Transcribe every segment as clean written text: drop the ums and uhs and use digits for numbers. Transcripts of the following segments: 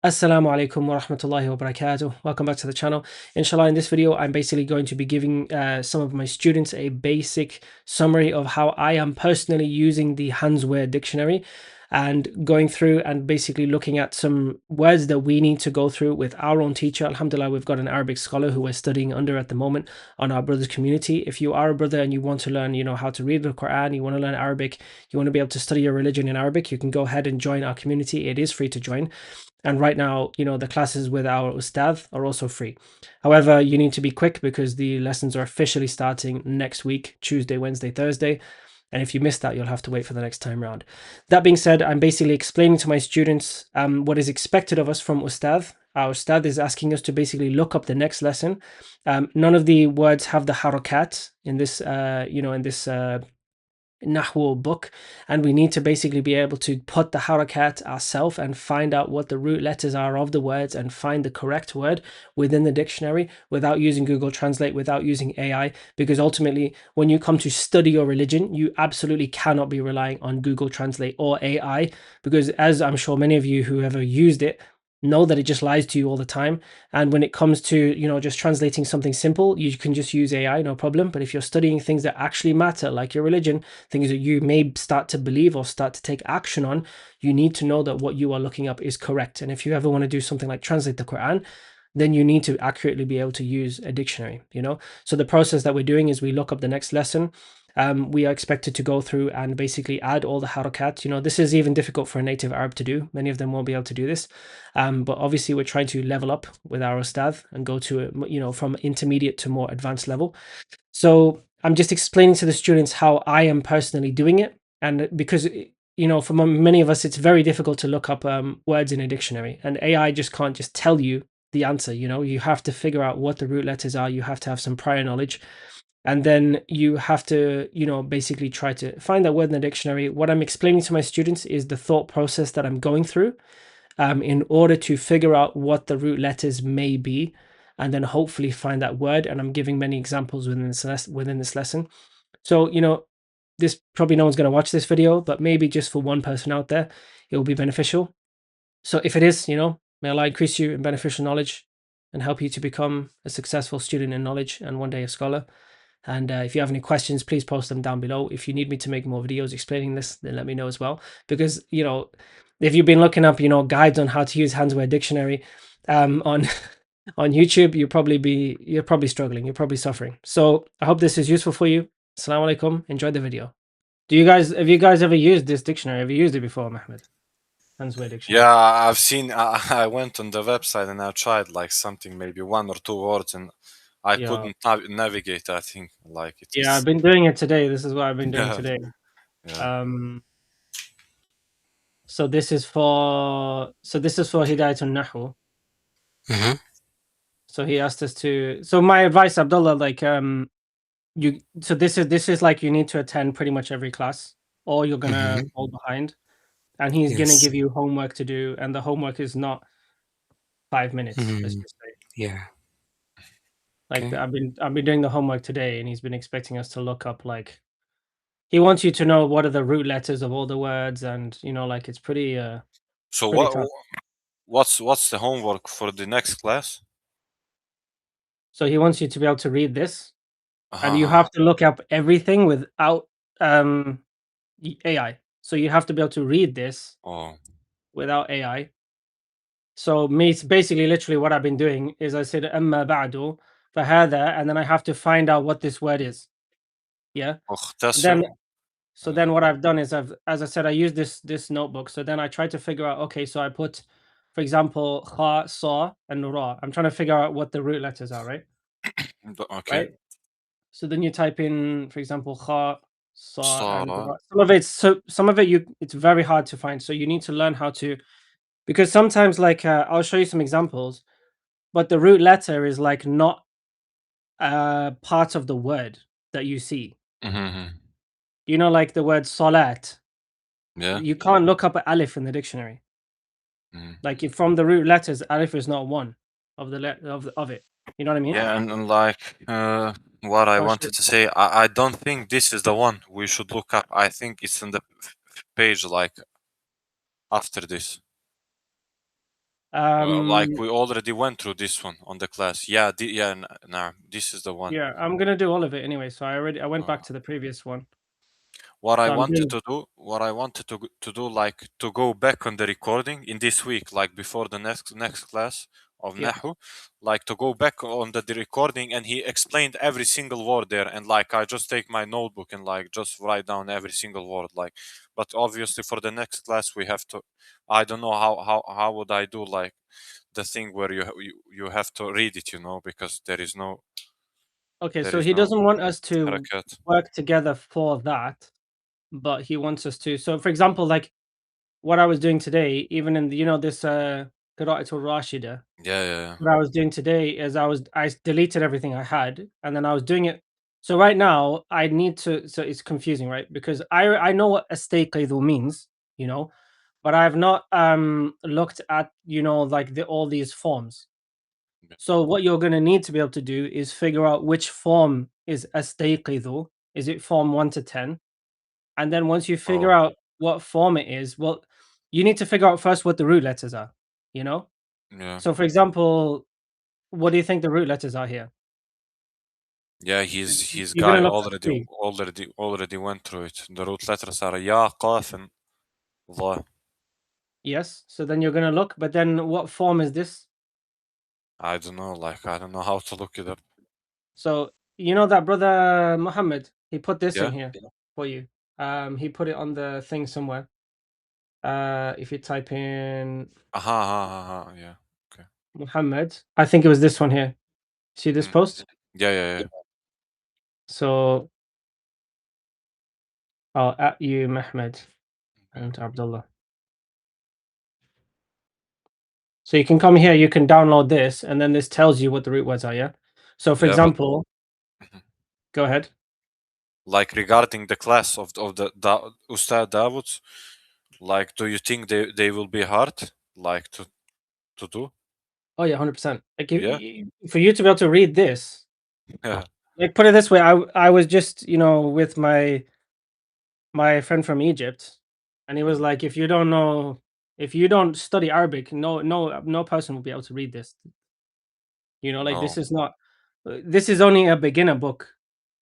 Assalamu alaikum wa rahmatullahi wa barakatuh. Welcome back to the channel. Inshallah, in this video, I'm basically going to be giving some of my students a basic summary of how I am personally using the Wehr dictionary and going through and basically looking at some words that we need to go through with our own teacher. Alhamdulillah, we've got an Arabic scholar who we're studying under at the moment on our brothers community. If you are a brother and you want to learn, how to read the Quran, you want to learn Arabic, you want to be able to study your religion in Arabic, you can go ahead and join our community. It is free to join. And right now, the classes with our ustad are also free. However, you need to be quick because the lessons are officially starting next week, Tuesday, Wednesday, Thursday. And if you miss that, you'll have to wait for the next time round. That being said, I'm basically explaining to my students what is expected of us from ustad. Our ustad is asking us to basically look up the next lesson. None of the words have the harakat in this, Nahwu book, and we need to basically be able to put the harakat ourselves and find out what the root letters are of the words and find the correct word within the dictionary without using Google Translate, without using AI, because ultimately when you come to study your religion, you absolutely cannot be relying on Google Translate or AI, because as I'm sure many of you who ever used it know that it just lies to you all the time. And when it comes to just translating something simple, you can just use AI, no problem. But if you're studying things that actually matter, like your religion, things that you may start to believe or start to take action on, you need to know that what you are looking up is correct. And if you ever want to do something like translate the Quran, then you need to accurately be able to use a dictionary. So the process that we're doing is we look up the next lesson. We are expected to go through and basically add all the harakat. This is even difficult for a native Arab to do. Many of them won't be able to do this. But obviously we're trying to level up with our ustad and go to, from intermediate to more advanced level. So I'm just explaining to the students how I am personally doing it. And because, for many of us, it's very difficult to look up words in a dictionary, and AI just can't just tell you the answer. You have to figure out what the root letters are. You have to have some prior knowledge. And then you have to, basically try to find that word in the dictionary. What I'm explaining to my students is the thought process that I'm going through in order to figure out what the root letters may be, and then hopefully find that word. And I'm giving many examples within this lesson. So, this probably no one's going to watch this video, but maybe just for one person out there, it will be beneficial. So if it is, may Allah increase you in beneficial knowledge and help you to become a successful student in knowledge and one day a scholar. And if you have any questions, please post them down below. If you need me to make more videos explaining this, then let me know as well. Because, if you've been looking up, guides on how to use Wehr dictionary on on YouTube, you're probably struggling. You're probably suffering. So I hope this is useful for you. Assalamu alaikum. Enjoy the video. Have you guys ever used this dictionary? Have you used it before, Mohammed? Wehr dictionary. Yeah, I've seen. I went on the website and I tried like something, maybe one or two words, and I Yeah. couldn't navigate. I think like it Yeah, I've is. been doing it today. This is what I've been doing Yeah, today. yeah. Um, so this is for Hidayatul Nahu. Mm-hmm. So he asked us to. So my advice, Abdullah, like you. So this is like you need to attend pretty much every class, or you're gonna Mm-hmm. fall behind. And he's gonna Yes. give you homework to do, and the homework is not 5 minutes. Let's Mm-hmm. just say. Yeah. Like Okay. I've been doing the homework today, and he's been expecting us to look up like he wants you to know what are the root letters of all the words, and like it's pretty So pretty tough. what's the homework for the next class? So he wants you to be able to read this, and you Ah, have to look up everything without AI. So you have to be able to read this oh, without AI. So me, it's basically literally what I've been doing is I said أما بعد فهذا, and then I have to find out what this word is. Yeah. اختصر. Then what I've done is as I said, I use this notebook. So then I try to figure out, okay, so I put, for example, kha, sa, and ra. I'm trying to figure out what the root letters are, right? Okay. Right. So then you type in, for example, kha, sa, and Star. ra. Some of it it's very hard to find. So you need to learn how to, because sometimes like I'll show you some examples, but the root letter is like not part of the word that you see. Mm-hmm. Like the word salat. Yeah. You can't look up alif in the dictionary. Mm. Like if from the root letters, alif is not one of the of it. You know what I mean? Yeah, and like what I I'll show wanted to say, I don't think this is the one we should look up. I think it's on the page like after this. Like Um, we already went through this one on the class. Yeah, yeah, nah, this is the one. yeah, I'm gonna do all of it anyway. So I went Uh, back to the previous one. what I So I'm wanted doing to do, what I wanted to do, like to go back on the recording in this week, like before the next class of yeah. Nahu, like to go back on the recording, and he explained every single word there, and like I just take my notebook and like just write down every single word, like. But obviously for the next class we have to. I don't know how would I do like the thing where you have to read it, because Okay, there so is he no doesn't want us to harakat. work together for that, but he wants us to. So for example, like what I was doing today, even in the, this Qira'atul Rashida, Yeah, yeah, yeah. what I was doing today is I deleted everything I had and then I was doing it. So right now I need to, so it's confusing, right? Because I know what astayqidu means, you know, but I have not looked at, like all these forms. Yeah. So what you're going to need to be able to do is figure out which form is astayqidu. Is it form 1 to 10? And then once you figure Oh, out what form it is, well, you need to figure out first what the root letters are, you know? yeah. So for example, what do you think the root letters are here? Yeah, his You're gonna guy look at already three. already already went through it. The root letters are Ya, Qaf, and Dha. Yes. So then you're gonna look, but then what form is this? I don't know, like I don't know how to look it up. So you know that brother Muhammad, he put this in Yeah. here for you. He put it on the thing somewhere. If you type in Aha, aha, aha, yeah. Okay. Muhammad, I think it was this one here. See this Mm. post? Yeah, yeah, yeah. So I'll at you, Mehmed Okay. and Abdullah. So you can come here, you can download this, and then this tells you what the root words are, yeah? So for Yeah, but example, mhm. go ahead. Like regarding the class of the Ustad Dawood, like do you think they will be hard like to do? Oh yeah, 100%. Like Yeah. for you to be able to read this, Yeah. like put it this way, I was just, with my friend from Egypt, and he was Mm. like, if you don't study Arabic, no person will be able to read this. Like Oh. this is only a beginner book,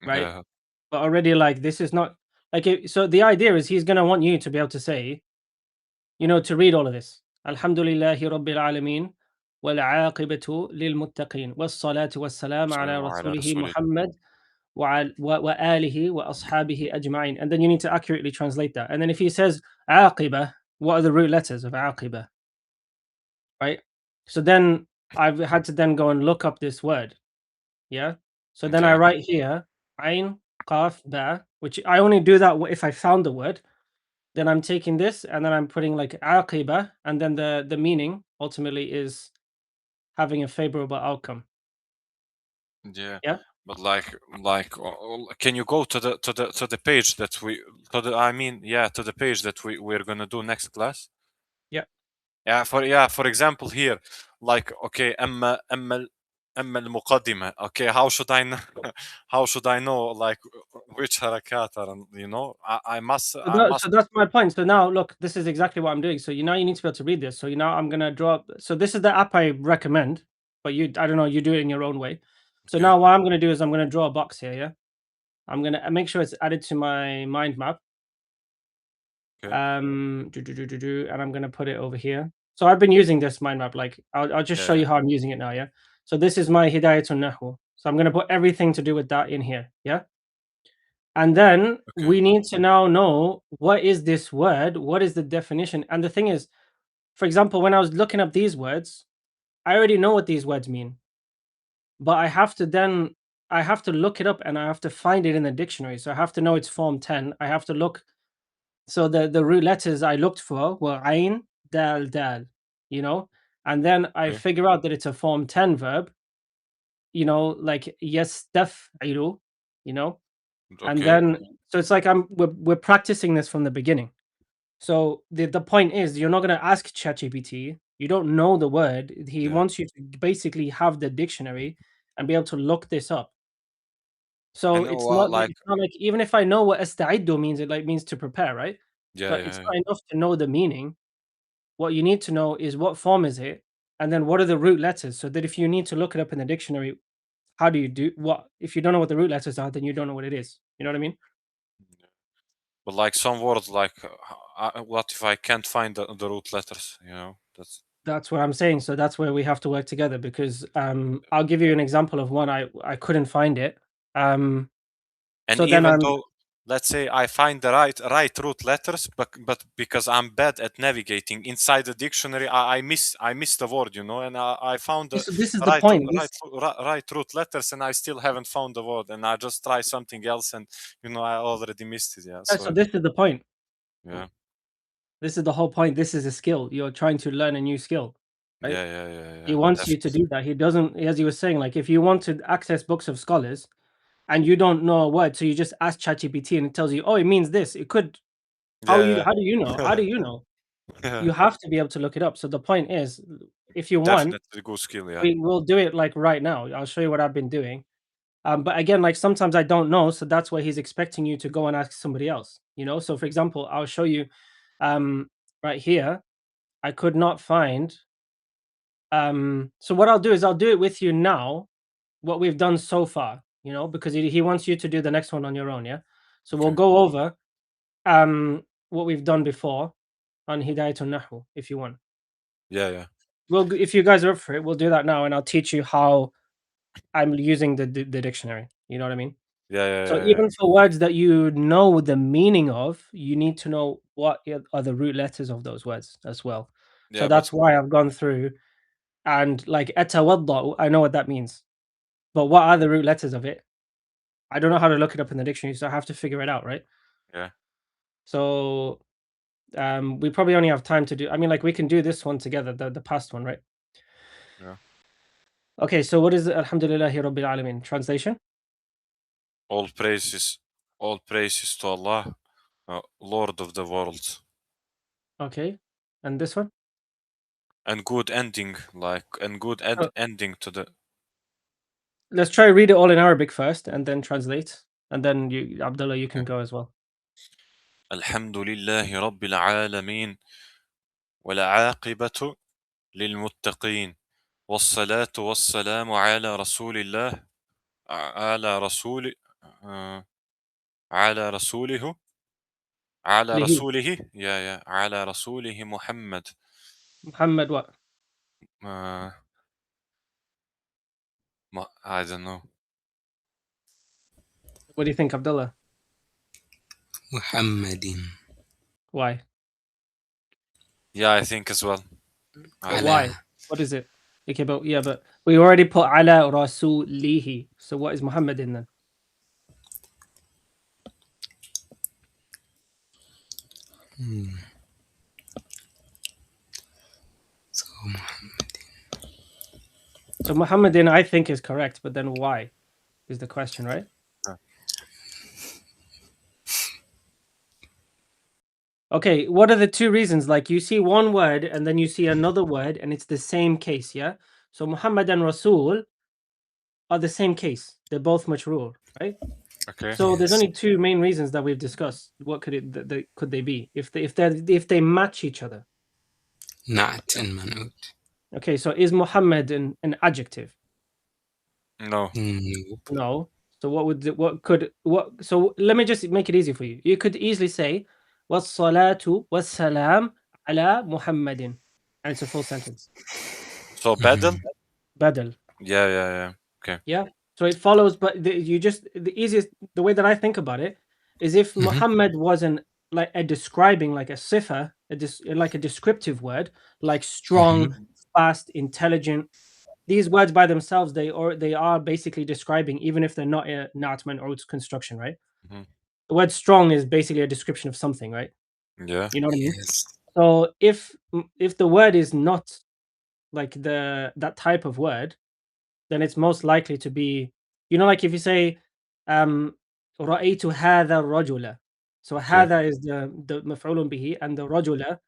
right? Yeah. But already like this is not like so the idea is he's gonna want you to be able to say, to read all of this. Alhamdulillahi Rabbil Alameen والعاقبة للمتقين والصلاة والسلام على Salam ala رسوله Rasulillah. محمد وآله وأصحابه أجمعين. And then you need to accurately translate that. And then if he says عاقبة, what are the root letters of عاقبة, right? So then I've had to then go and look up this word, yeah? So then I Okay. write here Ain, Qaf, Ba, which I only do that if I found the word. Then I'm taking this and then I'm putting like aqiba, and then the meaning ultimately is having a favorable outcome. Yeah, Yeah, but can you go to the page that we to the I mean yeah to the page that we're gonna do next class? yeah. For example here, like okay, أما المقدمة. Okay, how should I know? How should I know like which harakat are I must So, I must that's my point. So now look, this is exactly what I'm doing. So you need to be able to read this. So I'm gonna draw up. So this is the app I recommend, but I don't know, you do it in your own way. So okay, now what I'm gonna do is I'm gonna draw a box here. Yeah, I'm gonna make sure it's added to my mind map. okay, And I'm gonna put it over here. So I've been using this mind map. Like I'll just yeah, show yeah, you how I'm using it now. Yeah. So this is my Hidayatun Nahu. So I'm gonna put everything to do with that in here. Yeah. And then okay, we need to now know what is this word, what is the definition. And the thing is, for example, when I was looking up these words, I already know what these words mean, but I have to look it up and I have to find it in the dictionary. So I have to know it's form 10. I have to look. So the root letters I looked for were Ain, Dal, Dal, you know, and then I okay, figure out that it's a form 10 verb, like yastaf'ilu, you know, and okay, then so it's like we're practicing this from the beginning. So the point is you're not gonna ask ChatGPT, you don't know the word. He yeah. wants you to basically have the dictionary and be able to look this up. So And like it's not like even if I know what استعد means, it like means to prepare, right? yeah, But yeah, it's yeah. not enough to know the meaning. What you need to know is what form is it, and then what are the root letters, so that if you need to look it up in the dictionary, how do you do what? If you don't know what the root letters are, then you don't know what it is. You know what I mean? But like some words, like what if I can't find the root letters? You know, that's That's what I'm saying. So that's where we have to work together, because I'll give you an example of one I couldn't find it. and So then even I'm though, let's say I find the right root letters, but because I'm bad at navigating inside the dictionary, I miss the word, you know, and I found the this is the right point. right root letters, and I still haven't found the word, and I just try something else, and you know I already missed it. Yeah, So so this is the point. yeah, This is the whole point. This is a skill. You're trying to learn a new skill, right? yeah, yeah, yeah, He yeah, wants you to definitely. do that. He doesn't, as you were saying, like if you want to access books of scholars and you don't know a word, so you just ask ChatGPT and it tells you, oh, it means this. It could. Yeah, How do you know? How yeah, do you know? yeah. You have to be able to look it up. So the point is, if you want, Definitely a good skill. Yeah, we will do it like right now. I'll show you what I've been doing. But again, like sometimes I don't know, so that's why he's expecting you to go and ask somebody else. You know. So for example, I'll show you right here. I could not find. So what I'll do is I'll do it with you now. What we've done so far, you know, because he wants you to do the next one on your own. Yeah. So we'll okay. go over what we've done before on Hidayatul Nahu if you want. Yeah, yeah, Well, if you guys are up for it, we'll do that now, and I'll teach you how I'm using the dictionary. You know what I mean? yeah, yeah, So yeah, yeah. even for words that you know the meaning of, you need to know what are the root letters of those words as well. So Yeah, but that's why I've gone through and like atawaddau, I know what that means. But what are the root letters of it? I don't know how to look it up in the dictionary, so I have to figure it out, right? yeah, So we probably only have time to do, I mean, like we can do this one together, the past one, right? yeah. Okay, so what is Alhamdulillahi Rabbil Alamin? Translation? All praises, all praises to Allah, Lord of the world, Okay. And this one? and good ending, like and good Oh, ending to the. let's try read it all in Arabic first and then translate. And then you, Abdullah, you can Okay. go as well. الحمد لله رب العالمين والعاقبة للمتقين والصلاة والسلام على رسول الله على رسول آه، على رسوله على Lihi. رسوله يا على رسوله محمد Muhammad what? آه، I don't know. What do you think, Abdullah? محمد Why? Yeah, I think as well. But على why? What is it? Okay, but yeah, but we already put ala rasulihi. So what is Muhammad in then? so So Muhammadin, I think, is correct, but then why is the question, right? Yeah. Okay, what are the two reasons? Like you see one word and then you see another word and it's the same case, yeah? So Muhammad and Rasul are the same case. They're both majroor, right? Okay. So there's yes only two main reasons that we've discussed. What could could they be if they match each other? نعت المنعوت Okay, so is Muhammad an adjective? No. nope No. So so let me just make it easy for you. You could easily say was-salatu was-salam ala Muhammadin. And it's a full sentence. So badal? Badal. Yeah, yeah, yeah. Okay. Yeah. So it follows, but the easiest, the way that I think about it is if Muhammad wasn't like a describing, like a sifa, like a descriptive word, like strong, fast, intelligent. These words by themselves, they are basically describing, even if they're not a Na'at or construction, right? Hmm. The word strong is basically a description of something, right? Yeah. You know what I mean? yes So if the word is not like that type of word, then it's most likely to be, you know, like if you say, رأيت هذا الرجل. So Okay. هذا is the مفعول به, and the رجل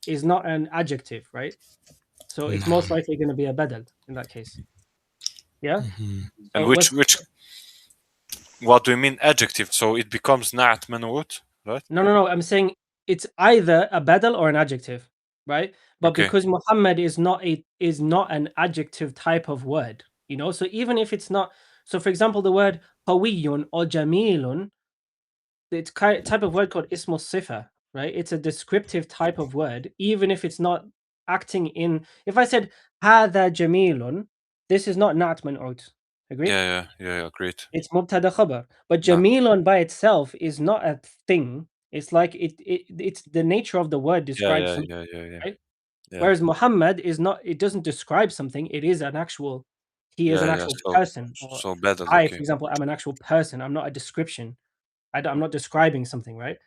is not an adjective, right? So it's most نعم likely going to be a badal in that case. Yeah. And So which what do you mean adjective? So it becomes na'at man'ut, right? no, I'm saying it's either a badal or an adjective. right? But Okay. because Muhammad is not an adjective type of word, you know. So even if it's not, so for example, the word qawiyun or jamilun, it's type of word called ismu sifa, right? It's a descriptive type of word, even if it's not acting in. If I said hadha jamilun, this is not na'at man'ut. Agreed? Yeah, agreed. It's mubtada khabar. But No. jamilun by itself is not a thing. It's like it's the nature of the word describes something, right? Yeah. Whereas Muhammad is not, it doesn't describe something, it is an actual, he is an Yeah. actual person. Or So better. I, for Okay. example, I'm an actual person. I'm not a description. I'm not describing something, right?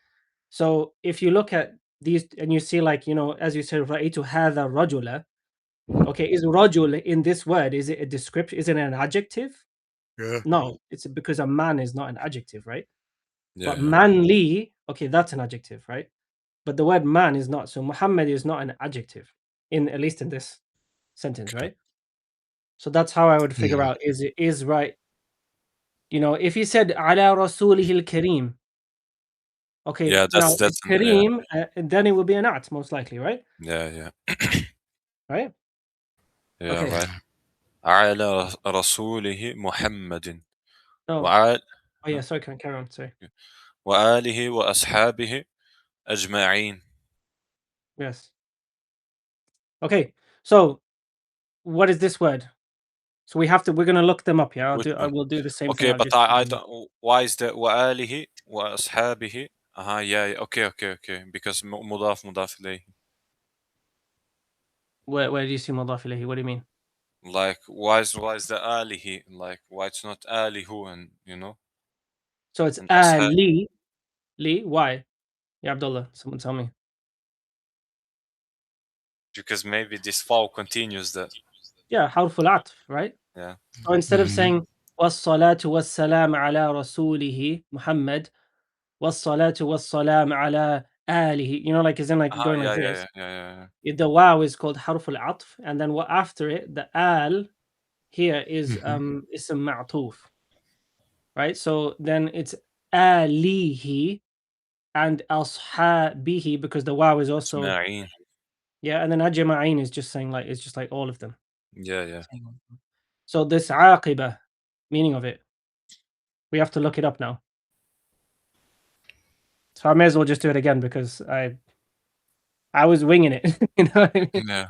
So if you look at these and you see, like, you know, as you said, Ra'itu hadha rajula. Okay, is rajul in this word, is it a description? Is it an adjective? Yeah. No, it's because a man is not an adjective, right? But Yeah. manly, okay, that's an adjective, right? But the word man is not. So Muhammad is not an adjective, in at least in this sentence, Okay. right? So that's how I would figure Yeah. out is it is right. You know, if he said ala rasulihil kareem, okay, Yeah. now if Yeah. kareem, then it will be an at most likely, right? Yeah. Right? Yeah. Okay. Right. على رسوله محمد Oh, وعلى oh yeah. Sorry, can I carry on? Sorry. وآله وأصحابه أجمعين. Yes. Okay. So what is this word? So we have to. We're gonna look them up. Yeah, Which I one? will do the same thing Okay, I've but just. I don't. Why is that وآله وأصحابه? Yeah. Okay. Because مضاف إليه. Where do you see mudaf ilayhi? What do you mean? Like why is the آله? Like why it's not آله and So it's and أصحاب? ali li. Why? Yeah, Abdullah. Someone tell me. Because maybe this file continues that. Yeah, harful atf, right? Yeah. So instead of Mhm. saying والصلاة والسلام على رسوله محمد والصلاة والسلام على آله, you know, like as in like going like this. Yeah. The wow is called harf al-atf, and then what after it, the al here is Mhm. ism ma'tuf, right? So then it's alihi and ashabihi because the wow is also, أجمعين. yeah, and then ajma'in is just saying like it's just like all of them. Yeah. So this aqiba, meaning of it, we have to look it up now. So I may as well just do it again because I was winging it. You know what I mean? Yeah.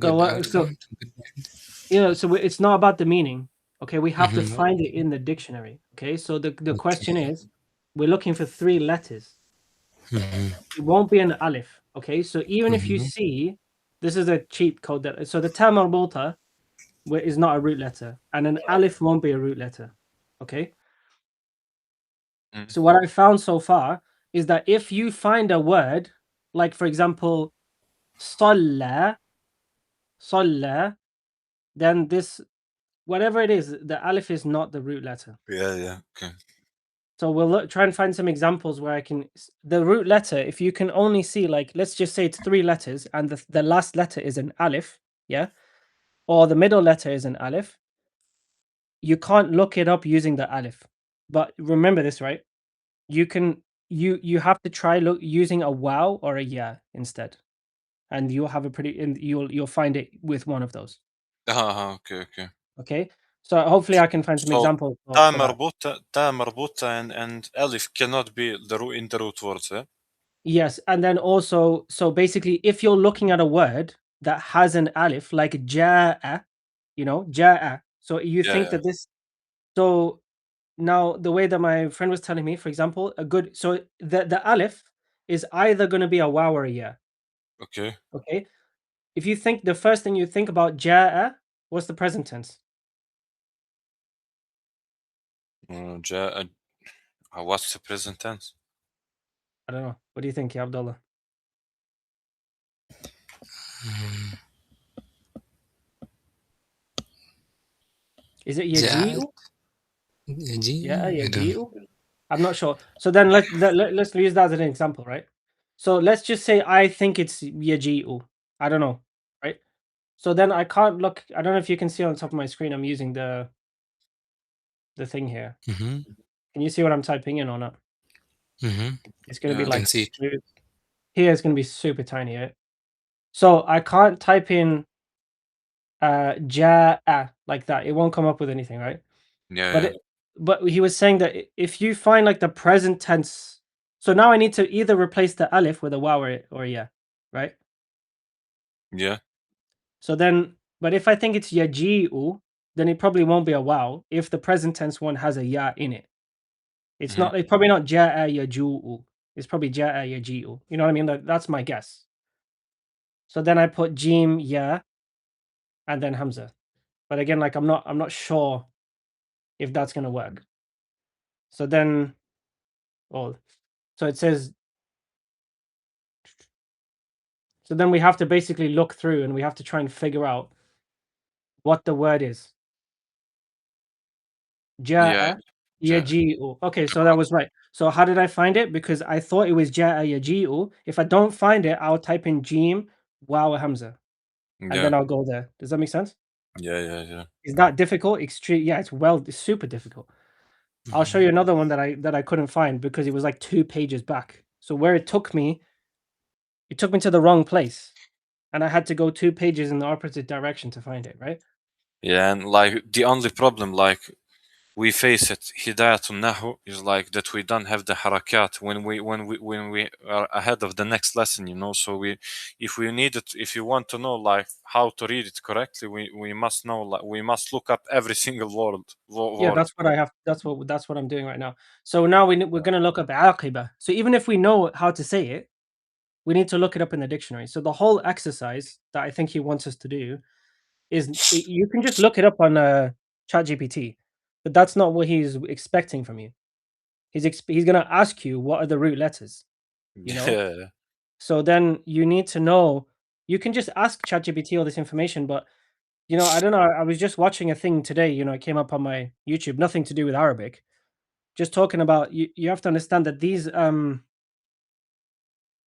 So Good what? So outcome. Good point. it's not about the meaning. Okay, we have to Mhm. find it in the dictionary. Okay, so the question Okay. is, we're looking for 3 letters. Mhm. It won't be an alif. Okay, so even if you Mhm. see, this is a cheat code that so the ta marbuta is not a root letter, and an alif won't be a root letter. Okay, Mm. so what I found so far is that if you find a word, like for example, صلى, صلى, then this, whatever it is, the alif is not the root letter. Yeah. Okay. So we'll try and find some examples where I can, the root letter, if you can only see, like, let's just say it's 3 letters and the last letter is an alif, yeah, or the middle letter is an alif, you can't look it up using the alif. But remember this, right? You can, you have to try using a wow or a ya instead, and you'll have a pretty, and you'll find it with one of those. Okay. Okay, so hopefully I can find some So examples for that. ta marbuta and alif cannot be in the root words, eh? Yes, and then also, so basically, if you're looking at a word that has an alif, like ja'a, you know, ja'a. So you think Yeah. that this. So now the way that my friend was telling me, for example, a good. So the alif is either going to be a waw or a ya. Okay. Okay, if you think the first thing you think about ja'a, what's the present tense? جاء. What's the present tense? I don't know. What do you think, ya Abdullah? Mhm. Is it جاءت. yaji'u? Yeah, يجيء. I don't. yaji'u. I'm not sure. So then let's use that as an example, right? So let's just say I think it's yaji'u. I don't know, right? So then I can't look. I don't know if you can see on top of my screen. I'm using the thing here. Mhm. Can you see what I'm typing in or not? Mhm. It's gonna be Yeah. I can like see it. here. It's gonna be super tiny. Right? So I can't type in ja'a like that. It won't come up with anything, right? Yeah, But yeah, but he was saying that if you find like the present tense, so now I need to either replace the alif with a waw or a ya, right? yeah. So then, but if I think it's yaji'u, then it probably won't be a waw if the present tense one has a ya in it. It's Mhm. not. It's probably not ja'a yaju'u. It's probably ja'a yaji'u. You know what I mean? That's my guess. So then I put jim ya and then hamza. But again, like I'm not sure if that's gonna work. So then, oh, so it says. So then we have to basically look through and we have to try and figure out what the word is. Yeah, Ja'a yeah, yaji'u. Okay, so that was right. So how did I find it? Because I thought it was ja'a yaji'u. If I don't find it, I'll type in jim, waw, hamza, and yeah, then I'll go there. Does that make sense? yeah, yeah, yeah. Is that difficult? Extreme. Yeah, it's super difficult. I'll show you another one that I couldn't find because it was like 2 pages back. So where it took me to the wrong place, and I had to go 2 pages in the opposite direction to find it, right? Yeah, and like the only problem, like we face it, Hidayatul Nahu is like that we don't have the harakat when we are ahead of the next lesson, you know. So if we need it, if you want to know like how to read it correctly, we must know, like we must look up every single Yeah, word. that's what I have. That's what I'm doing right now. So now we're gonna look up aqiba. So even if we know how to say it, we need to look it up in the dictionary. So the whole exercise that I think he wants us to do is you can just look it up on ChatGPT, but that's not what he's expecting from you. He's gonna ask you what are the root letters, you know. Yeah, So then you need to know. You can just ask ChatGPT all this information, but I don't know. I was just watching a thing today. It came up on my YouTube. Nothing to do with Arabic. Just talking about you have to understand that these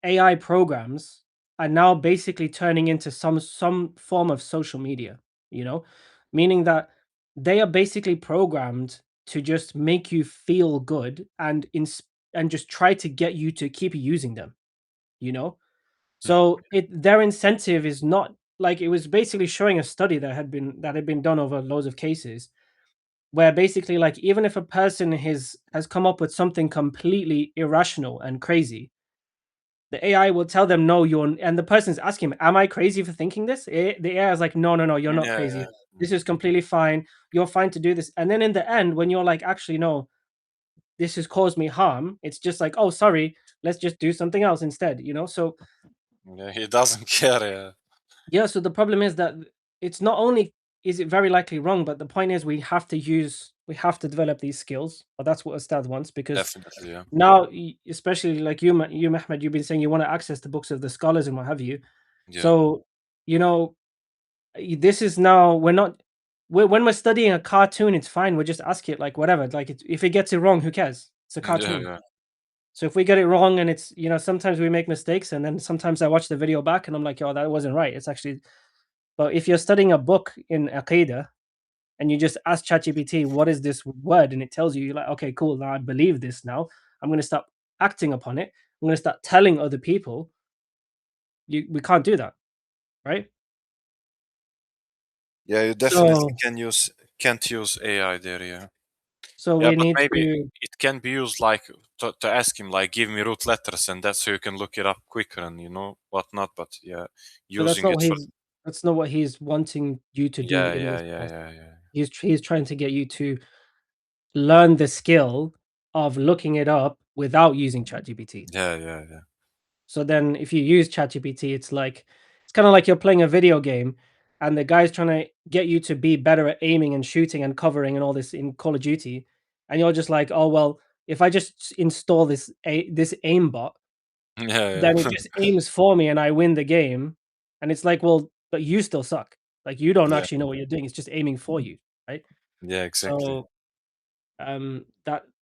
AI programs are now basically turning into some form of social media, you know, meaning that they are basically programmed to just make you feel good and just try to get you to keep using them, you know. mm, So their incentive is not like it was basically showing a study that had been done over loads of cases where basically like even if a person has come up with something completely irrational and crazy, the AI will tell them, "No, you're," and the person's asking him, "Am I crazy for thinking this?" The AI is like, "No, no, no, you're not yeah, yeah. crazy. This is completely fine. You're fine to do this." And then in the end, when you're like, "Actually, no, this has caused me harm," it's just like, "Oh, sorry, let's just do something else instead." So Yeah, he doesn't care. Yeah, yeah, so the problem is that it's not only is it very likely wrong, but the point is we have to develop these skills. Or that's what Ustad wants because definitely. Yeah, now, especially like you, Mehmed, you've been saying you want to access the books of the scholars and what have you. yeah, So, you know, this is now when we're studying a cartoon, it's fine. We just ask it like whatever. Like if it gets it wrong, who cares? It's a yeah, cartoon. yeah. So if we get it wrong and sometimes we make mistakes and then sometimes I watch the video back and I'm like, oh, that wasn't right. It's actually, but if you're studying a book in Aqidah and you just ask ChatGPT, what is this word? And it tells you, you're like, okay, cool. Now I believe this now. I'm going to start acting upon it. I'm going to start telling other people. We can't do that, right? Yeah, you definitely So, can't use AI there. Yeah. so Yeah, we but need maybe to. it can be used like to ask him like give me root letters and that's so you can look it up quicker and whatnot. But yeah, But that's using not it what for he's wanting you to do yeah, in yeah, this yeah, class. yeah, yeah, He's trying to get you to learn the skill of looking it up without using ChatGPT. yeah, yeah, yeah, So then if you use ChatGPT, it's kind of like you're playing a video game and the guy's trying to get you to be better at aiming and shooting and covering and all this in Call of Duty. And you're just like, oh well, if I just install this aim bot, yeah, then it yeah, just aims for me and I win the game. And it's like, well, but you still suck. Like you don't yeah, actually know what you're doing. It's just aiming for you, right? yeah, exactly. So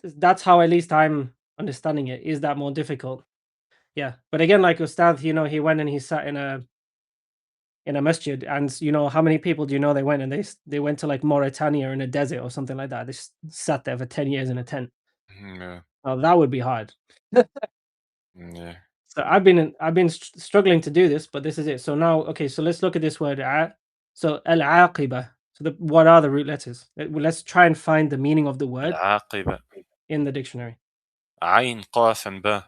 that's how at least I'm understanding it. Is that more difficult? Yeah, but again, like Ustad, he went and he sat in a masjid, and how many people do you know they went and they went to like Mauritania in a desert or something like that. They sat there for 10 years in a tent. Mhm, yeah, Well, that would be hard. yeah. So I've been struggling to do this, but this is it. So now, okay, so let's look at this word. So al-aqiba. So what are the root letters? Let's try and find the meaning of the word العاقبة in the dictionary. عين قاف باء.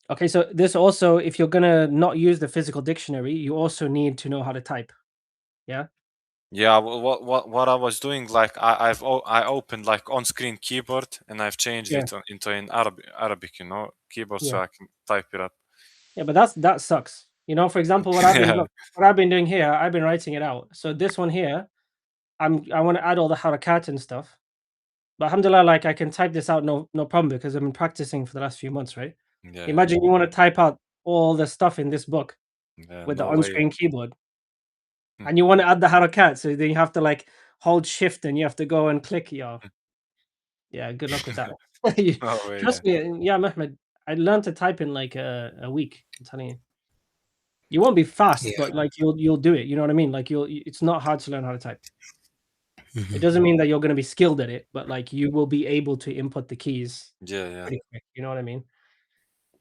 Okay, so this also, if you're gonna not use the physical dictionary, you also need to know how to type. Yeah. Yeah, what I was doing, like I opened like on-screen keyboard and I've changed Yeah. it into an Arabic, keyboard so Yeah. I can type it up. Yeah, but that sucks. For example, what Yeah, I've been doing here, I've been writing it out. So this one here, I want to add all the harakat and stuff. But alhamdulillah, like I can type this out no problem because I've been practicing for the last few months, right? yeah, Imagine you want to type out all the stuff in this book yeah, with the no way. on-screen keyboard, and you want to add the harakat, so then you have to like hold shift and you have to go and click. Yeah, good luck with that. You- No way, yeah. Trust me, yeah, Mehmed, I learned to type in like a week. I'm telling you. You won't be fast, Yeah. but like you'll do it. You know what I mean? Like it's not hard to learn how to type. It Mhm. doesn't mean that you're going to be skilled at it, but like you will be able to input the keys Yeah, yeah. pretty quick. You know what I mean?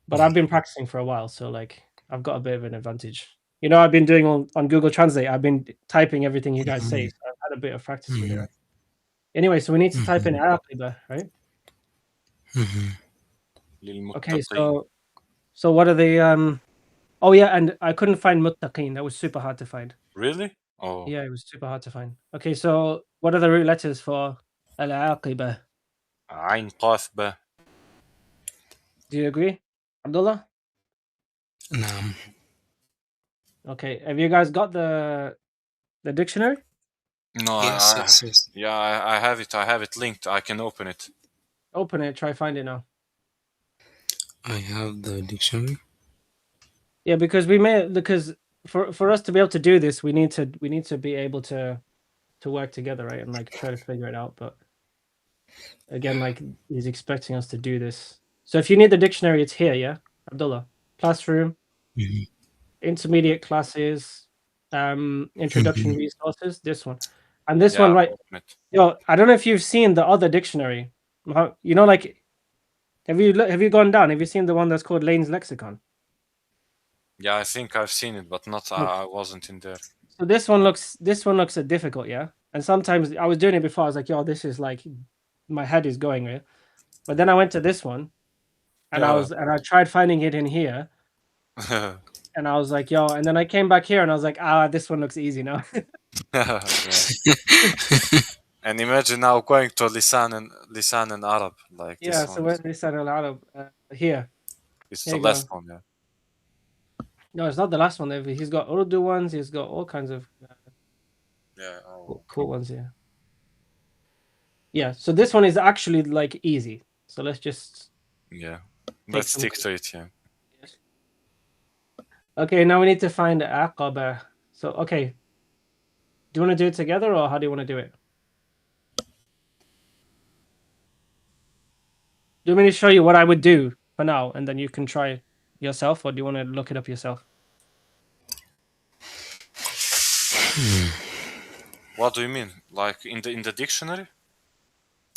But Mhm. I've been practicing for a while, so like I've got a bit of an advantage. I've been doing on Google Translate. I've been typing everything you guys say, Mhm. so I've had a bit of practice with it. Mhm. Right? Anyway, so we need to type in Mhm. Aqiba, right? Mhm. Okay, للمتقين. so what are the? Oh yeah, and I couldn't find muttaqin. That was super hard to find. Really? Oh, Yeah, it was super hard to find. Okay, so what are the root letters for al-aqiba? عين قاف باء. Do you agree, Abdullah? نعم. Okay, have you guys got the dictionary? No, Yes, yes, yes. yeah, I have it. I have it linked. I can open it. Open it, try find it now. I have the dictionary. Yeah, because for us to be able to do this, we need to be able to work together, right? And like try to figure it out. But again, like he's expecting us to do this. So if you need the dictionary, it's here, yeah, Abdullah. Classroom, Mhm. intermediate classes, introduction Mhm. resources, this one. And this Yeah, one, right? open it. I don't know if you've seen the other dictionary. Like have you gone down? Have you seen the one that's called Lane's Lexicon? Yeah, I think I've seen it, but not. No. I wasn't in there. So this one looks difficult, yeah. And sometimes I was doing it before. I was like, yo, this is like my head is going with. But then I went to this one and Yeah. I tried finding it in here and I was like, yo, and then I came back here and I was like, this one looks easy now. Yeah. And imagine now going to Lisan and Arab, like Yeah, this so one. where's this Al Arab? Here. It's Here the you go. last one, yeah. No, it's not the last one. He's got Urdu ones, he's got all kinds of Yeah. Oh, cool ones here. Yeah, so this one is actually like easy. So let's just yeah. take Let's some stick to it, yeah. Okay, now we need to find aqaba. So, okay. Do you want to do it together or how do you want to do it? Do you want me to show you what I would do for now and then you can try yourself, or do you want to look it up yourself? What do you mean? Like in the dictionary?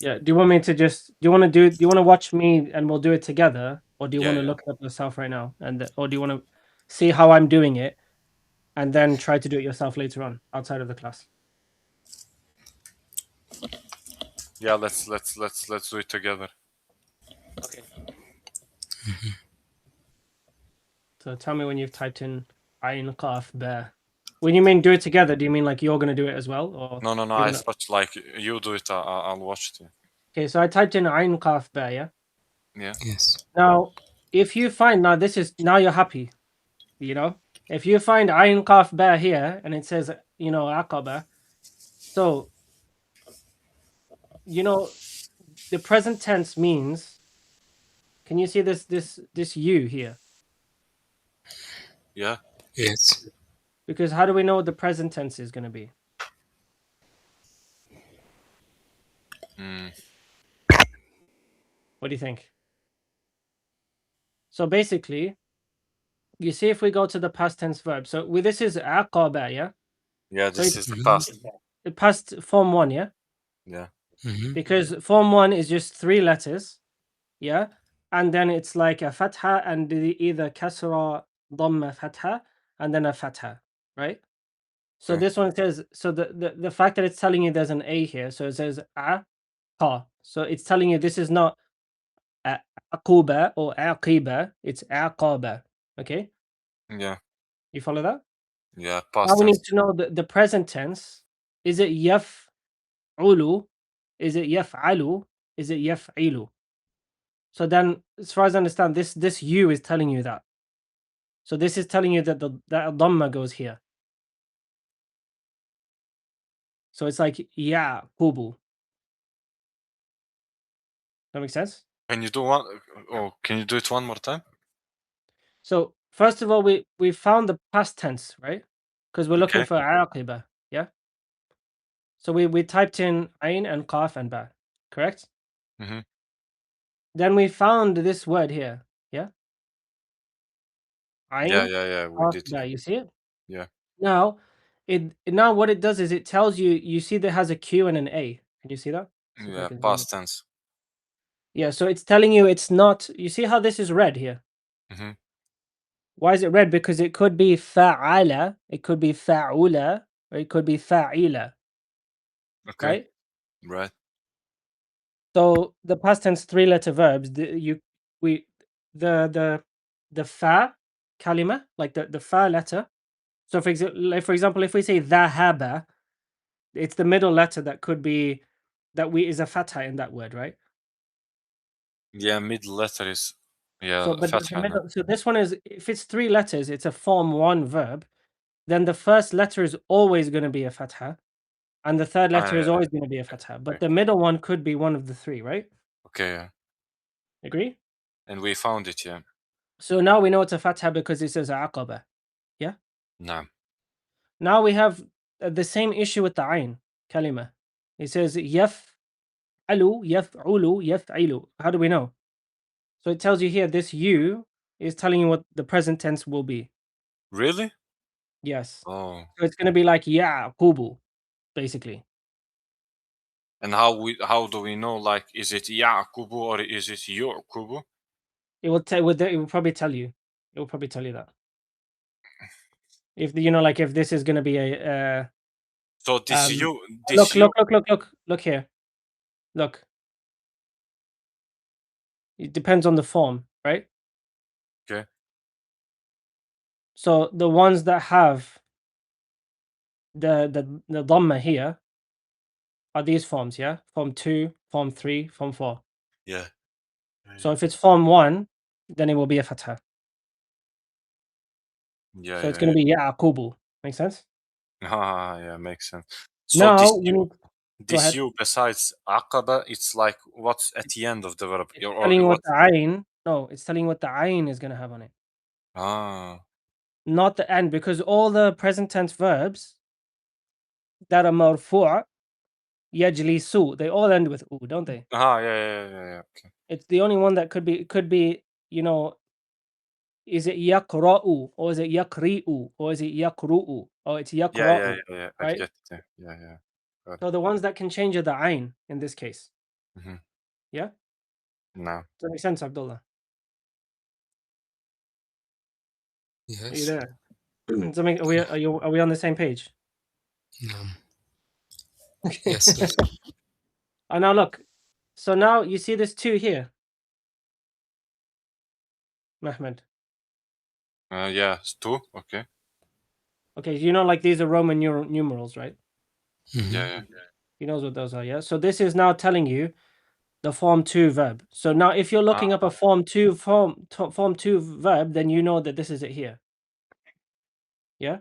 Yeah. Do you want me to do you want to watch me and we'll do it together, or do you Yeah, want to yeah. look it up yourself right now or do you want to see how I'm doing it and then try to do it yourself later on outside of the class? Yeah, let's do it together. Okay. So tell me when you've typed in Ain Qaf Ba. When you mean do it together, do you mean like you're gonna do it as well, or No, you're I gonna? thought like you do it, I'll watch it. Okay, so I typed in Ain Qaf Ba, yeah. Yeah. Yes. Now, if you find now you're happy, If you find Ain Qaf Ba here and it says Aqaba, so the present tense means. Can you see this U here? Yeah. Yes. Because how do we know what the present tense is going to be? Mm. What do you think? So basically, you see if we go to the past tense verb. So this is aqaba, yeah? Yeah, So this it's is the Mhm. past. past form 1, yeah? Yeah. Mhm. Because form 1 is just 3 letters, yeah? and then it's like a fatha and either kasra, dhamma, fatha, and then a fatha, right? So Okay. this one says, so the fact that it's telling you there's an A here, so it says a, ka. So it's telling you this is not aquba or aqiba, it's aqaba. Okay? Yeah. You follow that? Yeah. Now Past we need tense. to know the present tense. Is it yaf'ulu? Is it yaf'alu? Is it yaf'ilu? So then, as far as I understand, this you is telling you that. So this is telling you that that dhamma goes here. So it's like Yaqubu. That makes sense? Can you do one? Oh, can you do it one more time? So first of all, we found the past tense, right? Because we're looking Okay. for aqiba, yeah? So we typed in ain and qaf and ba, correct? Mm-hmm. Then we found this word here, yeah? Yeah. Ain, Yeah. Yeah. We qaf, did. ba. You see it? Yeah. Now, now what it does is it tells you, you see that it has a Q and an A. Can you see that? See if I Yeah. can zoom in. Past tense. Yeah, so it's telling you it's not, you see how this is red here? Mm-hmm. Why is it red? Because it could be fa'ala, it could be fa'ula, or it could be fa'ila, Okay. right? Right. So the past tense three-letter verbs, we the fa kalima, like the fa letter. So for example, if we say dhahaba, it's the middle letter that could be that we is a fatha in that word, right? Yeah. Middle letter is. Yeah. So but the Fatha. No. middle, so this one is, if it's three letters, it's a form one verb, then the first letter is always going to be a fatha, and the third Ah, letter is yeah. always going to be a fatha, but Okay. the middle one could be one of the three, right? Okay. Yeah. Agree? And we found it. Yeah. So now we know it's a fatha because it says aqaba. Yeah. No. Now we have the same issue with the ayn kalima. It says yaf'alu, yaf'ulu, yaf'ilu. How do we know? So it tells you here this you is telling you what the present tense will be. Really? Yes. Oh. So it's going to be like Yaqubu, basically. And how do we know? Like, is it Yaqubu or is it Yaqubu? It will tell. It will probably tell you. It will probably tell you that. If like if this is going to be a So this um. you, this you. Look here. Look. It depends on the form, right? Okay. So the ones that have the dhamma here are these forms, yeah? Form 2, form 3, form 4. Yeah. Yeah. So if it's form 1, then it will be a fatha. Yeah. So it's Yeah. going to Yeah. be Yaqubu. Make sense? Ah, yeah, makes sense. So Now this we you, need, go ahead. besides Aqaba, it's like what's at the end of the verb, It's or telling you what what? the ayn, no, it's telling you what the ayn is going to have on it, Ah. not the end, because all the present tense verbs that are marfu', yajlisu, they all end with u, don't they? Ah. Yeah. Yeah. Yeah. Yeah. Okay. It's the only one that could be, is it yaqra'u or is it yaqri'u or is it yaqru'u or it's Yeah. Yeah. yaqra'u, Yeah. Yeah. I right? get it. Yeah. Yeah. Yeah. Got So the ones that can change are the ayn in this case. it. Mm-hmm. Yeah? No. Does that make sense, Abdullah? Are you Yes. there? Does that make, are we on the same page? No. Okay. Yes, sir. Oh, now look. So now you see this two here, Mahmoud. Yeah. It's two. Okay. Okay, like these are Roman numerals, right? Mm-hmm. Yeah. Yeah. He knows what those are, yeah? So this is now telling you the form 2 verb. So now if you're looking up a Ah. form 2 verb, then you know that this is it here. Yeah?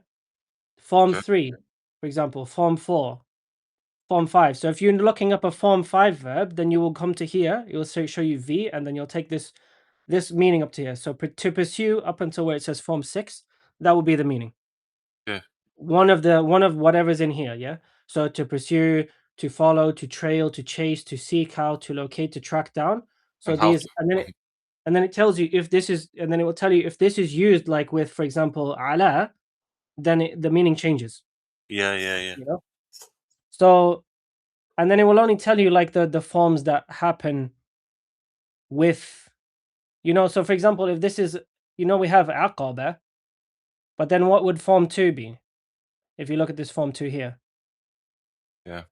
Form Okay. 3, for example, form 4, form 5. So if you're looking up a form 5 verb, then you will come to here, it will show you V, and then you'll take this meaning up to here. So to pursue up until where it says form 6, that will be the meaning. Yeah. One of whatever's in here, yeah? So to pursue, to follow, to trail, to chase, to seek out, to locate, to track down. So And how these, to? and then it tells you if this is, and then it will tell you if this is used like with, for example, ala, then the meaning changes, Yeah. Yeah. Yeah. you know? So, and then it will only tell you like the forms that happen with You know, so for example, if this is, we have aqaba, but then what would form 2 be? If you look at this form 2 here, Yeah.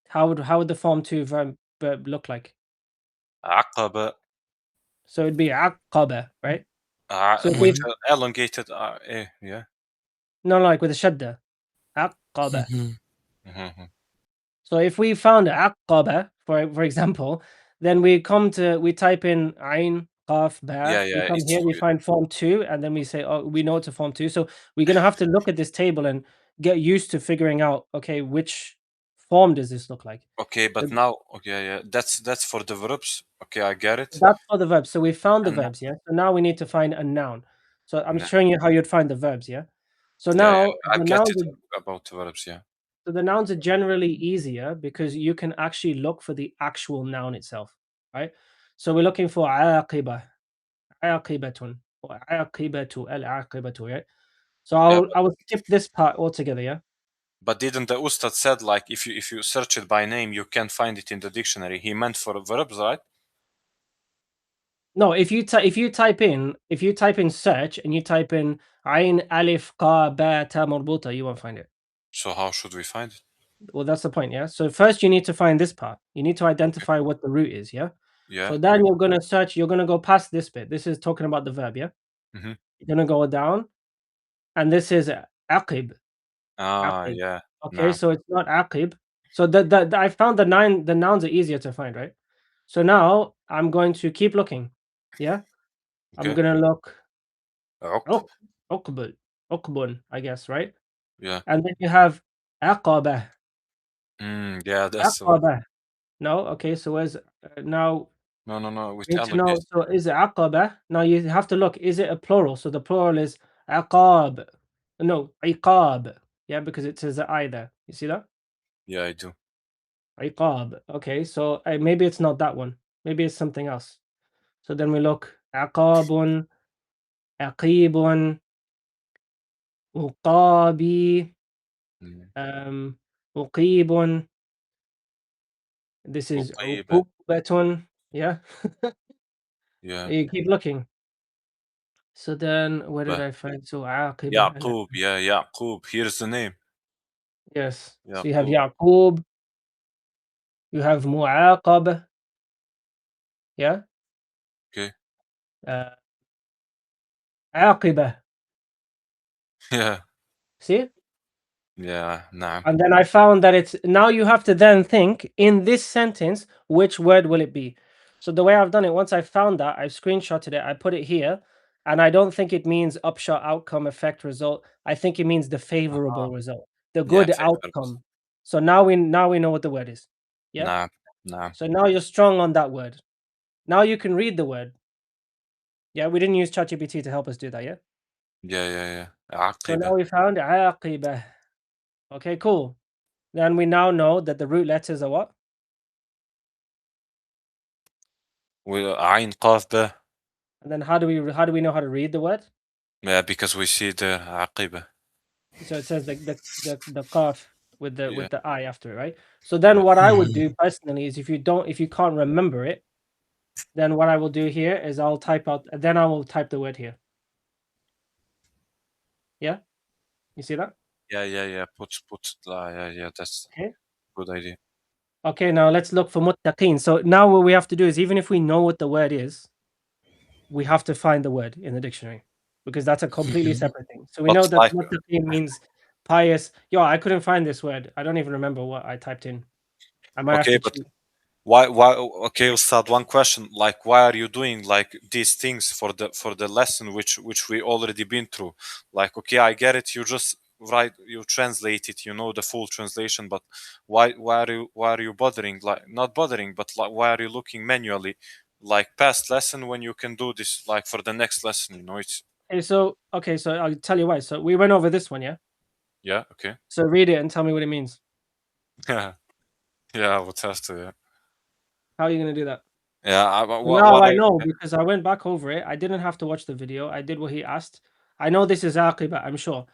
how would the form 2 verb look like? عقبة. So it'd be aqaba, right? So if with we Mhm. elongated yeah. no, like with a shadda, aqaba. Mhm. Mhm. So if we found aqaba, for example, then we type in ain, qaf, ba. Yeah, We yeah, come it's here, we find form 2, and then we say, oh, we know it's a form 2. So we're gonna have to look at this table and get used to figuring out, okay, which form does this look like? okay, but The- now okay, yeah, that's for the verbs. Okay, I get it. That's for the verbs. So we found the And verbs, yeah. So now we need to find a noun. So I'm yeah, showing you how you'd find the verbs, yeah. So yeah, now I the get nouns it are about the verbs, yeah. So the nouns are generally easier because you can actually look for the actual noun itself, right? So we're looking for عاقبة, عاقبة, or عاقبة, العاقبة, right? So Yeah, I will skip this part altogether, yeah? but didn't the Ustad said like if you search it by name, you can't find it in the dictionary. He meant for verbs, right? No, if you type in search and you type in عين ألف قا با تا مربوطة, you won't find it. So how should we find it? Well, that's the point, yeah? So first you need to find this part. You need to identify what the root is, yeah? Yeah. So then you're gonna search, you're gonna go past this bit. This is talking about the verb, yeah? Mm-hmm. You're gonna go down, and this is aqib. Ah, Aqib. yeah. Okay, Nah. so it's not aqib. So I found the nouns are easier to find, right? So now I'm going to keep looking. Yeah, I'm Okay. gonna look عقب. uqbul, uqbun, I guess, right? Yeah. And then you have aqaba, Yeah, that's the one. aqaba. No, okay. So where's now? No, no, no. With Need to know. elongation. So is it aqaba? Now you have to look. Is it a plural? So the plural is aqab. No, iqab. Yeah, because it says the I there. You see that? Yeah, I do. Iqab. Okay, so maybe it's not that one. Maybe it's something else. So then we look aqabun, aqibun, uqabi, Mm. uqibun. This is وقيبة. uqubatun. Yeah. Yeah. You keep looking. So then where did But I find so aqiba and Yaqub. Yeah, Yaqub. Here's the name. yes. So you have Yaqub. Yaqub, you have Mu'aqab, yeah? Okay. Uh Aqiba. Yeah. See? Yeah. Nah. And then I found that it's now you have to then think in this sentence, which word will it be? So the way I've done it, once I found that, I screenshotted it, I put it here, and I don't think it means upshot outcome effect result. I think it means the Uh-huh. favorable result, the Yeah, good favorite. outcome. So now we know what the word is. Yeah. Nah. Nah. So now you're strong on that word. Now you can read the word. Yeah, we didn't use ChatGPT to help us do that, yeah? Yeah, yeah, yeah. So now عقبة. we found aqibah. Okay, cool. Then we now know that the root letters are what? وعين قاف ب. And then how do we know how to read the word? Yeah, because we see the عقبة. So it says the qaf with the Yeah. I after it, right? So then Yeah. what I would Mhm. do personally is if you can't remember it, then what I will do here is I will type the word here. Yeah? You see that? Yeah, yeah, yeah. Yeah, yeah. That's Okay. good idea. Okay, now let's look for muttaqin. So now what we have to do is even if we know what the word is, we have to find the word in the dictionary because that's a completely Mhm. separate thing. So we But know that like, muttaqin means pious. Yo, I couldn't find this word. I don't even remember what I typed in. I might have okay, to but cheat. why okay, Ustad, one question, like why are you doing like these things for the lesson which we already been through? Like, okay, I get it, you just write, you translate it, you know the full translation, but why are you bothering, like not bothering, but like why are you looking manually like past lesson when you can do this like for the next lesson, you know? It's Okay, so I'll tell you why. So we went over this one, yeah. yeah, okay. So read it and tell me what it means. Yeah, yeah, I would have to, yeah. How are you gonna do that? Yeah, So what now what I I know because I went back over it. I didn't have to watch the video. I did what he asked. I know this is aqiba, I'm sure.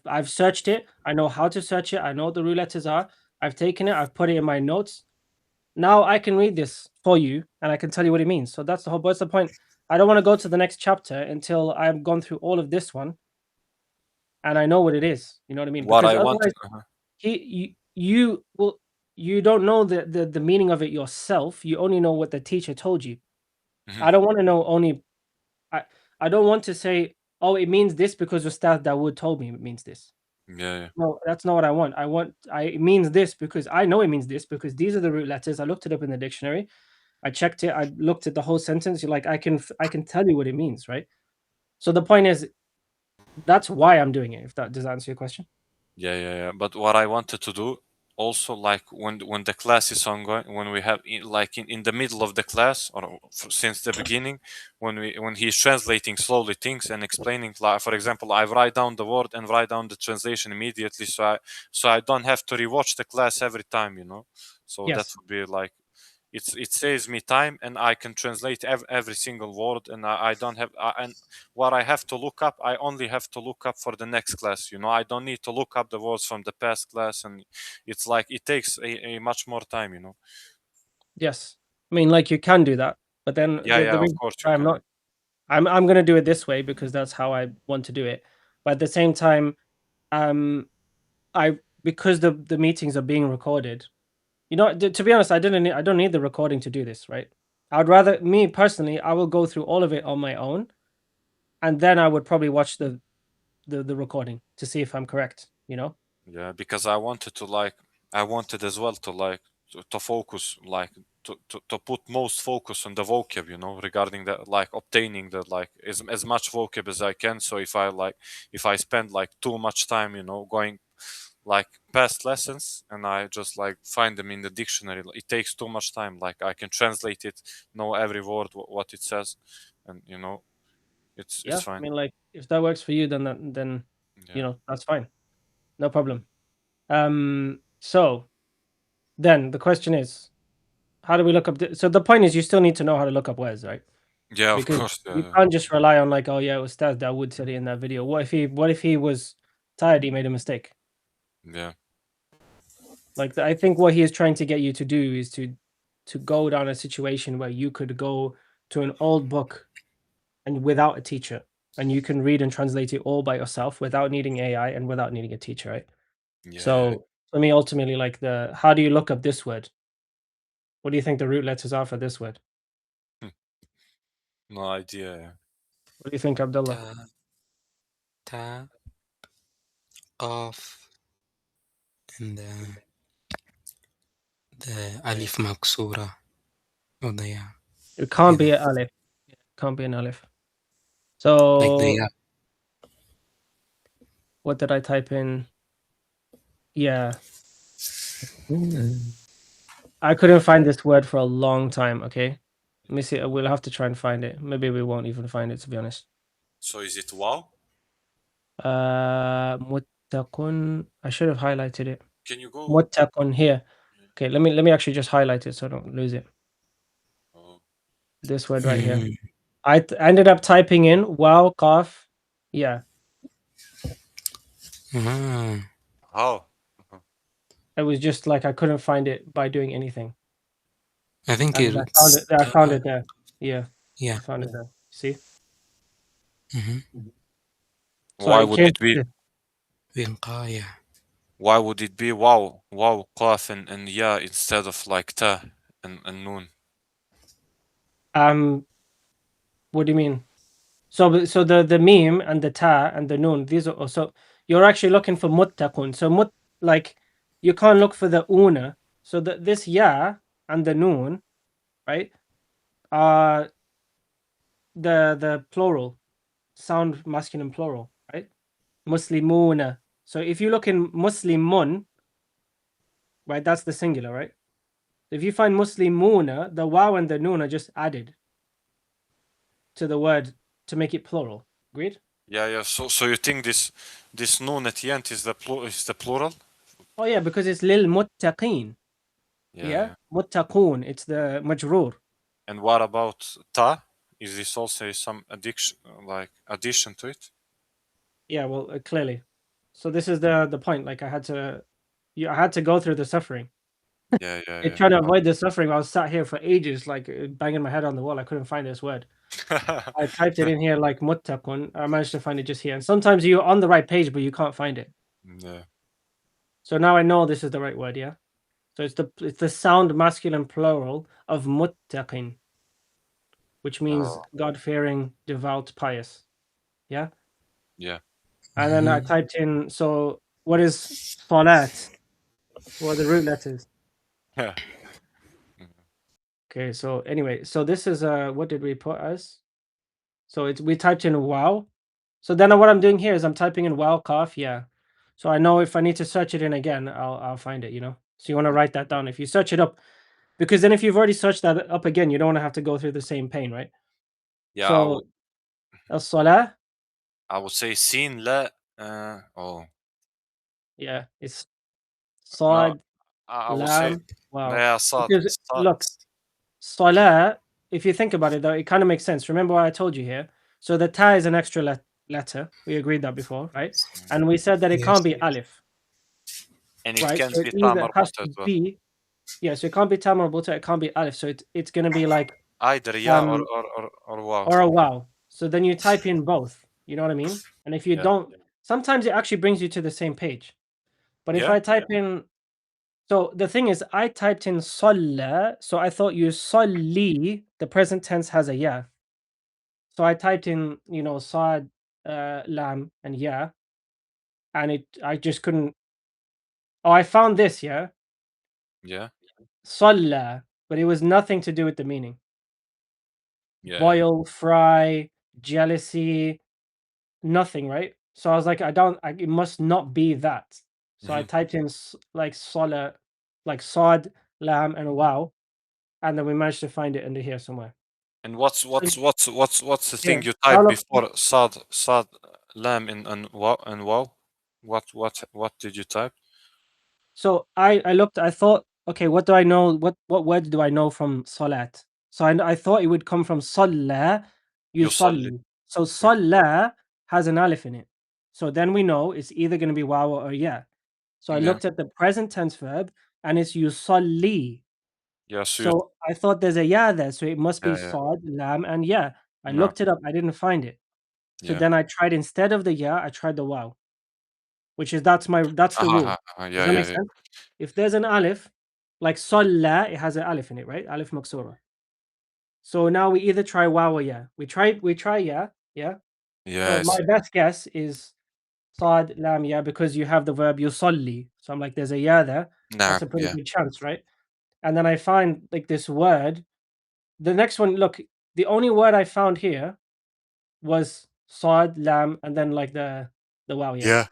I've searched it. I know how to search it. I know what the root letters are. I've taken it. I've put it in my notes. Now I can read this for you and I can tell you what it means. So that's the whole what's the point? I don't want to go to the next chapter until I've gone through all of this one and I know what it is. You know what I mean? What Because I want. otherwise, you don't know the meaning of it yourself. You only know what the teacher told you. Mhm. I don't want to know only. I I don't want to say, oh, it means this because Ustad Dawood told me it means this. Yeah, No, that's not what I want. It means this because I know it means this because these are the root letters. I looked it up in the dictionary. I checked it. I looked at the whole sentence. You're like, I can tell you what it means, right? So the point is, that's why I'm doing it. If that does that answer your question? yeah. But what I wanted to do also, like when the class is ongoing, when we have like in the middle of the class or since the beginning, when he's translating slowly things and explaining, like for example, I write down the word and write down the translation immediately, so I don't have to rewatch the class every time, you know. So that Yes. would be like it saves me time and I can translate every single word and I don't have and what I have to look up I only have to look up for the next class, you know. I don't need to look up the words from the past class, and it's like it takes a much more time, you know. Yes. I mean, like you can do that, but then Yeah, the of reason course you why I'm can. not, I'm gonna do it this way because that's how I want to do it. But at the same time, um, I because the meetings are being recorded. You know, to be honest, I don't need the recording to do this, right? I'd rather me personally, I will go through all of it on my own, and then I would probably watch the recording to see if I'm correct. You know? Yeah, because I wanted to like I wanted as well to like to focus like to put most focus on the vocab, you know, regarding the like obtaining the like as much vocab as I can. So if I spend like too much time, you know, going like past lessons and I just like find them in the dictionary, it takes too much time. Like I can translate it, know every word what it says, and you know it's Yeah. I fine. mean, like if that works for you, then you Yeah. know that's fine, no problem. So then the question is, how do we look up? So the point is, you still need to know how to look up words, right? Yeah, of Because course. you can't just rely on like, oh yeah, it was Ustaz Dawood said it in that video. What if he was tired? He made a mistake. Yeah. Like I think what he is trying to get you to do is to go down a situation where you could go to an old book and without a teacher, and you can read and translate it all by yourself without needing AI and without needing a teacher, right? Yeah. So for me, ultimately, like how do you look up this word? What do you think the root letters are for this word? Yeah. No idea. What do you think, Abdullah? Ta, ta, qaf, and the alif maksura or the ya. It can't be كده. an alif. It can't be an alif. Like the So ya. what did I type in? Yeah, I couldn't find this word for a long time. Okay, let me see. We'll have to try and find it. Maybe we won't even find it, to be honest. So is it wow? Muttaqun. I should have highlighted it. Can you go? Muttaqun here. Okay, let me actually just highlight it so I don't lose it. Oh, This word right here. Mm. I ended up typing in wow, qaf. Yeah, Ah, how? it was just like I couldn't find it by doing anything, I think and I found it. it's I found ta. it there. Yeah, I Yeah. found it there. See, Mm-hmm. so Why it would came. it be? Wilqaya. Why would it be wow, wow, qaf and ya instead of like ta and noon? Um, what do you mean? So the meme and the ta and the noon, these are also, you're actually looking for muttaqun. So like you can't look for the una. So this ya and the noon, right? Are the plural, sound masculine plural, right? Muslimuna. So if you look in muslimun, right, that's the singular, right? If you find muslimuna, the waw and the noon are just added to the word to make it plural. Agreed? Yeah. So you think this noon at the end is the plural? Oh yeah, because it's lil muttaqin. Yeah, Yeah. muttaqun. It's the majroor. And what about ta? Is this also some addiction, like addition to it? Yeah, well, clearly. So this is the point. Like I had to go through the suffering. And trying to avoid the suffering. I was sat here for ages, like banging my head on the wall. I couldn't find this word. I typed it in here like muttaqun. I managed to find it just here. And sometimes you're on the right page, but you can't find it. Yeah. So now I know this is the right word, yeah? So it's the sound masculine plural of muttaqin, which means Oh, God-fearing, devout, pious. Yeah? yeah. And then I typed in, so what is salat? What are the root letters? Yeah. Okay, so anyway, so this is what did we put as? So it's we typed in wow. So then what I'm doing here is I'm typing in wow kaf, yeah. So I know if I need to search it in again, I'll find it, you know. So you want to write that down. If you search it up, because then if you've already searched that up again, you don't want to have to go through the same pain, right? Yeah, So as-salah, I would say sin la oh yeah, it's no, sad, I would say lam, wow. yeah, sad, Because sad. look, salah, if you think about it though, it kind of makes sense. Remember what I told you here? So the ta is an extra letter. We agreed that before, right? And we said that it can't Yes. be alif, And it right? can So it be either tamar has to as well. be, yeah, so it can't be tam or buta, it can't be alif. So it's gonna be like Either yeah um or wow. or a wow. So then you type in both. You know what I mean? And if you Yeah. don't, sometimes it actually brings you to the same page. But if Yeah? I type in, so the thing is, I typed in salla, so I thought you salli, the present tense has a ya. So I typed in, you know, sad, lam, and ya, and I just couldn't. Oh, I found this, yeah, Yeah. salla, but it was nothing to do with the meaning. Yeah. Boil, fry, jealousy, nothing, right? So I was like, it must not be that. So I Hmm. typed in like sala, like sad, lam, and wow, and then we managed to find it under here somewhere. And So what's the thing yeah, you now typed look. before sad lamb in and wow? What did you type? So I looked. I thought, okay, what do I know? What words do I know from salat? So I thought it would come from salla, Yusalli. yusalli. So Yeah. salla has an alif in it. So then we know it's either going to be waw or yeah. So I Yeah. looked at the present tense verb and it's yusalli. Yeah, so you So I thought there's a ya there, so it must be yeah. sad, lam, and yeah. I No. looked it up. I didn't find it. So Yeah. then I tried instead of the ya, I tried the waw, which is that's the rule. Does Yeah, that make yeah, yeah. sense? If there's an alif, like salla, it has an alif in it, right? Alif maksura. So now we either try waw or ya. We try ya, yeah. So my Yes. best guess is sad, lam, ya, because you have the verb yusalli. So I'm like, there's a ya there. Nah, That's a pretty yeah. good chance, right? And then I find like this word. The next one, look, the only word I found here was sad, lam, and then like the waw, yeah. Yeah.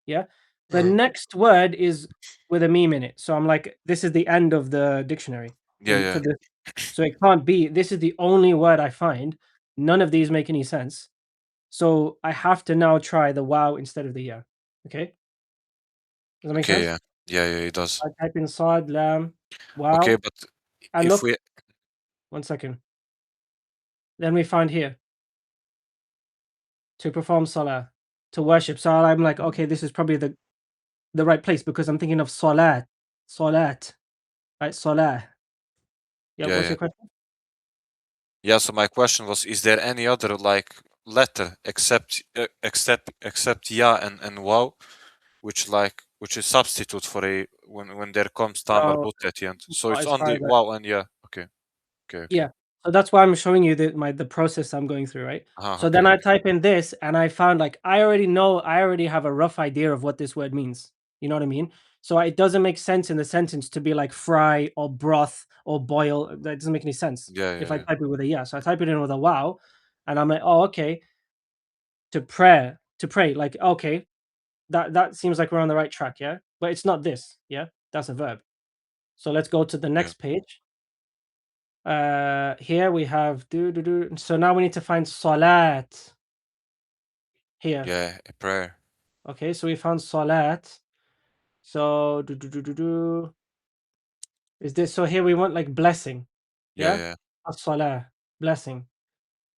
Yeah. The Uh-huh. next word is with a meme in it. So I'm like, this is the end of the dictionary Yeah, for yeah. this. So it can't be. This is the only word I find. None of these make any sense. So I have to now try the wow instead of the yeah. Okay. Does that make Okay, sense? yeah. Yeah, yeah, it does. I type in sad, lamb, Okay, wow, but and if look, we 1 second. Then we find here to perform salah, to worship. So I'm like, okay, this is probably the right place because I'm thinking of salat, right? Salah. Yeah. yeah, What's yeah. your question? Yeah, so my question was, is there any other like letter except ya and wow, which is substitute for a when there comes tam or So but at the end. So not it's as far only as wow and yeah. Okay, okay, okay. yeah. So that's why I'm showing you the process I'm going through, right? So then Okay. I type in this and I found like I already have a rough idea of what this word means. You know what I mean? So it doesn't make sense in the sentence to be like fry or broth or boil. That doesn't make any sense Yeah, if yeah, I yeah. type it with a yeah. So I type it in with a wow, and I'm like, oh, okay. To pray, like okay, that seems like we're on the right track, yeah. But it's not this, yeah. That's a verb. So let's go to the Yeah. next page. Here we have so now we need to find salat here. Yeah, a prayer. Okay, so we found salat. So is this, so here we want like blessing, Yeah, yeah. yeah. As-salah, blessing.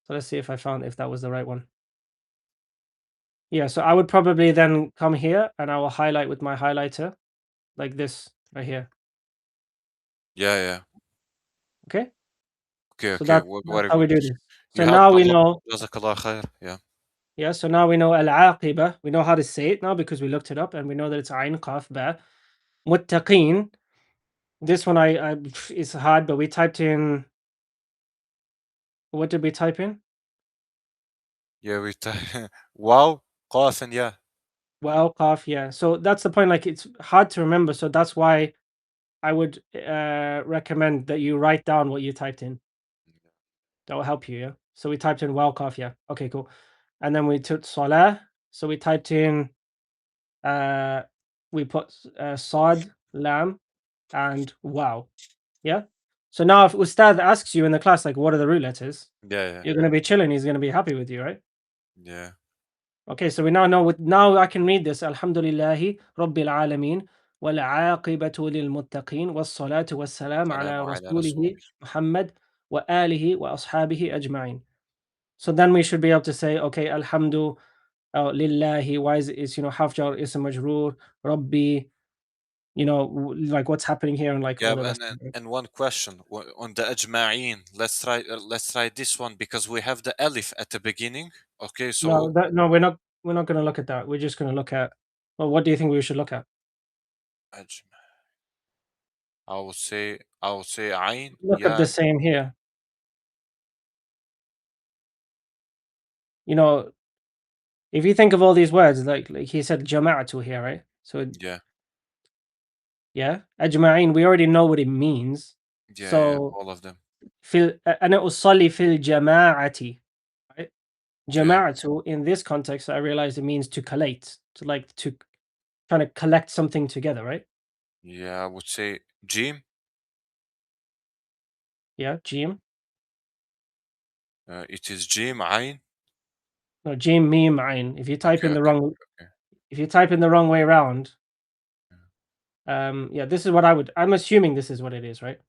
So let's see if I found if that was the right one. Yeah, so I would probably then come here and I will highlight with my highlighter like this right here. Yeah. Okay? So Okay. that's Very how we good. do this. You So helped now a we lot. know, Jazakallah khair. Yeah. yeah, so now we know al-aqiba. We know how to say it now because we looked it up and we know that it's ayn qaf ba. Muttaqeen. This one I it's hard, but we typed in, what did we type in? Yeah. Wow. Qaf and yeah. Well, qaf, yeah. So that's the point. Like it's hard to remember. So that's why I would recommend that you write down what you typed in. That will help you, yeah. So we typed in well qaf, yeah. Okay, cool. And then we took salah. So we typed in uh we put sad, lam, and wow. Yeah. So now if Ustad asks you in the class, like, what are the root letters? Yeah. You're gonna be chilling, he's gonna be happy with you, right? Yeah. Okay, so we now know now I can read this. Alhamdulillahi Rabbil Alameen wal aqibatu lil muttaqin was salatu was salam Salam ala ala rasulihi rasulih. Muhammad wa alihi wa ashabihi ajma'in. So then we should be able to say, okay, Alhamdu lillahi, why is half jar ism majroor, Rabbi, like what's happening here and like Yeah, all the rest of it. and one question on the ajma'in. Let's try this one because we have the alif at the beginning. Okay, so No, we're not gonna look at that. We're just gonna look at, well, what do you think we should look at? ajma. I would say ain. Look at the Yeah, same here. You know, if you think of all these words, like he said jama'atu here, right? So yeah, yeah, ajma'in, we already know what it means. yeah. So All of them. أنا أصلي في الجماعة, right? Yeah, Jama'atu in this context, I realized it means to collate, to kind of collect something together, right? yeah. I would say jim. Yeah, jim. It is jim ain. No, jim, mim, ain. Okay, okay. If you type in the wrong way around, Yeah. yeah, this is what I'm assuming this is what it is, right?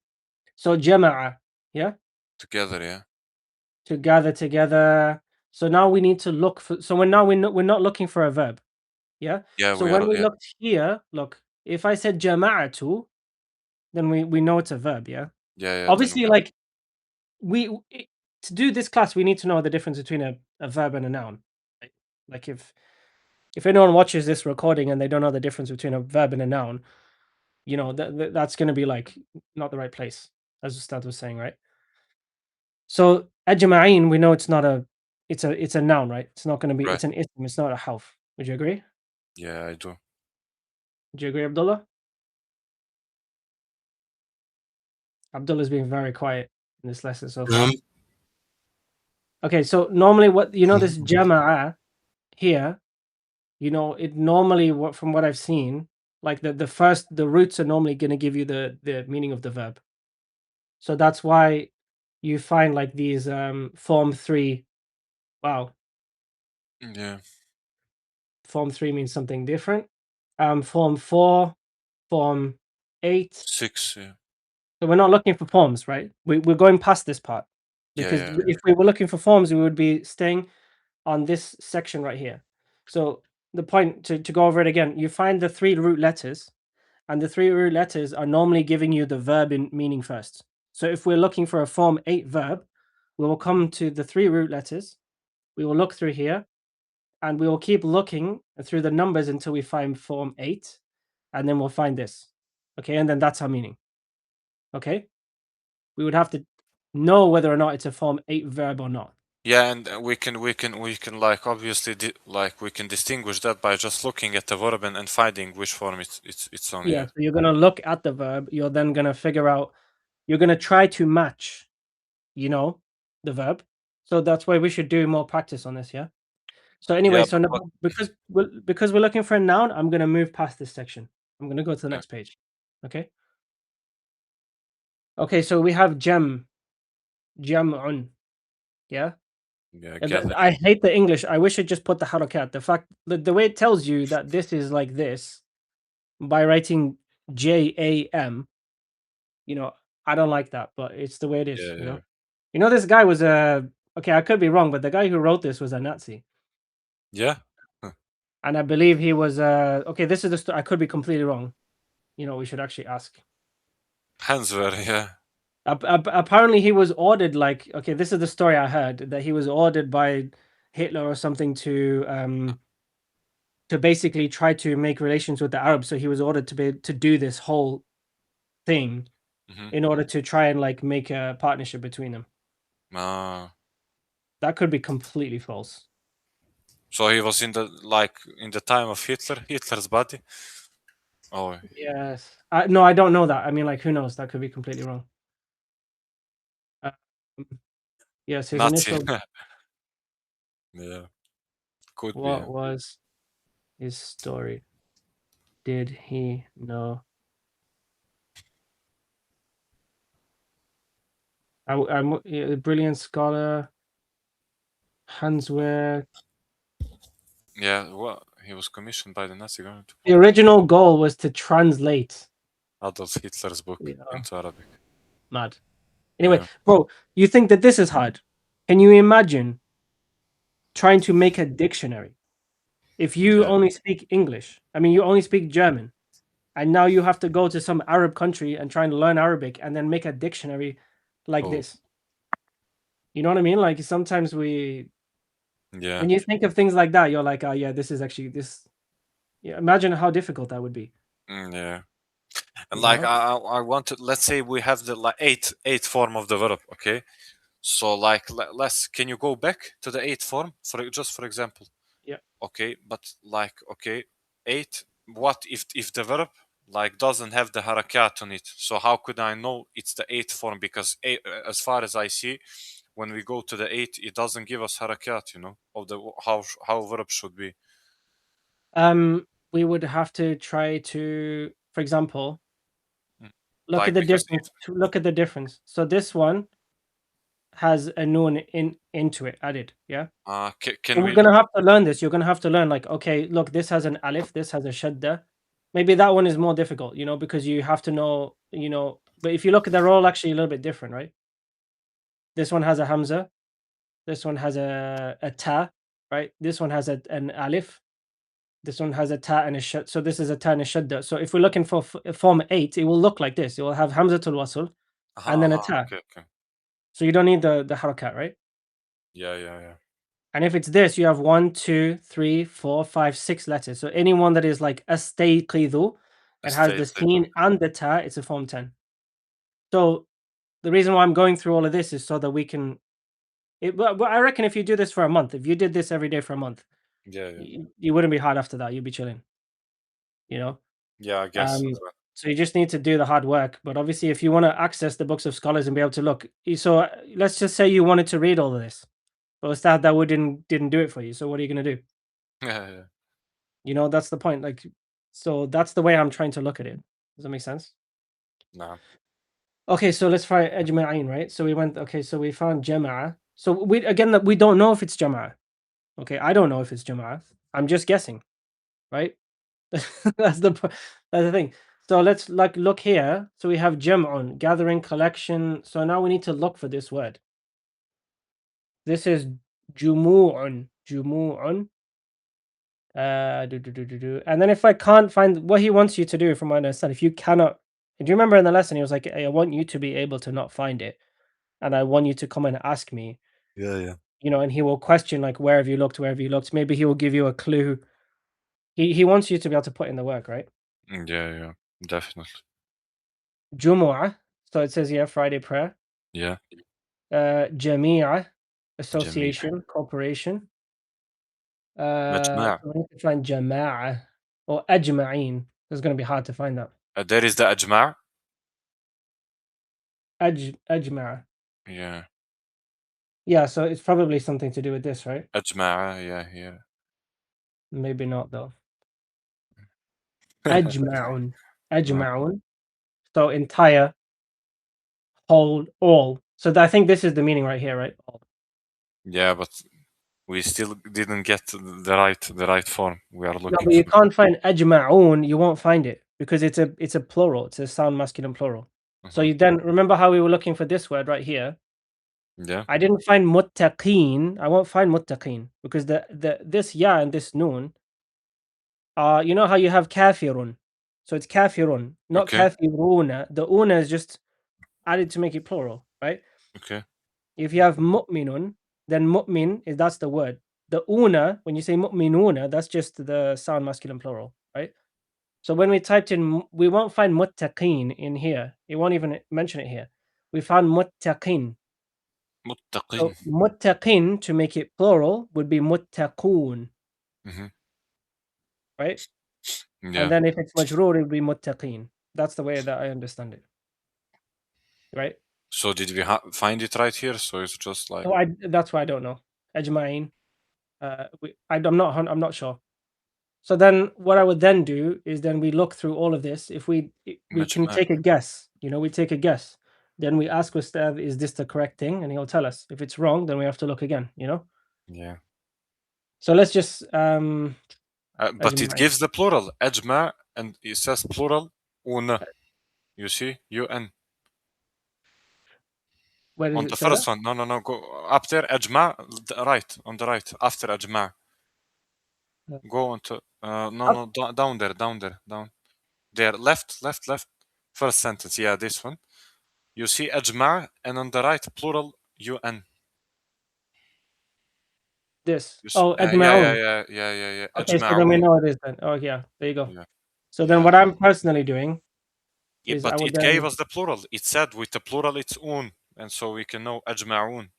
So jama'a, yeah, Together, yeah, to gather together. So now we need to look for. So we're not looking for a verb, yeah. yeah. So We when are, we yeah, looked here, look, if I said jama'atu, then we know it's a verb, yeah. yeah. Then Obviously, like to do this class, we need to know the difference between a verb and a noun. Right? Like if anyone watches this recording and they don't know the difference between a verb and a noun, that's going to be like not the right place, as Ustad was saying, right? So ajma'in, we know it's a noun, right? It's not going to be, right. it's an ism, it's not a half. Would you agree? Yeah, I do. Would you agree, Abdullah? Abdullah's being very quiet in this lesson so نعم. far. Okay, so normally this jama'a here, it normally, from what I've seen, like the roots are normally going to give you the meaning of the verb. So that's why you find like these form 3. Wow, Yeah, form 3 means something different. Form 4, form 8. 6. Yeah, So we're not looking for forms, right? We're going past this part, yeah, because yeah, if we were looking for forms, we would be staying on this section right here. So the point, to go over it again, you find the 3 root letters, and the 3 root letters are normally giving you the verb in meaning first. So if we're looking for a form 8 verb, we will come to the 3 root letters. We will look through here, and we will keep looking through the numbers until we find form 8, and then we'll find this. Okay, and then that's our meaning. Okay, we would have to know whether or not it's a form 8 verb or not. yeah. And we can like obviously like we can distinguish that by just looking at the verb and finding which form it's on. Yeah, Yeah, so you're gonna look at the verb. You're then gonna figure out. You're gonna try to match, the verb. So that's why we should do more practice on this. Yeah. So anyway, yeah. so But now, because we're looking for a noun, I'm gonna move past this section. I'm gonna go to the yeah, next page. Okay. Okay. So we have jam'un. Yeah. yeah. And I Gathering. hate the English. I wish it just put the harakat. The fact that the way it tells you that this is like this by writing JAM, you know, I don't like that, but it's the way it is, Yeah, yeah, this guy was a okay, I could be wrong, but the guy who wrote this was a Nazi. yeah. Huh. And I believe he was okay, this is I could be completely wrong. We should actually ask. Hans Wehr, yeah. Apparently, he was ordered. Like, okay, this is the story I heard, that he was ordered by Hitler or something to basically try to make relations with the Arabs. So he was ordered to do this whole thing Mhm. in order to try and like make a partnership between them. Ah. That could be completely false. So he was in the time of Hitler's body. Oh, Yes. No, I don't know that. I mean, like, who knows? That could be completely wrong. Um, yes, his Nazi. initial. Yeah, could be. What was his story? Did he know? I'm a brilliant scholar. Hans Wehr. Yeah, well, he was commissioned by the Nazi government to The publish original goal was to translate. Adolf Hitler's book Yeah, into Arabic. mad. Anyway, Yeah, bro, you think that this is hard? Can you imagine trying to make a dictionary? If you yeah. only speak English, I mean, you only speak German, and now you have to go to some Arab country and try and learn Arabic and then make a dictionary like Oh, this. You know what I mean? Like sometimes yeah. when you think of things like that, you're like, oh yeah, this is actually this. Yeah, imagine how difficult that would be. Yeah. And You like know? I want to, let's say we have the like eight form of the verb, okay? So like let's can you go back to the eighth form for example? Yeah. Okay, but like okay, eight. What if the verb like doesn't have the harakat on it? So how could I know it's the eighth form? Because eight, as far as I see, when we go to the eight, it doesn't give us harakat. You know of the how verb should be. We would have to try to, for example, Mm. look at Like the because difference. Look at the difference. So this one has a noon into it added. Yeah. can So we're we gonna look? have to learn this. You're gonna have to learn, like, okay, look, this has an alif, this has a shadda. Maybe that one is more difficult, because you have to know, but if you look at, they're all actually a little bit different, right? This one has a hamza, this one has a ta, right? This one has an alif, this one has a ta and a shad. So this is a ta and a shadda. So if we're looking for form 8, it will look like this. It will have hamzatul wasl and then a ta. Okay, okay. So you don't need the harakat, right? Yeah, yeah, yeah. And if it's this, you have 1, 2, 3, 4, 5, 6 letters. So anyone that is like astayqidu and has the State. sin and the ta, it's a form 10. So the reason why I'm going through all of this is so that we can. But I reckon if you do this for a month, if you did this every day for a month, Yeah, yeah. you wouldn't be hard after that. You'd be chilling, you know. Yeah, I guess Um, as well. so you just need to do the hard work. But obviously, if you want to access the books of scholars and be able to look, so let's just say you wanted to read all of this, but Ustad Dawood didn't do it for you. So what are you going to do? Yeah, yeah. That's the point. Like, so that's the way I'm trying to look at it. Does that make sense? Nah. Okay, so let's try ajma'in, right? So we went. Okay, so we found jama'a. So we don't know if it's jama'a. Okay, I don't know if it's jama'a. I'm just guessing, right? that's the that's the thing. So let's like look here. So we have jam'un, gathering, collection. So now we need to look for this word. This is jumu'un, jumu'un. And then if I can't find what he wants you to do, from what I understand, if you cannot, do you remember in the lesson he was like, "Hey, I want you to be able to not find it, and I want you to come and ask me," Yeah, yeah. and he will question like, "Where have you looked? Where have you looked?" Maybe he will give you a clue. He wants you to be able to put in the work, right? Yeah, yeah. Definitely. Jumu'ah, so it says here Friday prayer. Yeah. Jami'ah, Jamil. association, corporation. Majma'. So we need to find jama'ah or ajma'in. It's going to be hard to find that. There is the ajma'. Ajma'ah. Yeah. Yeah, so it's probably something to do with this, right? Ajma'. Yeah, yeah. Maybe not though. Ajma'un. Ajma'un. So entire, whole, all. So I think this is the meaning right here, right? All. Yeah, but we still didn't get the right form we are No, looking but you for. can't find ajma'un. You won't find it because it's a plural. It's a sound masculine plural. So Mhm. you then remember how we were looking for this word right here. Yeah. I didn't find muttaqeen. I won't find muttaqeen because this ya and this noon. You know how you have kafirun. So it's kafirun, not Okay. kafiruna. The una is just added to make it plural, right? Okay. If you have mu'minun, then mu'min is that's the word. The una, when you say mu'minuna, that's just the sound masculine plural, right? So when we typed in, we won't find muttaqin in here. It won't even mention it here. We found muttaqin. Muttaqin. So muttaqin, to make it plural, would be muttaqun, Mhm. right? And Yeah. then if it's majroor, it would be muttaqin. That's the way that I understand it, right? So did we find it right here? So it's just like So that's why I don't know. Ajma'in. I'm not sure. So then what I would then do is then we look through all of this. If we can majma'. take a guess, we take a guess. Then we ask Ustad, is this the correct thing? And he'll tell us. If it's wrong, then we have to look again, Yeah. So let's just But it Ajma'in. gives the plural ajma' and it says plural una. You see? UN. Where does On it the say that? first one. No. Go up there. Ajma'. Right. On the right. After ajma'. Go on to. No. Down there. Down there. Down. There. Left. First sentence. Yeah, this one. You see ajma' and on the right, plural UN. This. You see, Oh, yeah. Ajma'un. Okay, so then we Ajma'un. know it is then. Oh yeah, there you go. Yeah. So then Yeah. what I'm personally doing is I But would it gave then us the plural. It said with the plural it's un, and so we can know ajma'un.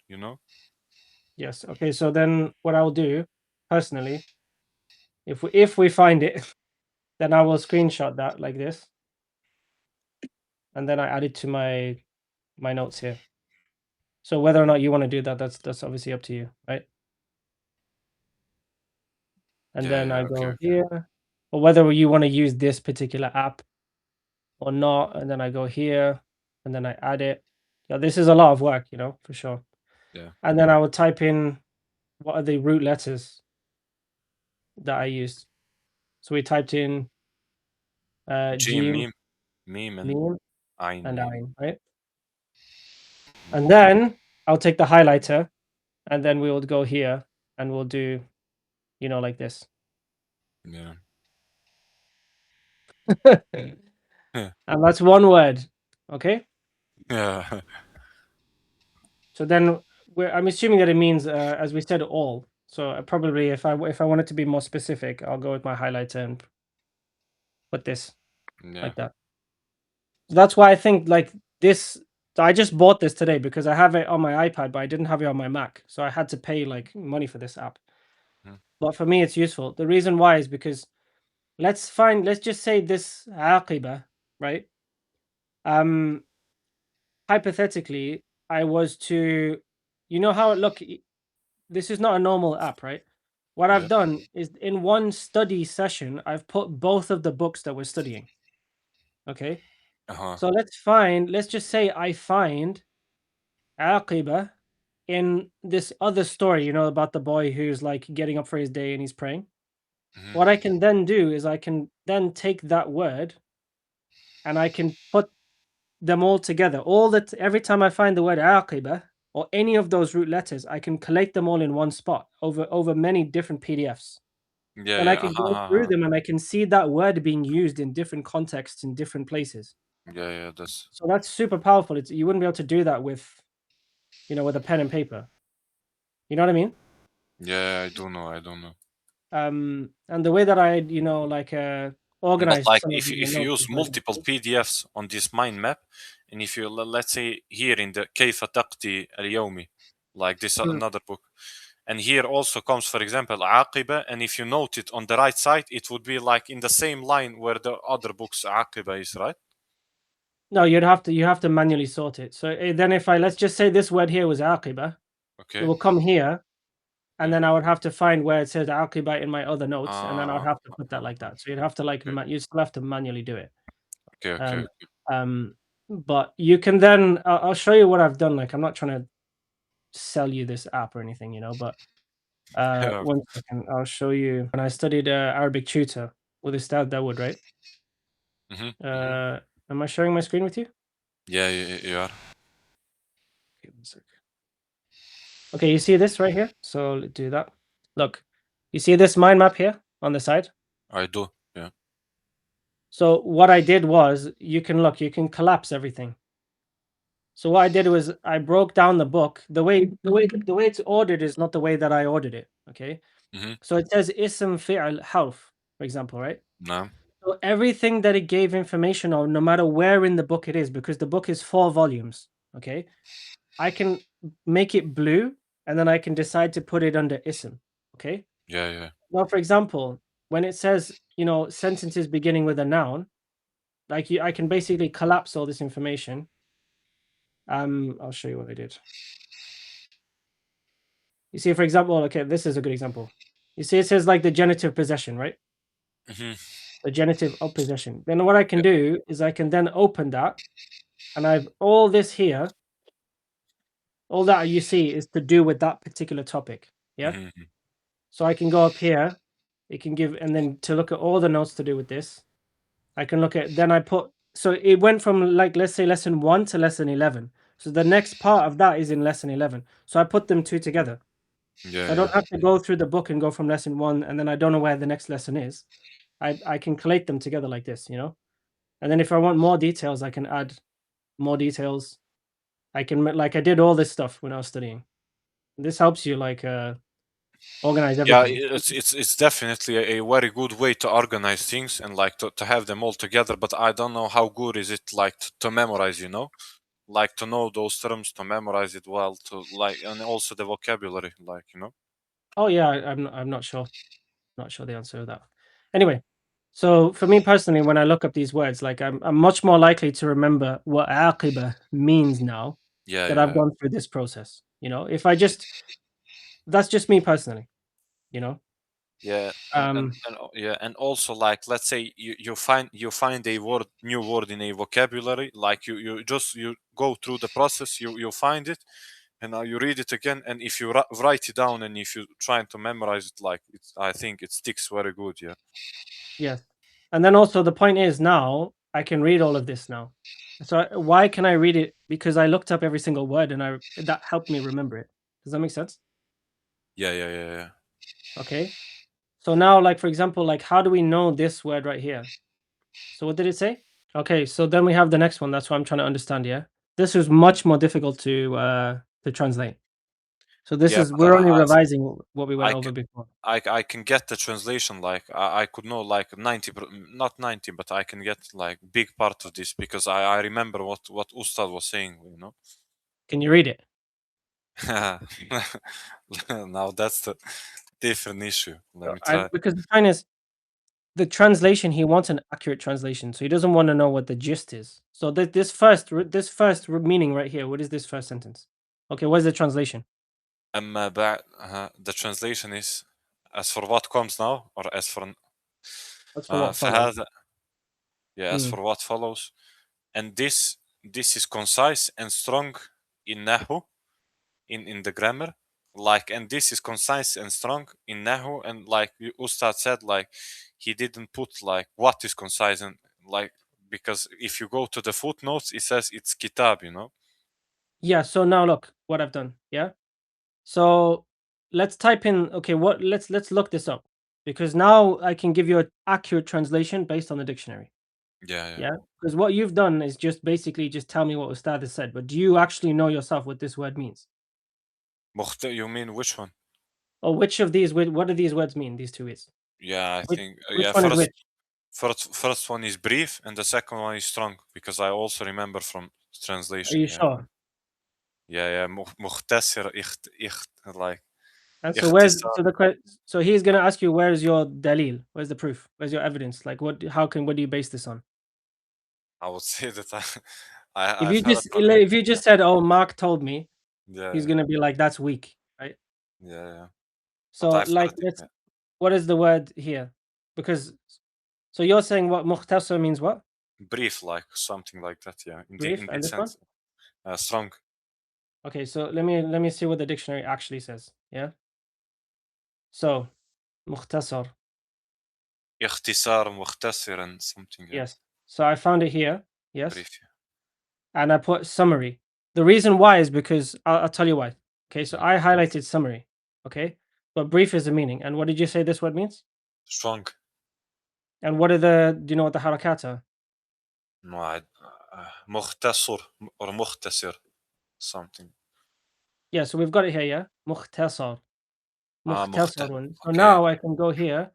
yes. Okay, so then what I'll do personally, if we find it, then I will screenshot that like this, and then I add it to my notes here. So whether or not you want to do that, that's obviously up to you, right? And then Yeah. I Okay. go here, or whether you want to use this particular app or not, and then I go here, and then I add it. Yeah, this is a lot of work, for sure. Yeah. And then I would type in what are the root letters that I used. So we typed in Jim, Jim, meme, and Mim, ein, and yeah. Ain, right? And then I'll take the highlighter, and then we will go here, and we'll do, like this. Yeah. Yeah. And that's one word, okay? Yeah. So then I'm assuming that it means, as we said, all. So probably if I want it to be more specific, I'll go with my highlighter and put this Yeah. like that. So that's why I think like this. I just bought this today because I have it on my iPad, but I didn't have it on my Mac, so I had to pay like money for this app. Mm. But for me, it's useful. The reason why is because let's just say this aqiba, right? Um, Hypothetically, I was to, how it look. This is not a normal app, right? What I've Yeah. done is in one study session, I've put both of the books that we're studying. Okay. Uh-huh. So let's just say I find Aqiba in this other story, about the boy who's like getting up for his day and he's praying. Mhm. What I can then do is I can then take that word and I can put them all together. Every time I find the word Aqiba or any of those root letters, I can collate them all in one spot over many different PDFs. Yeah. Then I Yeah. can go through them and I can see that word being used in different contexts in different places. Yeah. That's. So that's super powerful. You wouldn't be able to do that with a pen and paper. You know what I mean? Yeah. I don't know. I don't know. And the way that I, But organized like, some of if my if you notes use is like multiple this. PDFs on this mind map, and if you let's say here in the كيف تقضي اليومي, like this Mm. another book, and here also comes, for example, عاقبة, and if you note it on the right side, it would be like in the same line where the other books عاقبة is, right? No, you have to manually sort it. So then if let's just say this word here was aqiba, it Okay. will come here, and Yeah. then I would have to find where it says aqiba in my other notes, and then I would have to put that like okay. that. So you'd have to you still have to manually do it. Okay. Um, but you can then I'll show you what I've done. Like I'm not trying to sell you this app or anything, but Yeah. one second, I'll show you. When I studied Arabic tutor with Ustad Dawood, right? Am I sharing my screen with you? Yeah, you are. Okay, one sec. Okay, you see this right here? So let's do that. Look, you see this mind map here on the side? I do. Yeah. So what I did was, you can collapse everything. So what I did was I broke down the book. The way it's ordered is not the way that I ordered it. Okay. Mm-hmm. So it says ism fi'al harf, for example, right? No. So everything that it gave information on, no matter where in the book it is, because the book is 4 volumes. Okay. I can make it blue, and then I can decide to put it under ism. Okay. Yeah, yeah. Now, for example, when it says, sentences beginning with a noun, like I can basically collapse all this information. I'll show you what I did. You see, for example, okay, this is a good example. You see, it says like the genitive possession, right? Mm-hmm. The genitive of possession. Then what I can Yeah. do is I can then open that, and I've all this here, all that you see is to do with that particular topic. Yeah. Mm-hmm. So I can go up here, it can give, and then to look at all the notes to do with this, I can look at, then I put, so it went from, like, let's say lesson 1 to lesson 11. So the next part of that is in lesson 11. So I put them two together. Yeah, So I yeah. don't have to go through the book and go from lesson 1, and then I don't know where the next lesson is. I can collate them together like this, And then if I want more details, I can add more details. I can, like, I did all this stuff when I was studying. This helps you, like, organize Yeah, everything. it's definitely a very good way to organize things and like to have them all together. But I don't know how good is it like to memorize, like to know those terms, to memorize it well, to like, and also the vocabulary, like, Oh yeah, I'm not sure. Not sure the answer to that. Anyway, so for me personally, when I look up these words, like I'm much more likely to remember what aqiba means now Yeah, that I've yeah. gone through this process. If I just, that's just me personally, you know. Yeah, Um, yeah, and also like let's say you find a new word in a vocabulary, like you go through the process, you find it, and now you read it again, and if you write it down and if you trying to memorize it, like I think it sticks very good. Yeah, yes, and then also the point is now I can read all of this now. So why can I read it? Because I looked up every single word, and that helped me remember it. Does that make sense? yeah, yeah, yeah, yeah. Okay. So now, like, for example, like, how do we know this word right here? So what did it say? Okay, so then we have the next one. That's what I'm trying to understand. Yeah, this is much more difficult to translate. So this Yeah, is, but we're only revising what we went I over can before. I can get the translation, like I could know like 90, not 90, but I can get like big part of this because I remember what Ustad was saying. Can you read it? Now that's the different issue. Let me I try. Because the point is, the translation. He wants an accurate translation, so he doesn't want to know what the gist is. So this first meaning right here. What is this first sentence? Okay, what's the translation? The translation is as for what comes now, or as for That's for what follows. فهذا, yeah, as Mm. for what follows, and this is concise and strong in Nahu, in the grammar, like, and this is concise and strong in Nahu, and like Ustad said, like he didn't put like what is concise and like, because if you go to the footnotes, it says it's kitab. Yeah. So now look what I've done. Yeah. So let's type in, okay, let's look this up, because now I can give you an accurate translation based on the dictionary. Yeah, yeah. Yeah, because what you've done is just basically just tell me what Ustad has said, but do you actually know yourself what this word means? You mean which one? Or which of these, what do these words mean? These two words. Yeah, I Which think which yeah. one is which? First one is brief, and the second one is strong because I also remember from Are translation. you Yeah, sure? yeah, yeah. مختصر like And so اختصار. so he's gonna ask you, where's your dalil? Where's the proof? Where's your evidence? Like, what do you base this on? I would say that If I've you had a just colleague. if you just said, "Oh, Mark told me," Yeah, he's yeah, gonna be like, "That's weak," right? yeah, yeah. But So, I've like, heard it. let's Yeah. what is the word here? Because so you're saying what mukhtasar means what? Brief, like something like that. Yeah, Brief, in and this this one? sense, strong. Okay, so let me see what the dictionary actually says. Yeah. So mukhtasar. اختصار مختصر and something. Yeah, Yes. So I found it here. Yes. brief. And I put summary. The reason why is because I'll tell you why. Okay, so Yeah. I highlighted summary. Okay, but brief is the meaning. And what did you say this word means? Strong. And what are the? Do you know what the harakat are? No, مختصر or مختصر something. Yeah, so we've got it here. Yeah, mukhtasar, مختصر. mukhtasarun. So Okay. now I can go here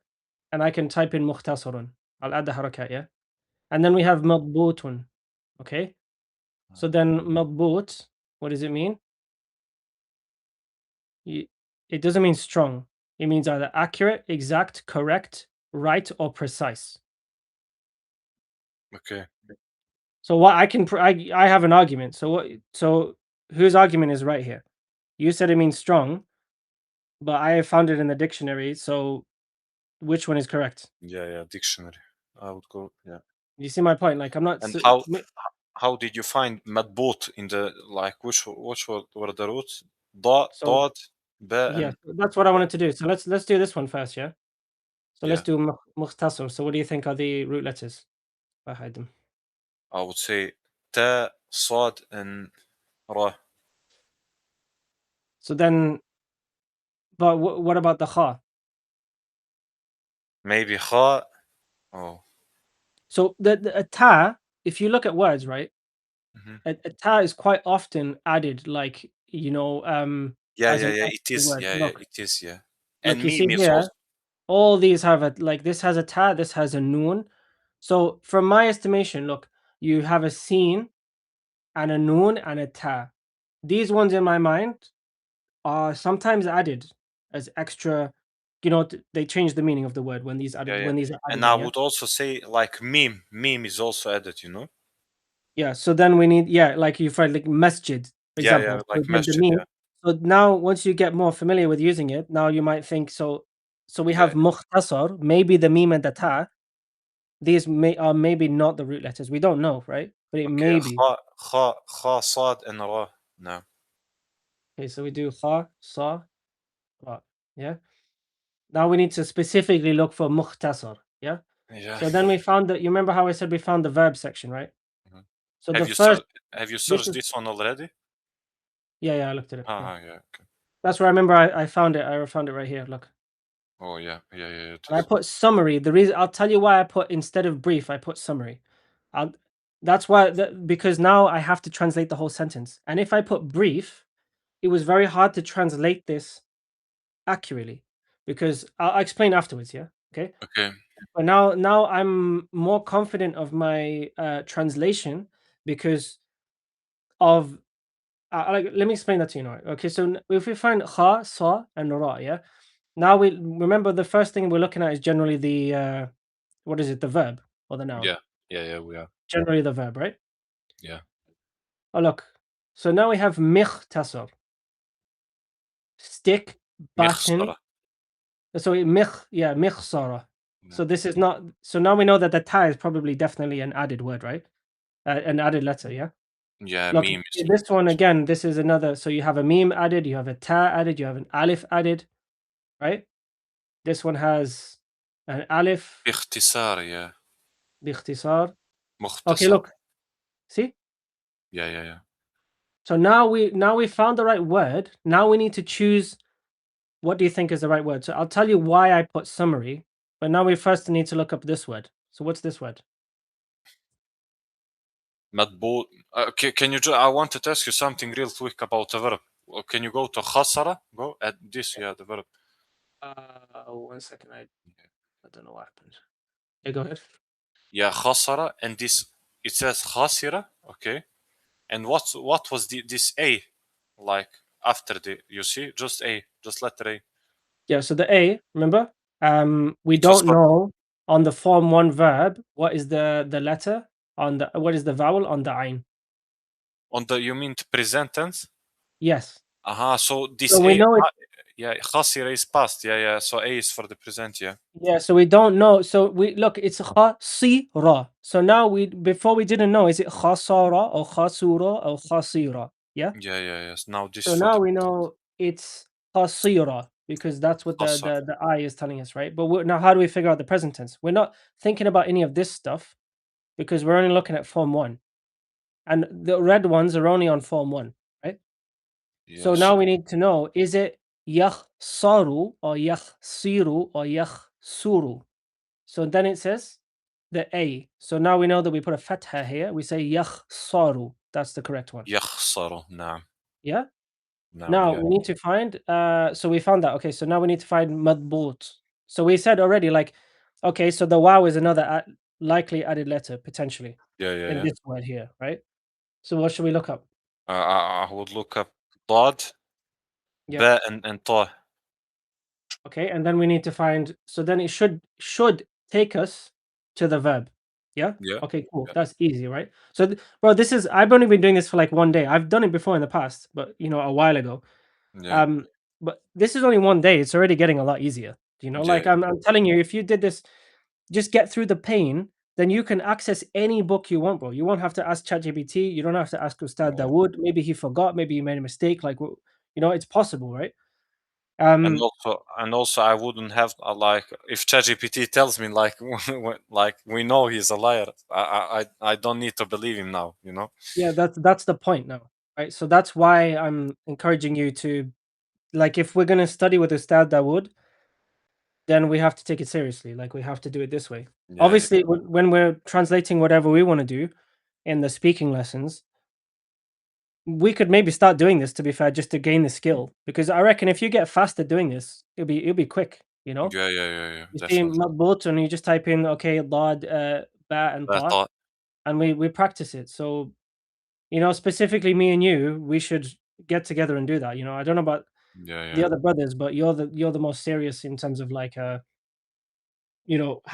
and I can type in mukhtasarun. I'll add the harakat. Yeah, and then we have madbutun. Okay. So then madbut, what does it mean? It doesn't mean strong. It means either accurate, exact, correct, right, or precise. Okay. So what I can I have an argument. So what? So whose argument is right here? You said it means strong, but I found it in the dictionary. So which one is correct? Yeah, dictionary. I would go. Yeah. You see my point? Like I'm not. And how did you find madboot in the like which were the roots? Da, So dot, ba, yeah, and that's what I ba. wanted to do. So let's do this one first. Yeah. So let's Yeah. do mukhtasar. So what do you think are the root letters? I hide them. I would say ta, sad, and ra. So then, but what about the kha? Maybe kha. Oh. So the a ta, if you look at words, right? Mhm. A ta is quite often added, like as an It extra is. word. Yeah, Look, it is. Yeah. look, And you see meme is here, also. all these have a like this has a ta, this has a noon. So from my estimation, look, you have a seen and a noon and a ta. These ones in my mind are sometimes added as extra. They change the meaning of the word when these Yeah, added yeah. when these are added And I in. Yeah. would also say like meme. Meme is also added. Yeah, so then we need like you find like masjid, for Yeah, example. So like then the masjid. mean. Yeah. So now once you get more familiar with using it, now you might think so we Yeah. have mukhtasar, maybe the meme and the ta, these are maybe not the root letters. We don't know, right? But it Okay. may be. Kha, sad, and ra. No. Okay, so we do kha, sa, ra. Yeah. Now we need to specifically look for mukhtasar. Yeah. Yeah. So then we found that you remember how I said we found the verb section, right? Mhm. So the Have you first searched? Have you this searched is this one already? yeah, I looked at it. Yeah. Yeah. Okay. That's where I remember I found it. I found it right here. Look. Oh yeah. It And I is. put summary. The reason I'll tell you why I put instead of brief, I put summary. I'll, that's why because now I have to translate the whole sentence. And if I put brief, it was very hard to translate this accurately because I'll explain afterwards. Yeah. Okay. Okay. But now I'm more confident of my translation because of like let me explain that to you now. Okay. So if we find kha, sa, and ra, yeah. Now we remember the first thing we're looking at is generally the what is it? The verb or the noun? Yeah. We are. Generally the verb, right? Yeah. Oh, look. So now we have mikhtasar, stick, button. Mikhsara. So yeah, mikhsara. Yeah. So this is not. So now we know that the ta is probably definitely an added word, right? An added letter, yeah. Yeah. Look, Meme is. this one again. This is another. So you have a meme added, you have a ta added, you have an alif added, right? This one has an alif باختصار. Yeah. bikhtisar. Okay, مختصر. look. See? Yeah. So now we found the right word. Now we need to choose what do you think is the right word. So I'll tell you why I put summary, but now we first need to look up this word. So what's this word? مطبوع. Can you? I wanted to ask you something real quick about the verb. Can you go to خسر? Go at this. Yeah, the verb. 1 second. I don't know what happened. Yeah, go ahead. Yeah, خسر, and this it says خاسرة. Okay. And what was this A like after the you see just A, just letter A. Yeah, so the A, remember? We It was don't know on the form one verb what is the letter on the what is the vowel on the ein. on the you mean present tense? Yes. So So this we A know it. yeah خاسرة is past. Yeah. So A is for the present. Yeah. Yeah, so we don't know. So we look, it's khasira. So now we before we didn't know, is it khasara or khasura or khasira? Yeah. Yes. Now this So for now the we present. know it's khasira because that's what the خسر. the I is telling us, right? But now how do we figure out the present tense? We're not thinking about any of this stuff because we're only looking at form one, and the red ones are only on form one, right? So Yes. now we need to know: is it yakhsaru or yakhsiru or yakhsuru? So then it says the A. So now we know that we put a fatha here. We say yakhsaru. That's the correct one. يخسر. نعم. Yeah. نعم. Now Yeah. we need to find. So we found that. Okay. So now we need to find madbut. So we said already, like, okay. So the wow is another likely added letter potentially Yeah. Yeah. in Yeah. this word here, right? So what should we look up? I would look up ضاد, Yeah. باء, and طاء. Okay. And then we need to find. So then it should take us to the verb. Yeah. Yeah. Okay. Cool. Yeah. That's easy, right? So, bro, this is. I've only been doing this for like one day. I've done it before in the past, but a while ago. Yeah. Um, but this is only one day. It's already getting a lot easier. Yeah. Like I'm telling you, if you did this, just get through the pain, then you can access any book you want, bro. You won't have to ask ChatGPT. You don't have to ask Ustad Yeah. Dawood. Maybe he forgot. Maybe he made a mistake. Like, it's possible, right? And Um, also, I wouldn't have like if ChatGPT tells me like like we know he's a liar. I don't need to believe him now. yeah, that's the point now, right? So that's why I'm encouraging you to, like, if we're gonna study with Ustad Dawood, then we have to take it seriously. Like, we have to do it this way. Yeah. Yeah. Obviously, when we're translating whatever we want to do in the speaking lessons, we could maybe start doing this, to be fair, just to gain the skill. Because I reckon if you get faster doing this, it'll be quick. Yeah. Yeah. Yeah. Yeah. You see Definitely. Mabut and you just type in okay, Lad, Ba and Ta, Thought. and we practice it. So, specifically me and you, we should get together and do that. I don't know about Yeah. the Yeah. other brothers, but you're the most serious in terms of like how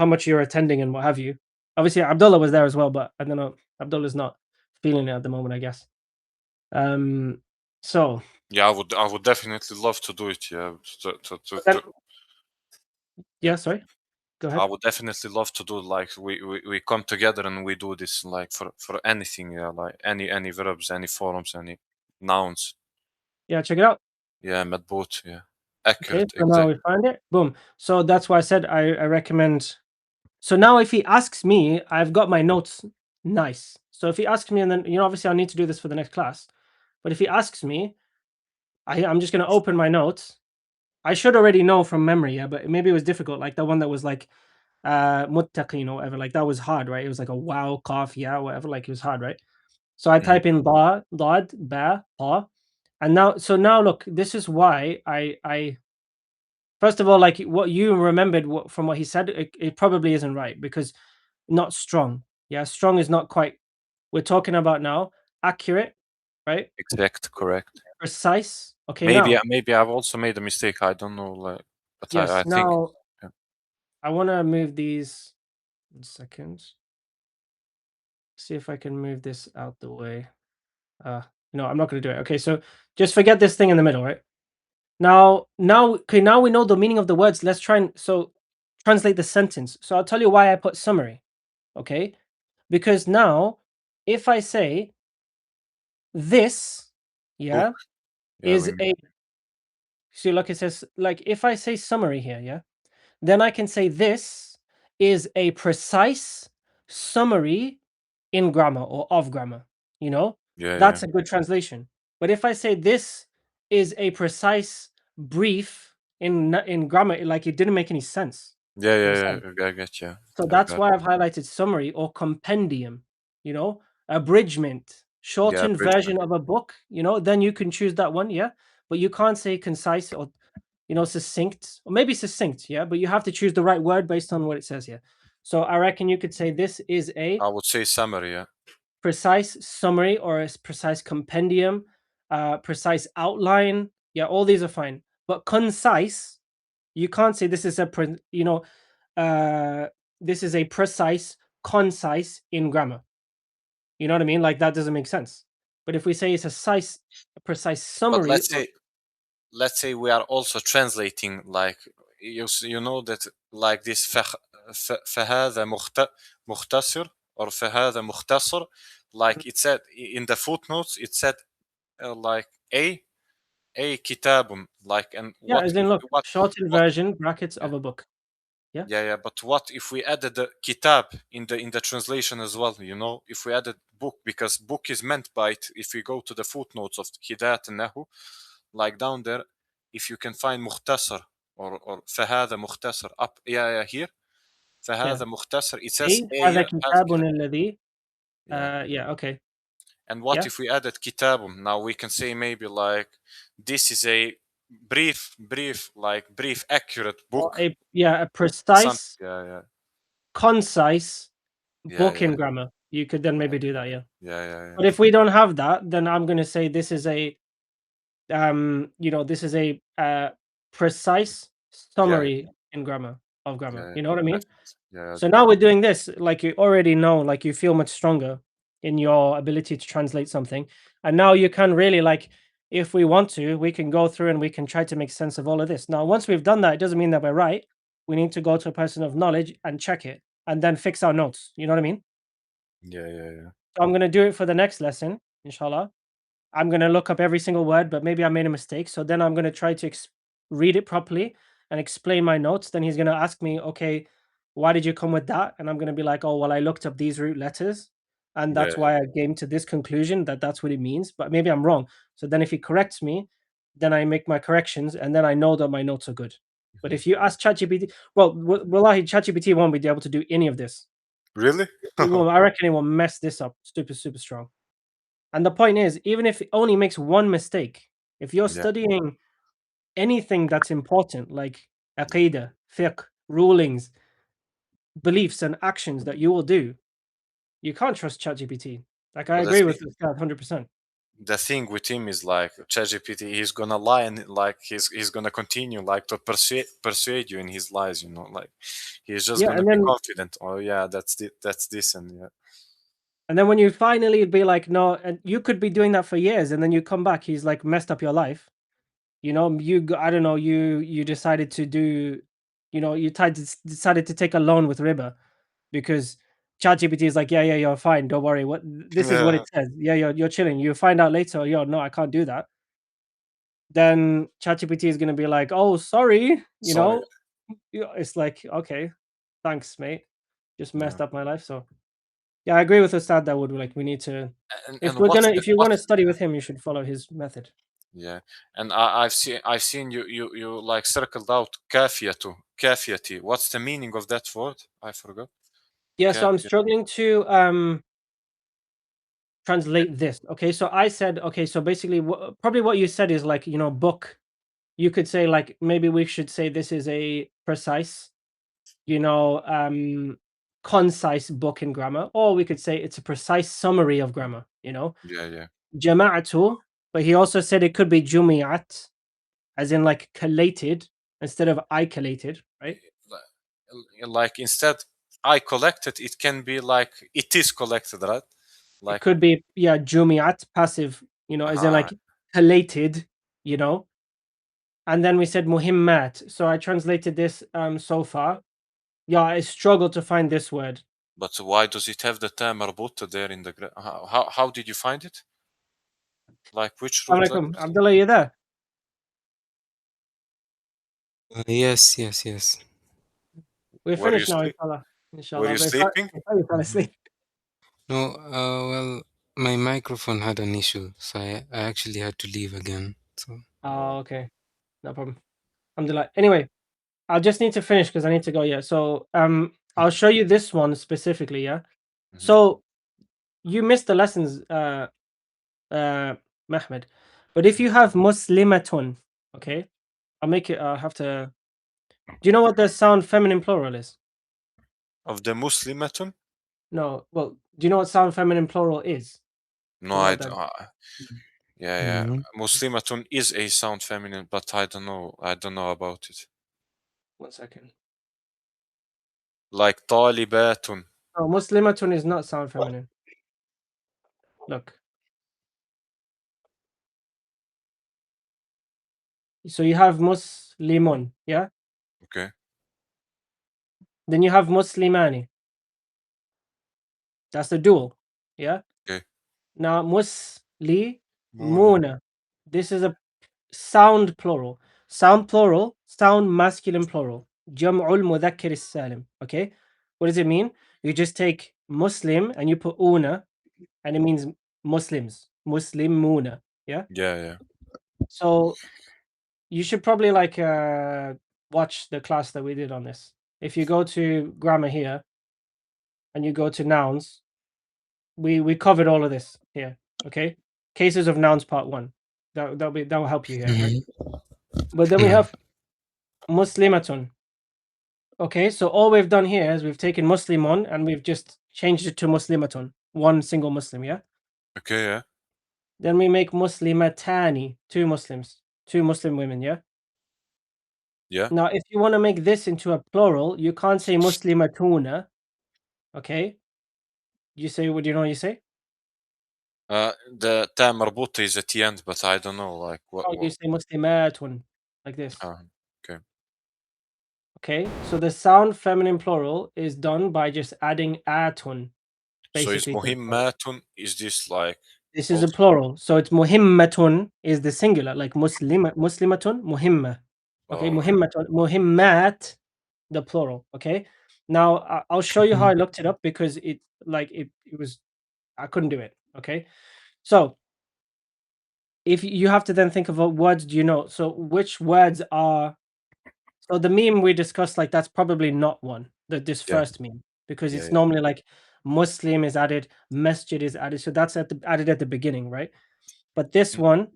much you're attending and what have you. Obviously, Abdullah was there as well, but I don't know. Abdullah's not feeling it at the moment, I guess. Um, so Yeah. I would definitely love to do it. Yeah. but then, yeah, sorry, go I ahead. would definitely love to do like we come together and we do this like for anything. Yeah. Like any verbs, any forms, any nouns. Yeah, check it out. Yeah. Madboot. Yeah. Okay, Accurate. so now Exact. we find it. Boom. So that's why I said I recommend. So now if he asks me, I've got my notes nice. So if he asks me, and then obviously I need to do this for the next class. But if he asks me, I'm just gonna open my notes. I should already know from memory, yeah, but maybe it was difficult. Like the one that was like muttaqin or whatever. Like that was hard, right? It was like a wow, cough, yeah, whatever. Like it was hard, right? So I Mhm. type in ba, dad, ba, pa, and now look, this is why I first of all, like what you remembered from what he said, it probably isn't right because not strong. Yeah, strong is not quite. We're talking about now accurate, right? Exact. Correct. Precise. Okay, Maybe now maybe I've also made a mistake. I don't know, like, but I yes. think. Now Yeah. I want to move these. 1 second. See if I can move this out the way. No, I'm not going to do it. Okay, so just forget this thing in the middle, right? Now we know the meaning of the words. Let's try and translate the sentence. So I'll tell you why I put summary. Okay, because now if I say this, Book. yeah, Yeah. is a see, like it says, like if I say summary here, yeah, then I can say this is a precise summary in grammar or of grammar. You know, Yeah. Yeah. that's a good translation. But if I say this is a precise brief in grammar, like it didn't make any sense. Yeah. You Yeah. understand? Yeah. I get you. So I that's got. why I've highlighted summary or compendium, abridgment, Yeah. shortened Bridgman. version of a book, then you can choose that one, yeah. But you can't say concise or succinct, or maybe succinct, yeah, but you have to choose the right word based on what it says here. So I reckon you could say this is a I would say summary. Yeah. precise summary or a precise compendium, precise outline. Yeah, all these are fine. But concise, you can't say this is uh, this is a precise, concise in grammar. You know what I mean? Like that doesn't make sense. But if we say it's a precise But summary, let's say we are also translating like you know that like this فهذا مختصر or فهذا مختصر, like it said in the footnotes it said like a kitabun, like, and yeah, what as if in look, what shortened what version brackets yeah. of a book. Yeah. Yeah, but what if we added the kitab in the translation as well? If we added book, because book is meant by it. If we go to the footnotes of Hidayat and Nahu, like down there, if you can find mukhtasar or fahada mukhtasar up, yeah, here. فهذا Yeah. مختصر. It says A هذا آية has كتاب الذي yeah. yeah, okay. And what Yeah. if we added kitabum? Now we can say maybe like this is a brief, accurate Or book. a Something. precise, Yeah. concise Yeah. book Yeah. in grammar. You could then maybe do that, yeah. Yeah. But if we don't have that, then I'm gonna say this is a this is a precise Yeah. summary in grammar of grammar. Yeah. You know what I mean? Definitely. Yeah. So now we're doing this, like you already know, like you feel much stronger in your ability to translate something. And now you can really like, if we want to, we can go through and we can try to make sense of all of this. Now, once we've done that, it doesn't mean that we're right. We need to go to a person of knowledge and check it and then fix our notes. You know what I mean? Yeah. So I'm gonna do it for the next lesson, inshallah. I'm gonna look up every single word, but maybe I made a mistake. So then I'm gonna try to read it properly and explain my notes. Then he's gonna ask me, okay, why did you come with that? And I'm gonna be like, oh, well, I looked up these root letters, and Yeah. that's why I came to this conclusion that that's what it means. But maybe I'm wrong. So then if he corrects me, then I make my corrections, and then I know that my notes are good. But Mhm. if you ask ChatGPT, well, wallahi, ChatGPT won't be able to do any of this. Really? It will, I reckon it will mess this up super strong. And the point is, even if it only makes one mistake, if you're Yeah. studying anything that's important, like aqidah, fiqh, rulings, beliefs, and actions that you will do, you can't trust ChatGPT. Like I But agree with this guy 100%. the thing with him is like ChatGPT, he's gonna lie and like he's gonna continue like to persuade you in his lies, like he's just Yeah, gonna be confident. Oh yeah, that's this and yeah. and then when you finally be like, no, and you could be doing that for years, and then you come back, he's like messed up your life. I don't know, you decided to do, decided to take a loan with riba because ChatGPT is like, yeah, you're fine, don't worry. What this is what Yeah. it says. Yeah, you're chilling. You find out later, yo, no, I can't do that. Then ChatGPT is gonna be like, oh, sorry, Sorry. It's like, okay, thanks, mate. Just Yeah. messed up my life. So yeah, I agree with Ustad that would like we need to And what's the if you want to what's study with him, you should follow his method. yeah. And I've seen you like circled out kafiyati. What's the meaning of that word? I forgot. Yeah, so I'm Kafiyat. struggling to translate this. Okay, so I said, okay, so basically probably what you said is like, book. You could say like maybe we should say this is a precise, you know, concise book in grammar, or we could say it's a precise summary of grammar. Yeah. Jama'atu, but he also said it could be jumi'at, as in like collated instead of I collated, right? Like instead I collected, it can be like it is collected, right? It Like could be, yeah, jumi'at, passive, as in uh like collated, you know. And then we said muhimmat. So I translated this so far. Yeah, I struggle to find this word. but why does it have the term marbuta there in the how did you find it? Like which root Alaikum. letters? Abdullah, you there? Yes. We're Were you finished now, sleep? inshallah. Were Inshallah. you But sleeping? I thought you fell asleep. No, well, my microphone had an issue, so I actually had to leave again. So, Oh, Oh. okay. No problem. Alhamdulillah. Anyway, I'll just need to finish because I need to go. Yeah. So I'll show you this one specifically. Yeah. Mhm. So you missed the lessons, Mehmed. But if you have muslimatun, okay, I'll make it. I'll have to. Do you know what the sound feminine plural is? Of the Muslimatun? No. Well, do you know what sound feminine plural is? No, Do you know what that? yeah. mhm. Muslimatun is a sound feminine, but I don't know. I don't know about it. 1 second. Like Talibatun. Oh, muslimatun is not sound feminine. Look. So you have muslimun, yeah? Okay. Then you have muslimani. That's the dual, yeah? Okay. Now Muna. muslimuna. This is a sound plural. Sound masculine plural. Jam'ul mudhakkir salim. Okay? What does it mean? You just take Muslim and you put una and it means Muslims. Muslimuna. Yeah? Yeah. So you should probably like watch the class that we did on this. if you go to grammar here and you go to nouns, we covered all of this here. Okay, cases of nouns part 1. That will help you here, right? But then we نعم. have muslimatun. Okay, so all we've done here is we've taken muslimun and we've just changed it to muslimatun, one single Muslim, yeah. Okay, yeah. Then we make muslimatani, two Muslims, two Muslim women, yeah. Yeah. Now, if you want to make this into a plural, you can't say muslimatuna. Okay, you say, what do you know what you say? The ta marbuta is at the end, but I don't know like Oh, you what. say muslimatun, like this. Okay. Okay, so the sound feminine plural is done by just adding atun, So is basically, to the plural. muhimmatun, is this like This is a also? plural, so it's muhimmatun is the singular, like muslimatun, muhimma. Okay, All right. muhimmatun, muhimmat, the plural. Okay, now I'll show you how I looked it up because it was I couldn't do it. Okay, so if you have to then think of what words do you know. So which words are so the meme we discussed, like that's probably not one. This Yeah. first meme because Yeah. it's Yeah. normally like Muslim is added, masjid is added, so that's added at the beginning, right? But this Mm, one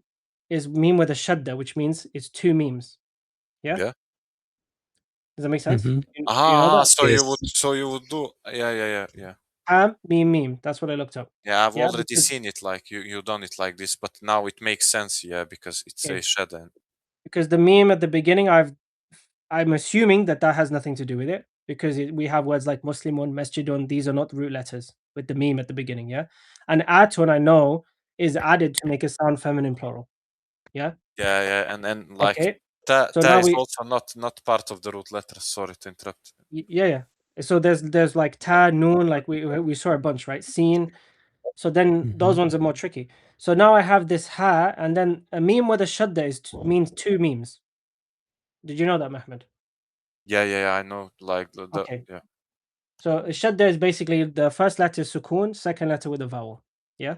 is meme with a shadda, which means it's two memes. Yeah, yeah. does that make sense? Do you know Ah, that? Yes. so you would do. Yeah. Yeah. Yeah. Yeah. Ham, meme, meme. That's what I looked up. Yeah, I've Yeah, already seen it. Like you done it like this, but now it makes sense. Yeah, because it okay, says shadow. because the meme at the beginning, I'm assuming that that has nothing to do with it because we have words like Muslimun, Masjidun. These are not root letters with the meme at the beginning. Yeah, and atun I know is added to make it sound feminine plural. Yeah. Yeah, yeah, and like Okay. ta So ta now is we also not part of the root letter. Sorry to interrupt. yeah, yeah. So there's like ta, noon, like we saw a bunch, right? Seen. So then those ones are more tricky. So now I have this ha, and then a meme with a shadda means two memes. Did you know that, Mahmoud? Yeah, yeah, yeah. I know. Like the Okay. yeah. So a shadda is basically the first letter is sukun, second letter with a vowel. Yeah.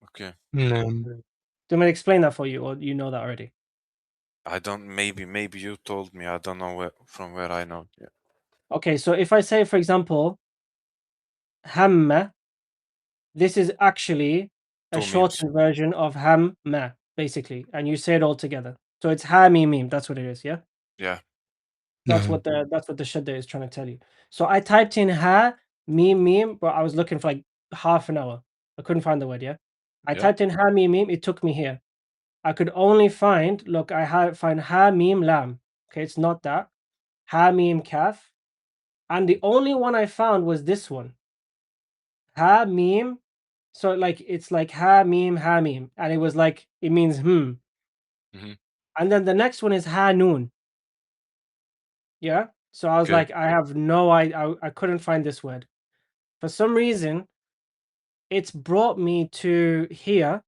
Okay. نعم. Do you want me to explain that for you, or you know that already? I don't. Maybe you told me. I don't know from where I know. Yeah. Okay. So if I say, for example, hamma, this is actually a Two memes. shortened version of hamma, basically, and you say it all together. So it's ha meme meme. That's what it is. Yeah. Yeah. نعم. That's what the shadda is trying to tell you. So I typed in ha meme meme, but I was looking for like half an hour. I couldn't find the word. Yeah. I Yeah. typed in ha meme meme. It took me here. I could only find look. Find ha meme lam. Okay, it's not that ha meme kaf, and the only one I found was this one ha meme. So like it's like ha meme, and it was like it means Hmm. and then the next one is ha noon. Yeah. So I was Okay. like, I have no I couldn't find this word. For some reason, it's brought me to here,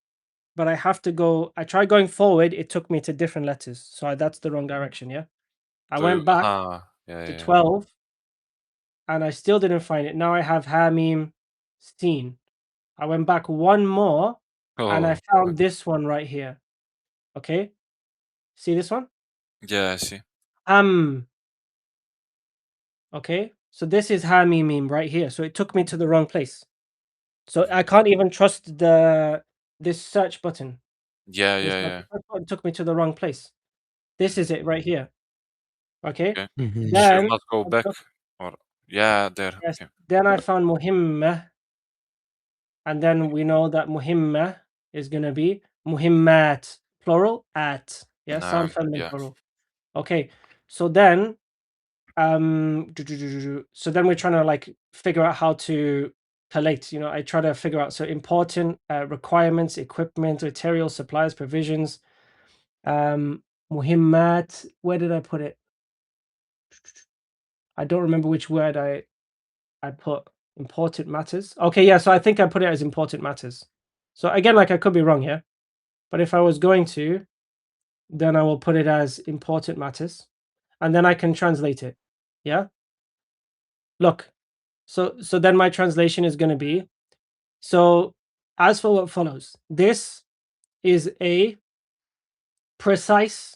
but I have to go. I tried going forward, it took me to different letters. So that's the wrong direction. Yeah. I So went back yeah, to yeah, 12 and I still didn't find it. Now I have Hamim Steen. I went back one more yeah. and I Oh. found this one right here. Okay. See this one? Yeah, I see. Um. Okay. So this is Hamim right here. So it took me to the wrong place. So I Mhm. can't even trust this search button. Yeah, This yeah, like, yeah. took me to the wrong place. This Mhm. is it right here. Okay. Okay. Should Then not go back or yeah, there. yes, Okay. then I found muhimma, and then we know that muhimma is gonna be muhimmat, plural at. Yeah, sound feminine Yeah. plural. Okay. So then so then we're trying to like figure out how to collate. I try to figure out so important requirements, equipment, material, supplies, provisions, muhimmat. Where did I put it? I don't remember which word I put. Important matters. Okay, yeah, so I think I put it as important matters. So again, like I could be wrong here, but if I was going to, then I will put it as important matters, and then I can translate it. Yeah. Look. So then my translation is going to be so as for what follows. This is a precise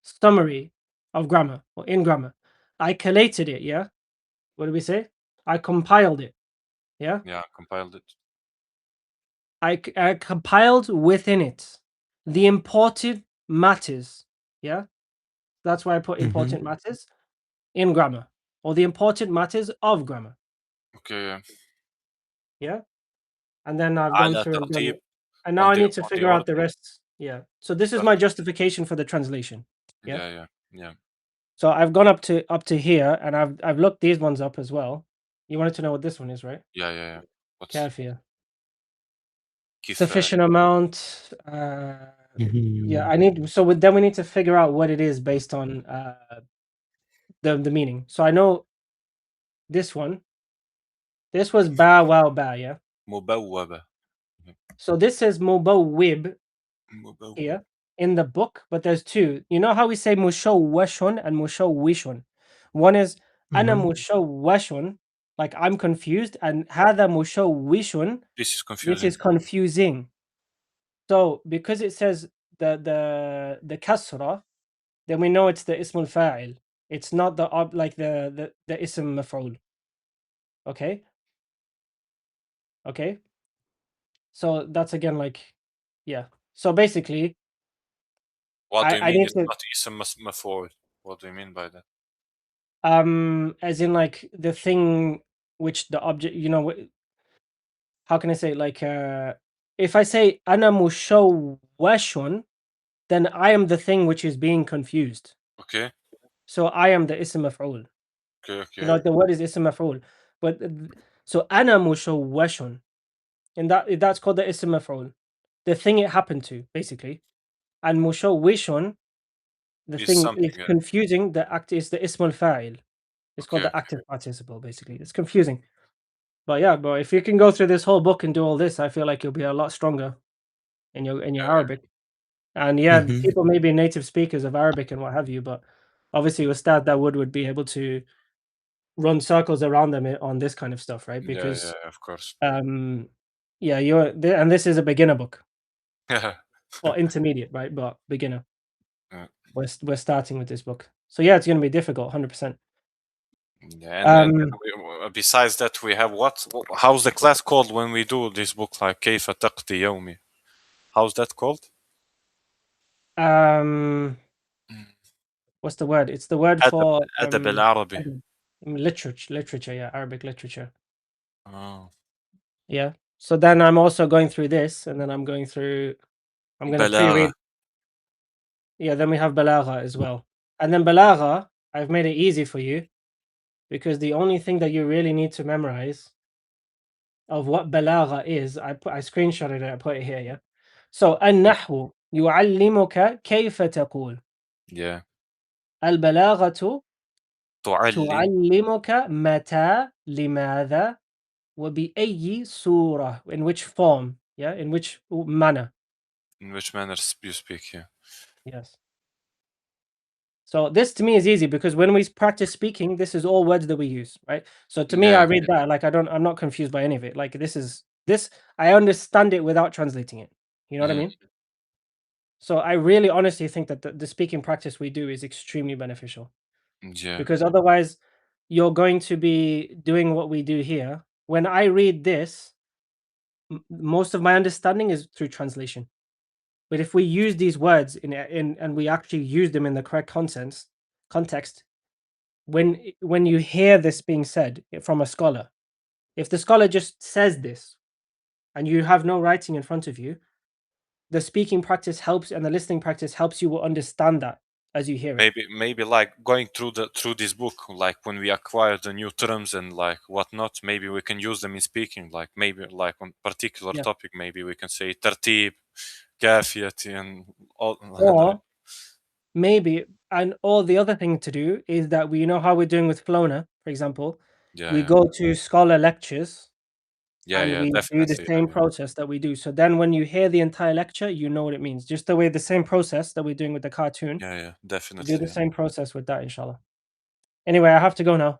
summary of grammar or in grammar. I collated it, yeah. what did we say? I compiled it. Yeah. Yeah, compiled it. I compiled within it the important matters. Yeah. That's why I put Mm-hmm. important matters in grammar, or the important matters of grammar. Okay, yeah. Yeah. And then I've gone على through and done ترتيب it. And now I need to on the figure out the order. rest. Yeah. So this is my justification for the translation. Yeah. Yeah, yeah, yeah. So I've gone up to here, and I've looked these ones up as well. You wanted to know what this one is, right? Yeah, yeah, yeah. What's Kafia. كفاية? Sufficient amount. Yeah, Mm-hmm. I need. So then we need to figure out what it is based on the meaning. So I know this one. This was ba wow ba. Yeah. مبوبة. So this says mubawwib مبوب. here in the book, but there's two. You know how we say mushawwashun and mushawwishun? One is ana Mm-hmm. mushawwashun, like I'm confused, and hada mushawwishun, This is this confusing. is confusing. So because it says the kasra, then we know it's the ismul fa'il. It's not the like the ism maf'ul. Okay? Okay? So that's again like yeah. So basically What do you I mean need it's to not اسم مفعول? What do you mean by that? as in like the thing which the object, you know, how can I say it? Like if I say ana mushawwashun, then I am the thing which is being confused. Okay, So I am the ism maf'ul. okay, You okay. know, the word is ism maf'ul. But so ana mushawwashun, and that's called the ism maf'ul. The thing it happened to, basically. And mushawwishun, the Is thing something. is confusing, the act is the ismul fa'il. It's called Okay, the okay. active participle, basically. It's confusing. But yeah, bro, if you can go through this whole book and do all this, I feel like you'll be a lot stronger in your Yeah, Arabic. And yeah, Mm-hmm. people may be native speakers of Arabic and what have you, but obviously Ustad Dawood would be able to run circles around them on this kind of stuff, right? yeah, yeah, Because yeah, of course. yeah, and this is a beginner book Yeah, or intermediate, right? But beginner. yeah, We're starting with this book. So yeah, it's gonna be difficult, 100%. and besides that, we have what? How's the class called when we do this book? Like كيف تقضي يومي? How's that called? Um what's the word? It's the word أدب for أدب العربي. literature, yeah, Arabic literature. Oh. Yeah. So then I'm also going through this, and then I'm gonna بلاغة. pre-read. Yeah, then we have balagha as well. And then balagha, I've made it easy for you because the only thing that you really need to memorize of what balagha is, I screenshotted it, I put it here, yeah. So النحو يعلمك كيف تقول. Yeah. البلاغة تعلم. تعلمك متى لماذا وبأي صورة, in which form, yeah, in which manner. In which manner you speak here? Yes. So this to me is easy because when we practice speaking, this is all words that we use, right? So to me, I Yeah, read that like I'm not confused by any of it. Like this, I understand it without translating it. You know what I yeah. mean? So I really honestly think that the speaking practice we do is extremely beneficial Yeah. because otherwise you're going to be doing what we do here. When I read this, most of my understanding is through translation. But if we use these words in and we actually use them in the correct context, when you hear this being said from a scholar, if the scholar just says this and you have no writing in front of you, the speaking practice helps and the listening practice helps you understand that as you hear it. Maybe like going through this book, like when we acquire the new terms and like whatnot, maybe we can use them in speaking. Like maybe like on particular Yeah. topic, maybe we can say ترتيب, كافية, and all. Or maybe, and all the other thing to do is that we know how we're doing with Flona, for example. Yeah, We yeah, go to scholar lectures yeah, and yeah, we do the definitely. Yeah, same yeah, process that we do. So then when you hear the entire lecture, you know what it means. Just the way the same process that we're doing with the cartoon, yeah, yeah, do definitely. the Yeah, same process with that, inshallah. Anyway, I have to go now.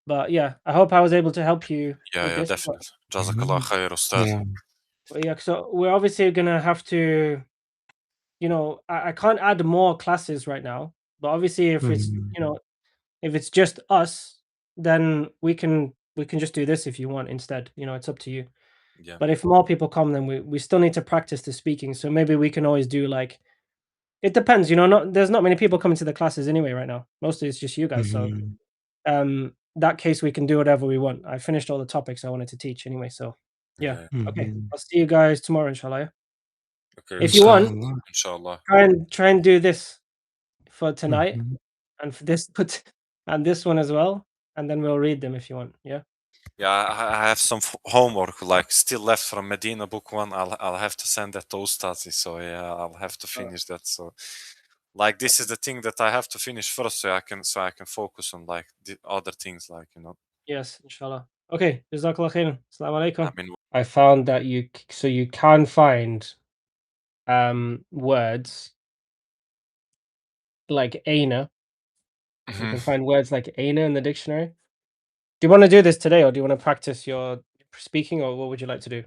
But yeah, I hope I was able to help you yeah, with yeah, this. definitely. جزاك الله Mm-hmm. خير أستاذ. Yeah. But yeah, so we're obviously gonna have to, you know, I can't add more classes right now. But obviously, if it's Mm-hmm. you know, if it's just us, then we can just do this if you want instead. It's up to you. Yeah. But if more people come, then we still need to practice the speaking. So maybe we can always do like it depends. Not there's not many people coming to the classes anyway right now. Mostly it's just you guys. So Mhm. that case we can do whatever we want. I finished all the topics I wanted to teach anyway. So yeah, Yeah. okay. Mhm. I'll see you guys tomorrow, inshallah. Yeah? Okay. If you want, Inshallah. Inshallah. try and do this for tonight Mhm. and for this put and this one as well, and then we'll read them if you want. Yeah. Yeah, I have some homework like still left from Medina book one. I'll have to send that to Ustazi. So yeah, I'll have to Uh, finish that. So like this is the thing that I have to finish first, so I can focus on like the other things, like yes, inshallah. Okay. Jazakallah khairan. Assalamu I alaikum. mean, I found that you can find words like aina. You mhm. can find words like aina in the dictionary. Do you want to do this today, or do you want to practice your speaking, or what would you like to do?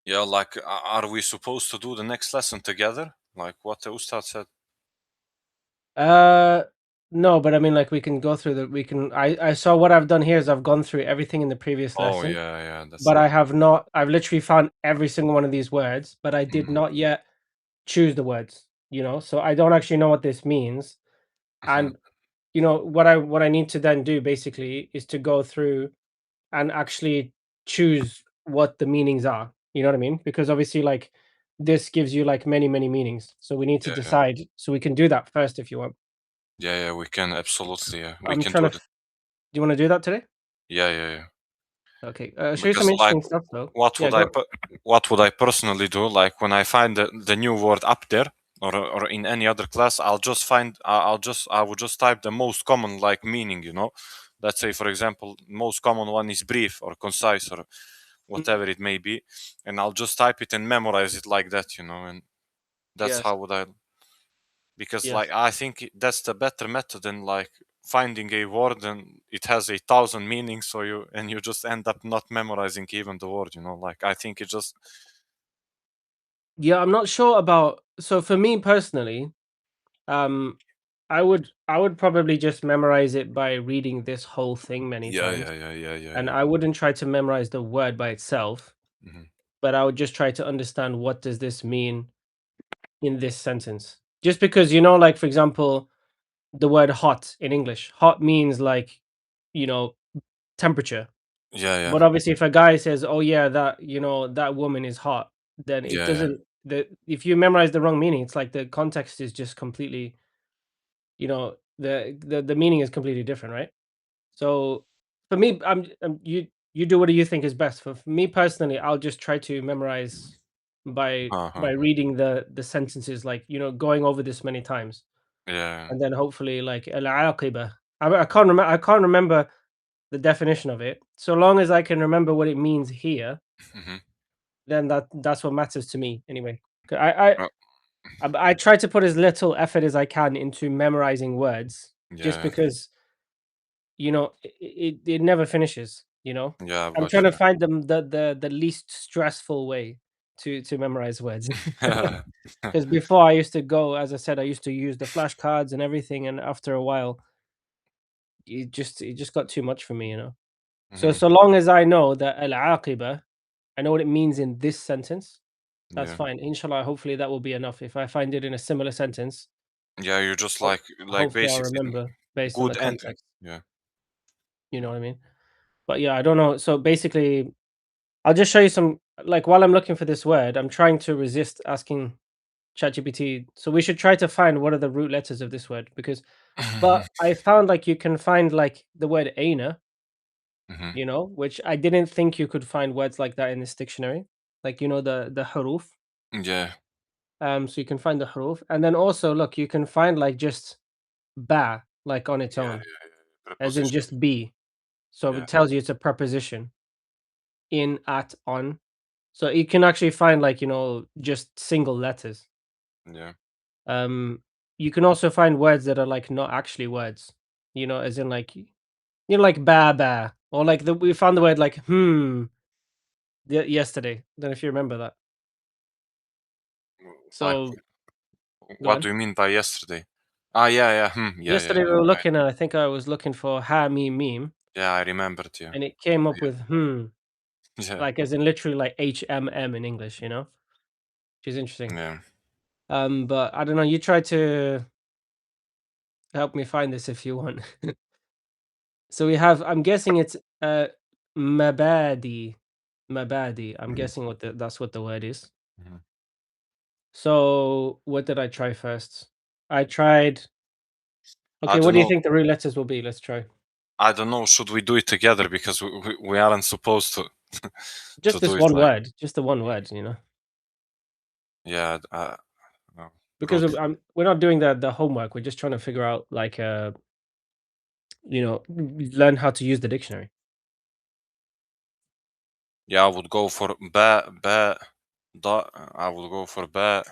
Yeah, like are we supposed to do the next lesson together? Like what the Ustad said? Uh, no, but I mean, like, we can go through the we can I saw what I've done here is I've gone through everything in the previous Oh lesson, yeah, yeah, that's but it. I have not I've literally found every single one of these words, but I did Mhm, not yet choose the words, so I don't actually know what this means. mhm. And what I need to then do basically is to go through and actually choose what the meanings are. You know what I mean? Because obviously, like, this gives you like many, many meanings. So we need to Yeah, yeah, decide. So we can do that first if you want. yeah, yeah. We can absolutely. Yeah, we I'm can trying do to. that. Do you want to do that today? Yeah, yeah, yeah. Okay. Show you some Because like interesting stuff though. what Yeah. would I Go. put what would I personally do, like when I find the new word up there, or in any other class, I would just type the most common like meaning, let's say for example most common one is brief or concise or Mhm. whatever it may be, and I'll just type it and memorize it like that, and that's Yes. how would I, because like Yes. I think that's the better method than like finding a word and it has 1,000 meanings, so you just end up not memorizing even the word, like I think it just Yeah. I'm not sure about. So for me personally, um, I would probably just memorize it by reading this whole thing many yeah, times, yeah, yeah, yeah, yeah, and yeah. I wouldn't try to memorize the word by itself, Mhm. but I would just try to understand what does this mean in this sentence. Just because, like, for example, the word hot in English, hot means like, you know, temperature. Yeah, yeah, But obviously, if a guy says, "Oh yeah, that woman is hot," then it yeah, yeah. doesn't. If you memorize the wrong meaning, it's like the context is just completely, the meaning is completely different, right? So for me, you do what do you think is best. For me personally, I'll just try to memorize by Uh-huh. reading the sentences, like, going over this many times, Yeah. and then hopefully like al-aqiba. I can't remember the definition of it. So long as I can remember what it means here, Mhm. then that's what matters to me anyway. 'Cause Uh, I try to put as little effort as I can into memorizing words, just yeah, because it never finishes. yeah, I've I'm got trying to you. find the least stressful way to memorize words. Because before I used to go, as I said, I used to use the flashcards and everything, and after a while, it just got too much for me. So Mhm. so long as I know that al-aqiba, I know what it means in this sentence, that's Yeah, fine. Inshallah, hopefully that will be enough. If I find it in a similar sentence, yeah. You just ho like hopefully I'll basically remember based on the good ending. context. Yeah. You know what I mean? But yeah, I don't know. So basically, I'll just show you some, like, while I'm looking for this word, I'm trying to resist asking ChatGPT. So we should try to find what are the root letters of this word, because but I found like you can find like the word aina, Mhm. which I didn't think you could find words like that in this dictionary. Like, the huruf. Yeah, So you can find the huruf. And then also look, you can find like just ba, like on its yeah, own, yeah, yeah. as in Prepositions. just be. So Yeah, it tells you it's a preposition, in, at, on. So you can actually find like, just single letters. yeah, Um, you can also find words that are like not actually words, as in like, like ba ba, or like we found the word like yesterday. Don't know if you remember that. like So go what on. do you mean by yesterday? Ah, yeah, yeah, yeah, Yesterday yeah, we were looking at, I think I was looking for ha meme meme. Yeah, I remembered. Yeah. and it came up with Yeah. like as in literally like HMM in English, you know, which is interesting. Yeah. But I don't know. You try to help me find this if you want. So we have. I'm guessing it's mabadi, mabadi. I'm Mhm. guessing that's what the word is. Mhm. So what did I try first? I tried. I Okay, what don't do you know. think the root letters will be? Let's try. I don't know. Should we do it together because we aren't supposed to Just to do this it one like word. Just the one word. You know, yeah. because Good. we're not doing the homework. We're just trying to figure out like learn how to use the dictionary. Yeah, I would go for ba da. I would go for ba,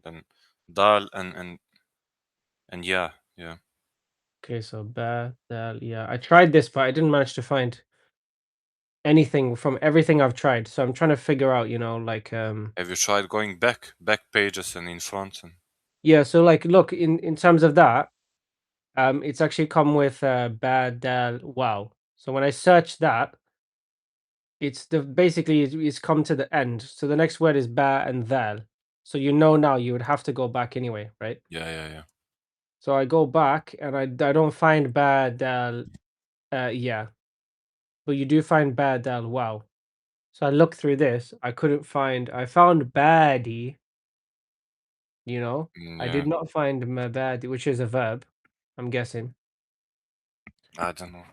then dal and yeah, yeah. Okay, so ba, dal, yeah. I tried this, but I didn't manage to find anything from everything I've tried. So I'm trying to figure out, like Have you tried going back pages and in front and yeah, so like look, in terms of that, it's actually come with ba, dal, wow. So when I search that, it's the basically it's come to the end. So the next word is ba and dal. So now you would have to go back anyway, right? yeah. So I go back and I don't find ba, dal, yeah, but you do find ba, dal, wow. So I looked through this. I found baddie, you know. I did Yeah. not find mabadi, which is a verb, I'm guessing. I don't know.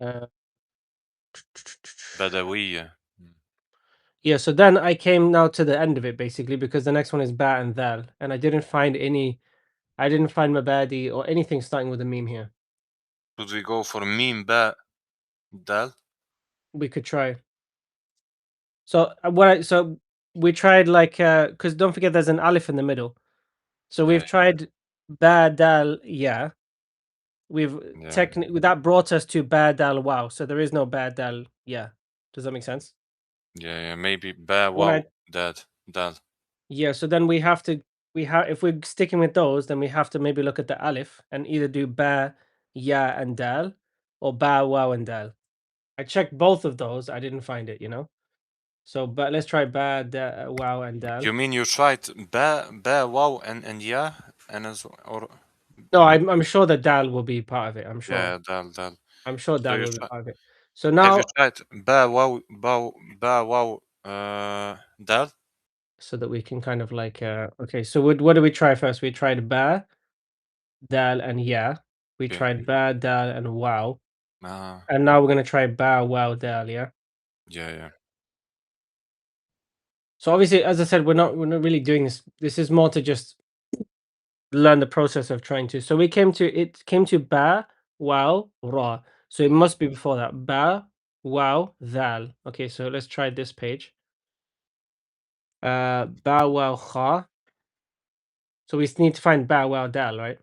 Uh, Badawiya. yeah, so then I came now to the end of it basically because the next one is ba and dal, and I didn't find mabadi or anything starting with a meme here. Should we go for meme ba dal? We could try. So we tried like because don't forget there's an alif in the middle. So Yeah, we've tried ba dal, yeah. We've yeah, technically that brought us to bad dal wow. So there is no bad dal. Yeah. Does that make sense? yeah. Maybe ba When I wow dal. Yeah, so then we have if we're sticking with those, then we have to maybe look at the alif and either do ba, ya and dal or ba wow and dal. I checked both of those. I didn't find it. So but let's try ba wow and dal. You mean you tried ba wow and yeah and as or No, I'm sure that dal will be part of it. I'm sure. yeah dal. I'm sure So dal you will be try. part of it. So Have you now tried ba wow dal? so that we can kind of like okay, so what do we try first? We tried ba, dal, and yeah. We Okay. tried ba, dal, and wow. Ah, And now we're gonna try ba, wow, dal, yeah. yeah. So obviously, as I said, we're not really doing this. This is more to just learn the process of trying to. So it came to ba, wow, ra. So it must be before that. Ba, wow, dal. Okay, so let's try this page. Ba, wow, kha. So we need to find ba, wow, dal, right?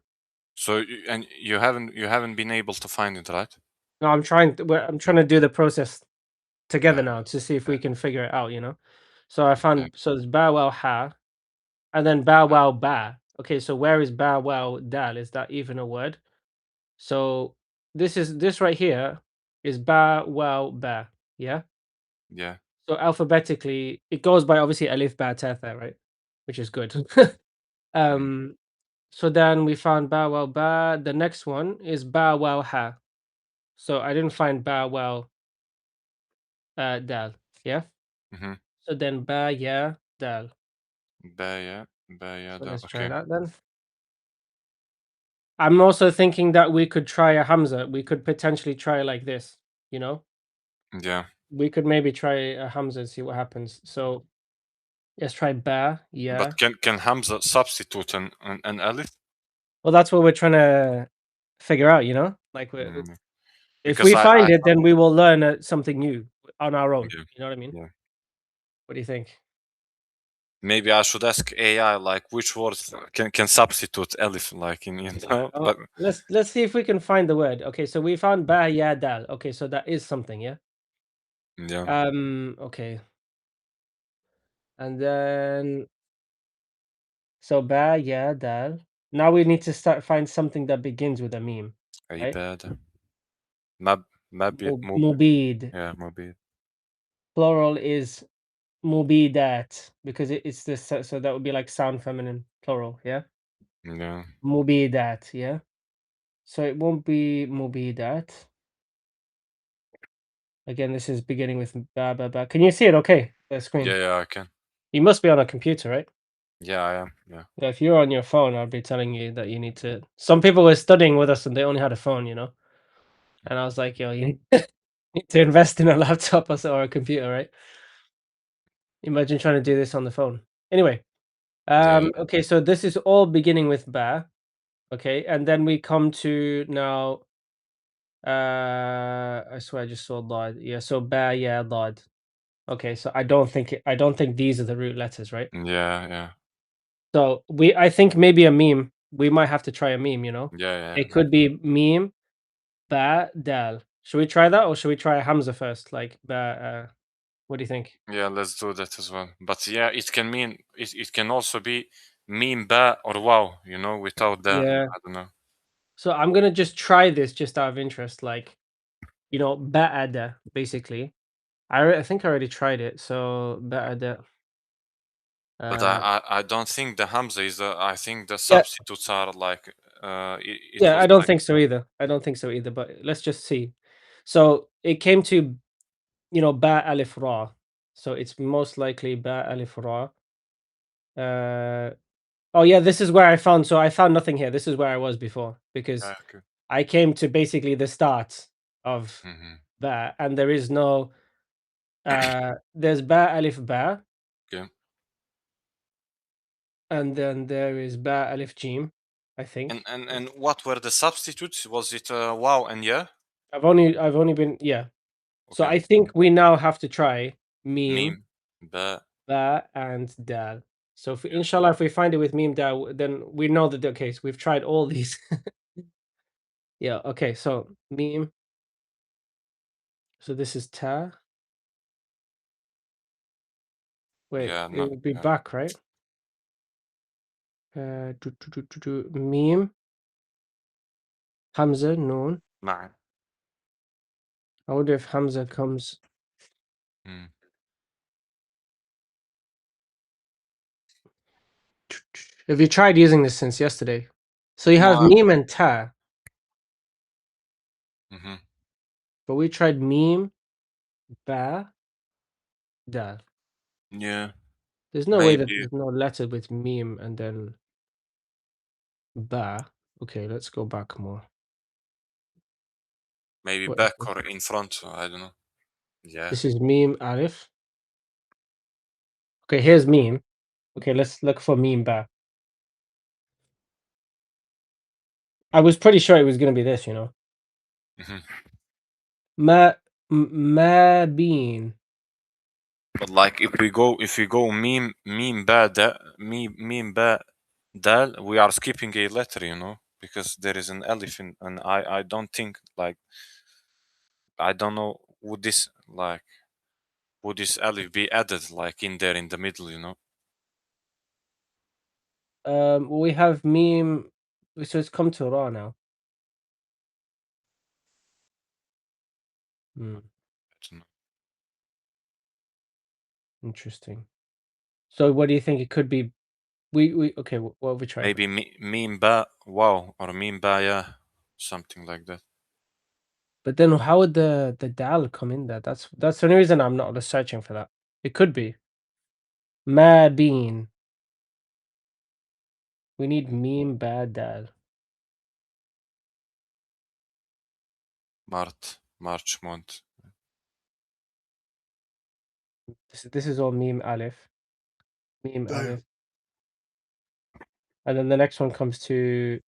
So and you haven't been able to find it, right? No, I'm trying to do the process together Yeah, now to see if yeah, we can figure it out. So I yeah, found so it's bow wow ha and then bow wow ba. Okay, so where is bow wow dal? Is that even a word? So this right here is ba wow ba. Yeah. yeah. So alphabetically, it goes by obviously alif ba ta tha, right? Which is good. Mm. um. So then we found ba wow ba. The next one is ba wow ha. So I didn't find ba wow dal. Yeah. Mm-hmm. So then ba yeah dal. Ba yeah So dal. let's try Okay. that then. I'm also thinking that we could try a Hamza. We could potentially try like this, you know? Yeah, We could maybe try a Hamza and see what happens. So let's try ba, yeah. but can Hamza substitute an alif? Well, that's what we're trying to figure out. Like Mm. if Because we I find it, then we will learn something new on our own. yeah, You know what I mean? yeah. What do you think? Maybe I should ask AI like which words can substitute alif like in but Let's see if we can find the word. Okay, so we found ba, yeah, dal. Okay, so that is something, yeah. yeah, Okay, and then so ba, yeah, dal. Now we need to find something that begins with a meme, right? عبادة. Mubid. Mubid. Yeah, Mubid. Plural is mubidat because it's this, so that would be like sound feminine plural, yeah? Yeah. Mubidat, yeah? So it won't be mubidat. Again, this is beginning with ba ba ba. Can you see it okay? The Yeah, screen. yeah, I can. You must be on a computer, right? Yeah, I am. Yeah. Yeah, if you're on your phone, I'd be telling you that you need to. Some people were studying with us and they only had a phone, you know? And I was like, yo, you need to invest in a laptop or a computer, right? Imagine trying to do this on the phone. Anyway, Yeah. okay, so this is all beginning with ba, okay, and then we come to now. I swear I just saw dad. Yeah, so ba, yeah, dad. Okay, so I don't think these are the root letters, right? Yeah, yeah. So I think maybe a meme. We might have to try a meme. You know, Yeah, yeah. it could be meme ba dal. Should we try that or should we try Hamza first? Like ba. What do you think? Yeah, let's do that as well. But yeah, it can mean it can also be meme ba or wow, without that. Yeah. I don't know. So I'm gonna just try this just out of interest, like ba'ada basically. I think I already tried it. So ba'ada. But Uh, I don't think the Hamza is I think the yeah, substitutes are like it yeah. was I don't like think so either. I don't think so either. But let's just see. So it came to ba alif ra. So it's most likely ba alif ra. Uh, oh yeah, this is where I found. So I found nothing here. This is where I was before because okay. I came to basically the start of Hmm. ba, and there is no. There's ba alif ba, Okay. and then there is ba alif jim. I And think and and what were the substitutes? Was it wow and yeah? I've only been, yeah. So Okay. I think we now have to try meme, Meme, ba. ba, and dal. So if Yeah. inshallah, if we find it with meme dal, then we know that okay, so we've tried all these. Yeah. Okay. So meme. So this is ta. Wait, Yeah. it No. would be Yeah. back, right? Meme. Hamza, noon. Nah. I wonder if Hamza comes. Mm. Have you tried using this since yesterday? So you have No. meme and ta, Mm-hmm. but we tried meme, ba, dal. Yeah. There's no way that Maybe there's no letter with meme and then ba. Okay, let's go back more. What is back this? or in front. I don't know. Yeah. This is meme alif. Okay, here's meme. Okay, let's look for meme ba. I was pretty sure it was gonna be this, you know. Hmm. Ma ma bean. But like if we go meme ba da meme ba dal, we are skipping a letter, because there is an elephant, and I don't think like I don't know would this alif be added like in there in the middle. We have meme. So it's come to raw now. Hmm, I don't know. interesting. So what do you think it could be? We okay. What have we tried? Maybe meme ba wow or meme ba yeah, something like that. But then how would the dal come in there? That's the only reason I'm not searching for that. It could be ma bean. We need meme bad dal. March month. This is all meme alif. Meme Damn. alif. And then the next one comes to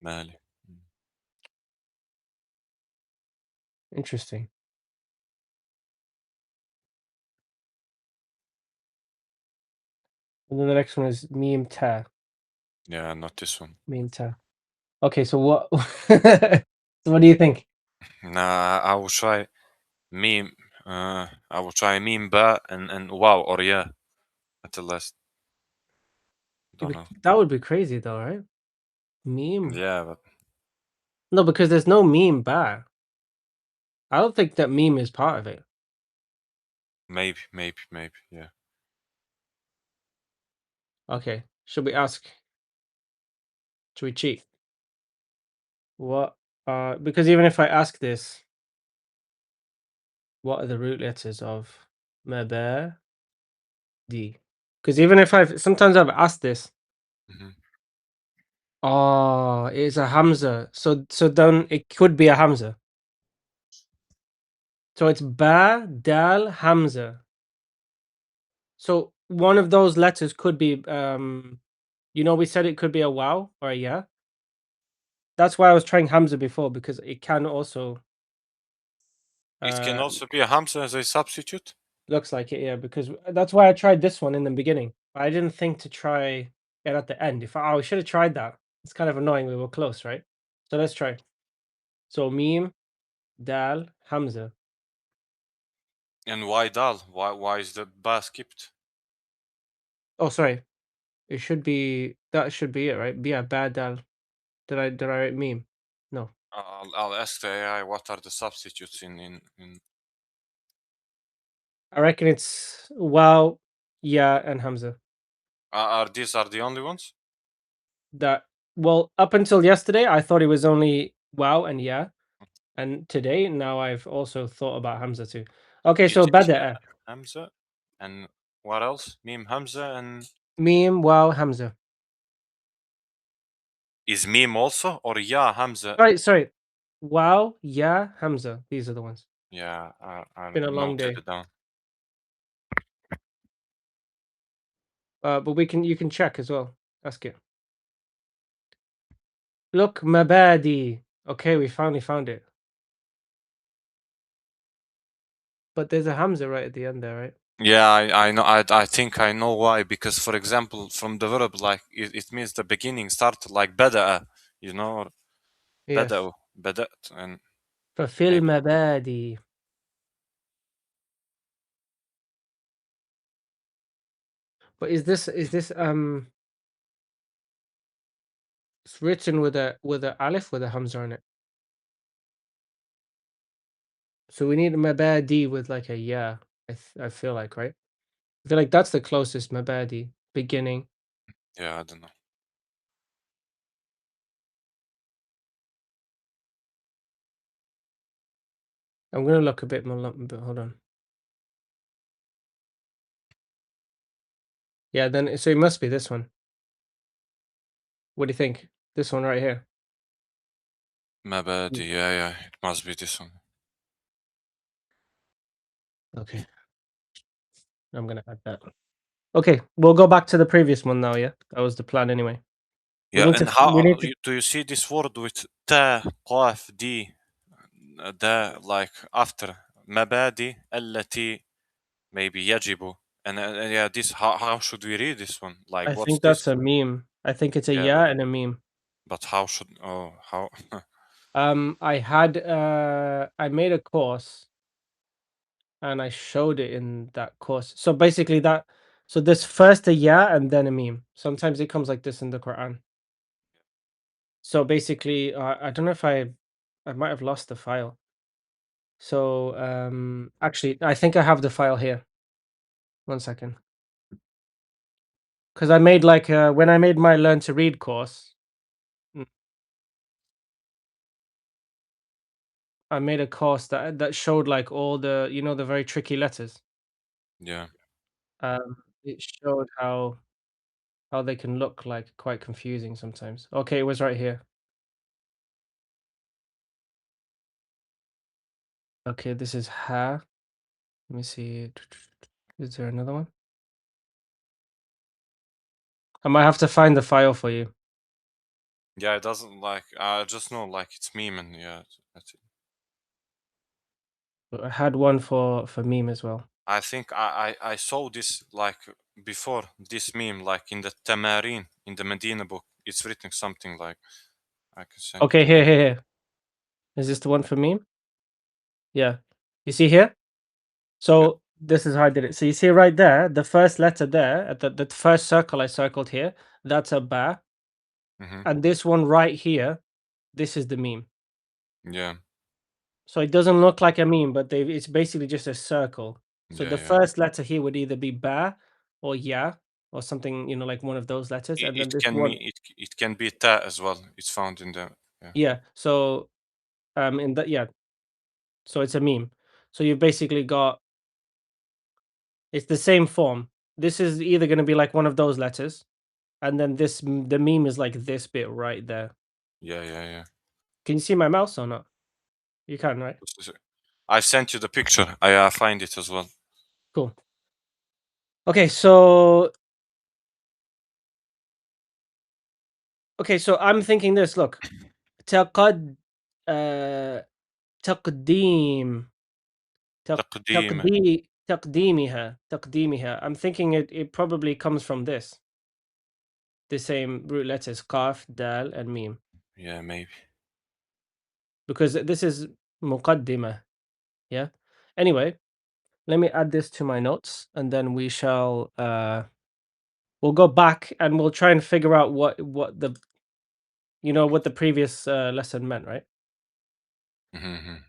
Mali. interesting. And then the next one is meme ta. Yeah, not this one. Meme ta. Okay, so what so what do you think? Nah, I will try meme. I will try meme ba and wow or yeah at the last. Don't know. That would be crazy though, right? Meme. Yeah, but No, because there's no meme ba. I don't think that meme is part of it. Maybe, yeah. Okay, should we ask? Should we cheat? What? Because even if I ask this, what are the root letters of Mabadi? Because even if sometimes I've asked this. Mhm. Oh, it's a Hamza. So then it could be a Hamza. So it's Ba Dal Hamza. So one of those letters could be we said it could be a wow or a yeah. That's why I was trying Hamza before, because it can also It can uh also be a Hamza as a substitute. looks like it, yeah, because that's why I tried this one in the beginning. I didn't think to try it at the end. We should have tried that. It's kind of annoying. We were close, right? So let's try. So Meme, Dal, Hamza. And why dal? Why is the ba skipped? Oh, sorry. That should be it, right? Yeah, Bad Dal. Did I write Meme? No. I'll ask the AI what are the substitutes in. I reckon it's Wow, yeah, and Hamza. Are these are the only ones? That Well, up until yesterday, I thought it was only Wow and yeah, and today now I've also thought about Hamza too. Okay, Is so it yeah, Bada, Hamza, and what else? Meme Hamza, and Meme, Wow, Hamza. is meme also, or yeah Hamza? Sorry. Wow, yeah, Hamza. These are the ones. Yeah, I Been a long noted day. it down. But you can check as well. Ask it. Look, Mabadi. Okay, we finally found it. But there's a Hamza right at the end there, right? Yeah, I know. I think I know why. Because, for example, from the verb, like it means the beginning started like bada'a, or Yes. bada'u, bada'at, and ففي maybe. المبادئ. But it's written with a alif with a hamza on it. So we need a mabadi with like a yeah. I feel like, right? I feel like that's the closest mabadi beginning. Yeah, I don't know. I'm gonna look a bit more, but hold on. Yeah, then so it must be this one. What do you think? This one right here. Mabadi. Mm. Yeah. It must be this one. Okay, I'm gonna add that. Okay, we'll go back to the previous one now. Yeah, that was the plan anyway. We Yeah, need to. and We how need to. do you see this word with ta, qaf, di, da, like after mabadi, allati, maybe yajibu, and yeah, this how should we read this one? Like, I what's think that's this? a meme. I think it's a Yeah, yeah and a meme. but how should how? I made a course and I showed it in that course. So basically so this first a yeah and then a meme. Sometimes it comes like this in the Quran. So basically, I don't know if I might have lost the file. So actually, I think I have the file here. 1 second. Because I made when I made my Learn to Read course, mm, I made a course that showed like all the very tricky letters. Yeah. It showed how they can look like quite confusing sometimes. Okay, it was right here. Okay, this is ha. Let me see. Is there another one? I might have to find the file for you. Yeah, it doesn't like I just know like it's meme and yeah, that's it. But I had one for meme as well. I think I saw this like before this meme like in the Tamarin in the Medina book. It's written something like I can send Okay, it. here. Is this the one for meme? Yeah. You see here? Yeah. So this is how I did it. So you see right there, the first letter there, at the first circle I circled here, that's a ba. Mm-hmm. And this one right here, this is the meme. Yeah. So it doesn't look like a meme, but it's basically just a circle. So Yeah, the yeah. first letter here would either be ba or ya or something, like one of those letters, and then It this can one, mean it can be ta as well. It's found in the yeah. yeah. So in that, yeah. So it's a meme. So you've basically got, it's the same form. This is either going to be like one of those letters, and then the meme is like this bit right there. Yeah, yeah, yeah. Can you see my mouse or not? You can, right? I sent you the picture. I find it as well. Cool. Okay, so I'm thinking this. Look, تقد uh, تقديم تقديم. تقديمها. I'm thinking it probably comes from this. The same root letters, qaf, dal, and meme. Yeah, maybe. Because this is مقدمة. Yeah. Anyway, let me add this to my notes, and then we shall we'll go back and we'll try and figure out what the what the previous lesson meant, right? Mhm.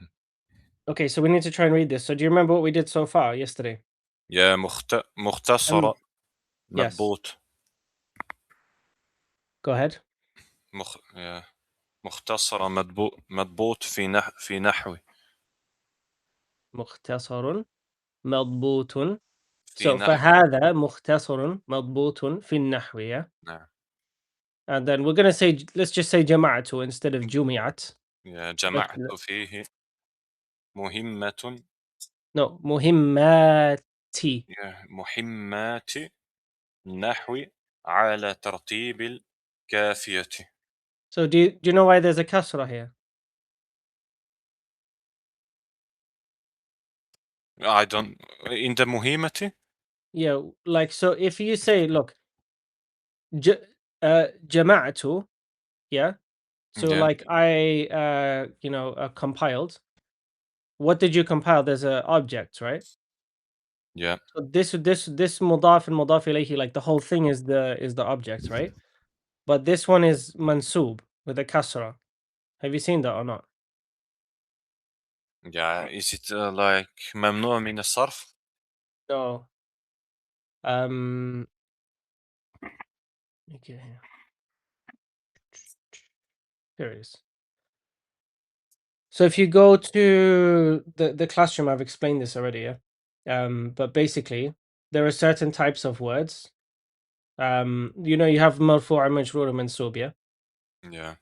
Okay, so we need to try and read this. So do you remember what we did so far yesterday? يا مختصرة Yes. مضبوط. Go ahead. يا مختصرة مضبوط في نحوي. مختصر مضبوط. في So نحوي. فهذا مختصر مضبوط في النحو, yeah? نعم. And then we're gonna say, let's just say جمعته instead of جمعت. يا Let's, جمعت فيه مهمة. no, مهماتي. يا مهمات النحو على ترتيب الكافية. So do you know why there's a kasra here? I don't in the مهمة. Yeah, like, so if you say, look, ج, جمعته, yeah? So Yeah, like I compiled. What did you compile? There's a object, right? yeah, So this mudaf and mudaf ilayhi, like the whole thing is the object, right? But this one is mansub with a kasra. Have you seen that or not? yeah. Is it like ممنوع من الصرف? No. Um. Okay. Here it is. So if you go to the classroom, I've explained this already, yeah. But basically, there are certain types of words. You have marfu' and majrur and mansub, yeah. Yeah,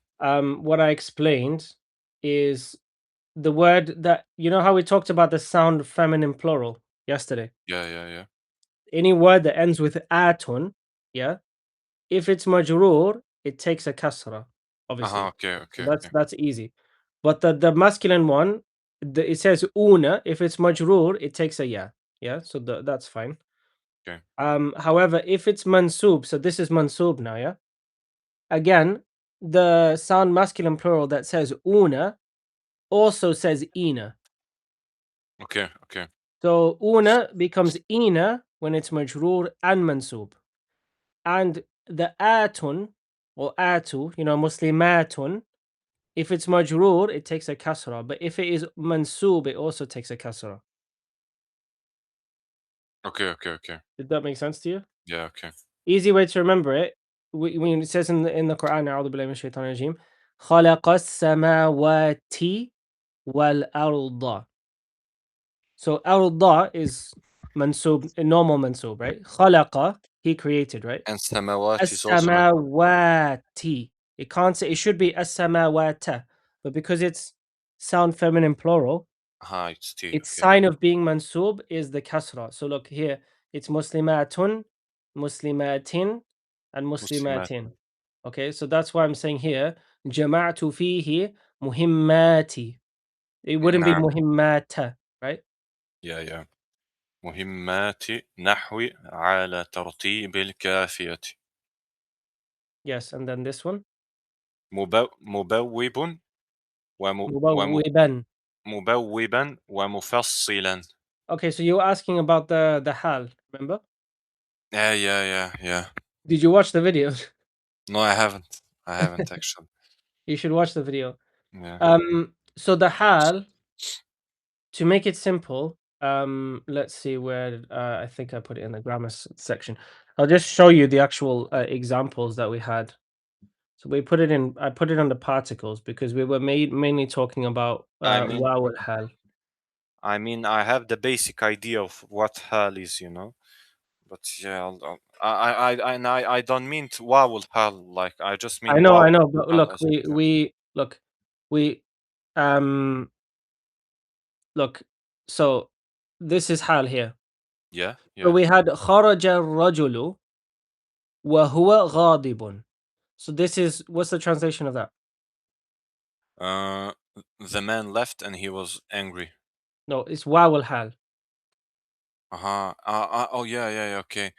What I explained is the word that, how we talked about the sound feminine plural yesterday. yeah, yeah, yeah. Any word that ends with atun, yeah, if it's majrur, it takes a kasra, obviously. Okay, So okay, that's okay, that's easy. But the masculine one, it says una. If it's majrur, it takes a ya. Yeah, so that's fine. okay, However, if it's mansub, so this is mansub now, yeah. Again, the sound masculine plural that says una also says ina. okay, okay, So una becomes ina when it's majrur and mansub. And the atun or atu, muslimatun, if it's majrur, it takes a kasra. But if it is mansub, it also takes a kasra. okay, okay, okay. Did that make sense to you? Yeah, okay. Easy way to remember it, when it says in the Quran, أعوذ بالله من الشيطان الرجيم, خلق السماوات والأرض. So arda is mansub, a normal mansub, right? Khalaqa, he created, right? And samawat is also meant. As-samawati. It can't say, it should be as-samawata, but because it's sound feminine plural, It's T. its Okay. sign of being mansub is the kasra. So look here, it's muslimatun, muslimatin, and Muslimat. muslimatin. Okay, so that's why I'm saying here, jama'tu fihi muhimmati. It wouldn't be نعم. muhimmata, right? Yeah, yeah. مهمات نحو على ترتيب الكافية. Yes, and then this one. مبوب وم مبوبا. مبوبا ومفصلا. Okay, so you were asking about the hal, remember? Yeah, yeah, yeah, yeah. Did you watch the video? No, I haven't. I haven't actually. You should watch the video. Yeah. So the hal. To make it simple, let's see where I think I put it in the grammar section. I'll just show you the actual examples that we had. So we put it in. I put it under particles because we were mainly talking about I mean, waw al hal. I have the basic idea of what hal is, But yeah, I don't mean to wawul hal. Like I just mean I wawul know, but hal look, as it. Yeah, we um look. So this is hal here. yeah, So yeah. we had kharaja rajulu wa huwa ghadibun. So this is what's the translation of that? Uh, the man left and he was angry. No, it's waw al hal. Uh-huh. Oh yeah, yeah, yeah. Okay.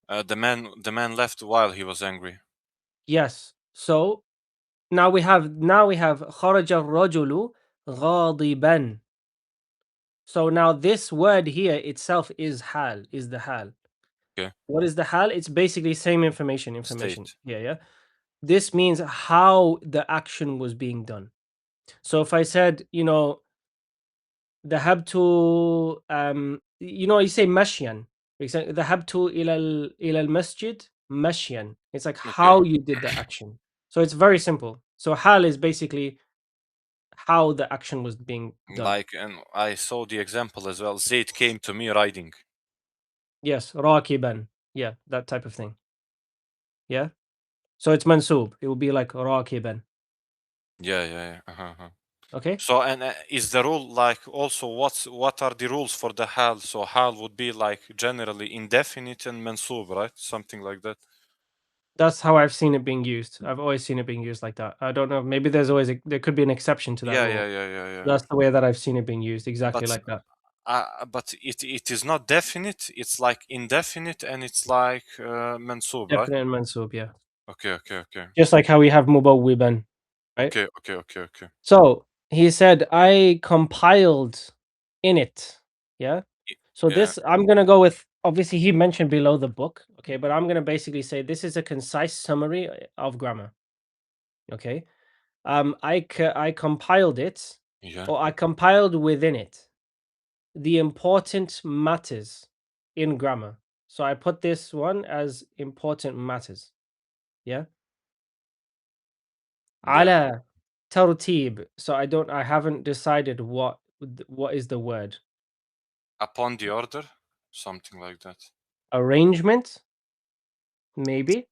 The man left while he was angry. Yes. So now we have kharaja rajulu ghadiban. So now this word here itself is hal, is the hal. Okay. What is the hal? It's basically same information. State. Yeah, yeah. This means how the action was being done. So if I said, dhahabtu, you say mashyan. Dhahabtu ila masjid mashyan. It's like Okay. how you did the action. So it's very simple. So hal is basically how the action was being done. Like, and I saw the example as well. Zaid came to me riding. Yes, rakiban. Yeah, that type of thing. Yeah. So it's mansub. It would be like rakiban. Yeah, yeah, yeah. Uh-huh. Okay. So, and is the rule like also what are the rules for the hal? So hal would be like generally indefinite and mansub, right? Something like that. That's how I've seen it being used. I've always seen it being used like that. I don't know. Maybe there could be an exception to that Yeah, yeah, rule. yeah, yeah, yeah. That's the way that I've seen it being used. Exactly But like that. but it is not definite. It's like indefinite and it's like mansub, right? Definite and mansub. Yeah. Okay, okay, okay, Just like how we have mubawwiban, right? okay, okay, okay, okay. So he said, I compiled in it. Yeah. So Yeah, this, I'm going to go with, obviously, he mentioned below the book. Okay. But I'm going to basically say this is a concise summary of grammar. Okay. I compiled it, yeah. or I compiled within it the important matters in grammar. So I put this one as important matters. Yeah. Yeah. Ala tartib. So I haven't decided what is the word. Upon the order, something like that. Arrangement, maybe.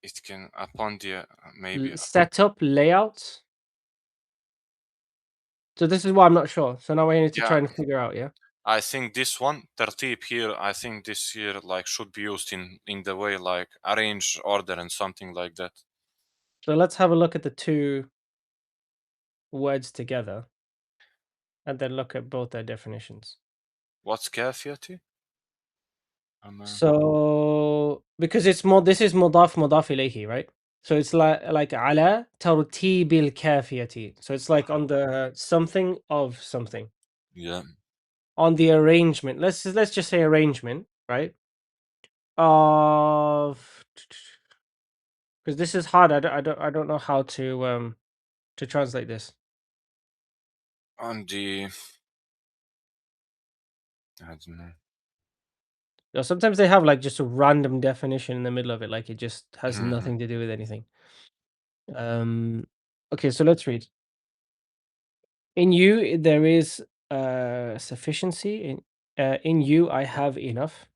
It can upon the maybe. Setup, layout. So this is what I'm not sure. So now I need to Yeah, try and figure out, yeah. I think this one tertib here. I think this here like should be used in the way like arrange order and something like that. So let's have a look at the two words together and then look at both their definitions. What's kafiyati? So because this is mudaf ilayhi, right? So it's like ala tartibil kafiyati. So it's like on the something of something. Yeah. On the arrangement. Let's just say arrangement, right? Of because this is hard. I don't know how to translate this. On the I don't know. You know, sometimes they have like just a random definition in the middle of it, like it just has Mhm. nothing to do with anything. Um okay, so let's read. In you there is sufficiency. In you I have enough.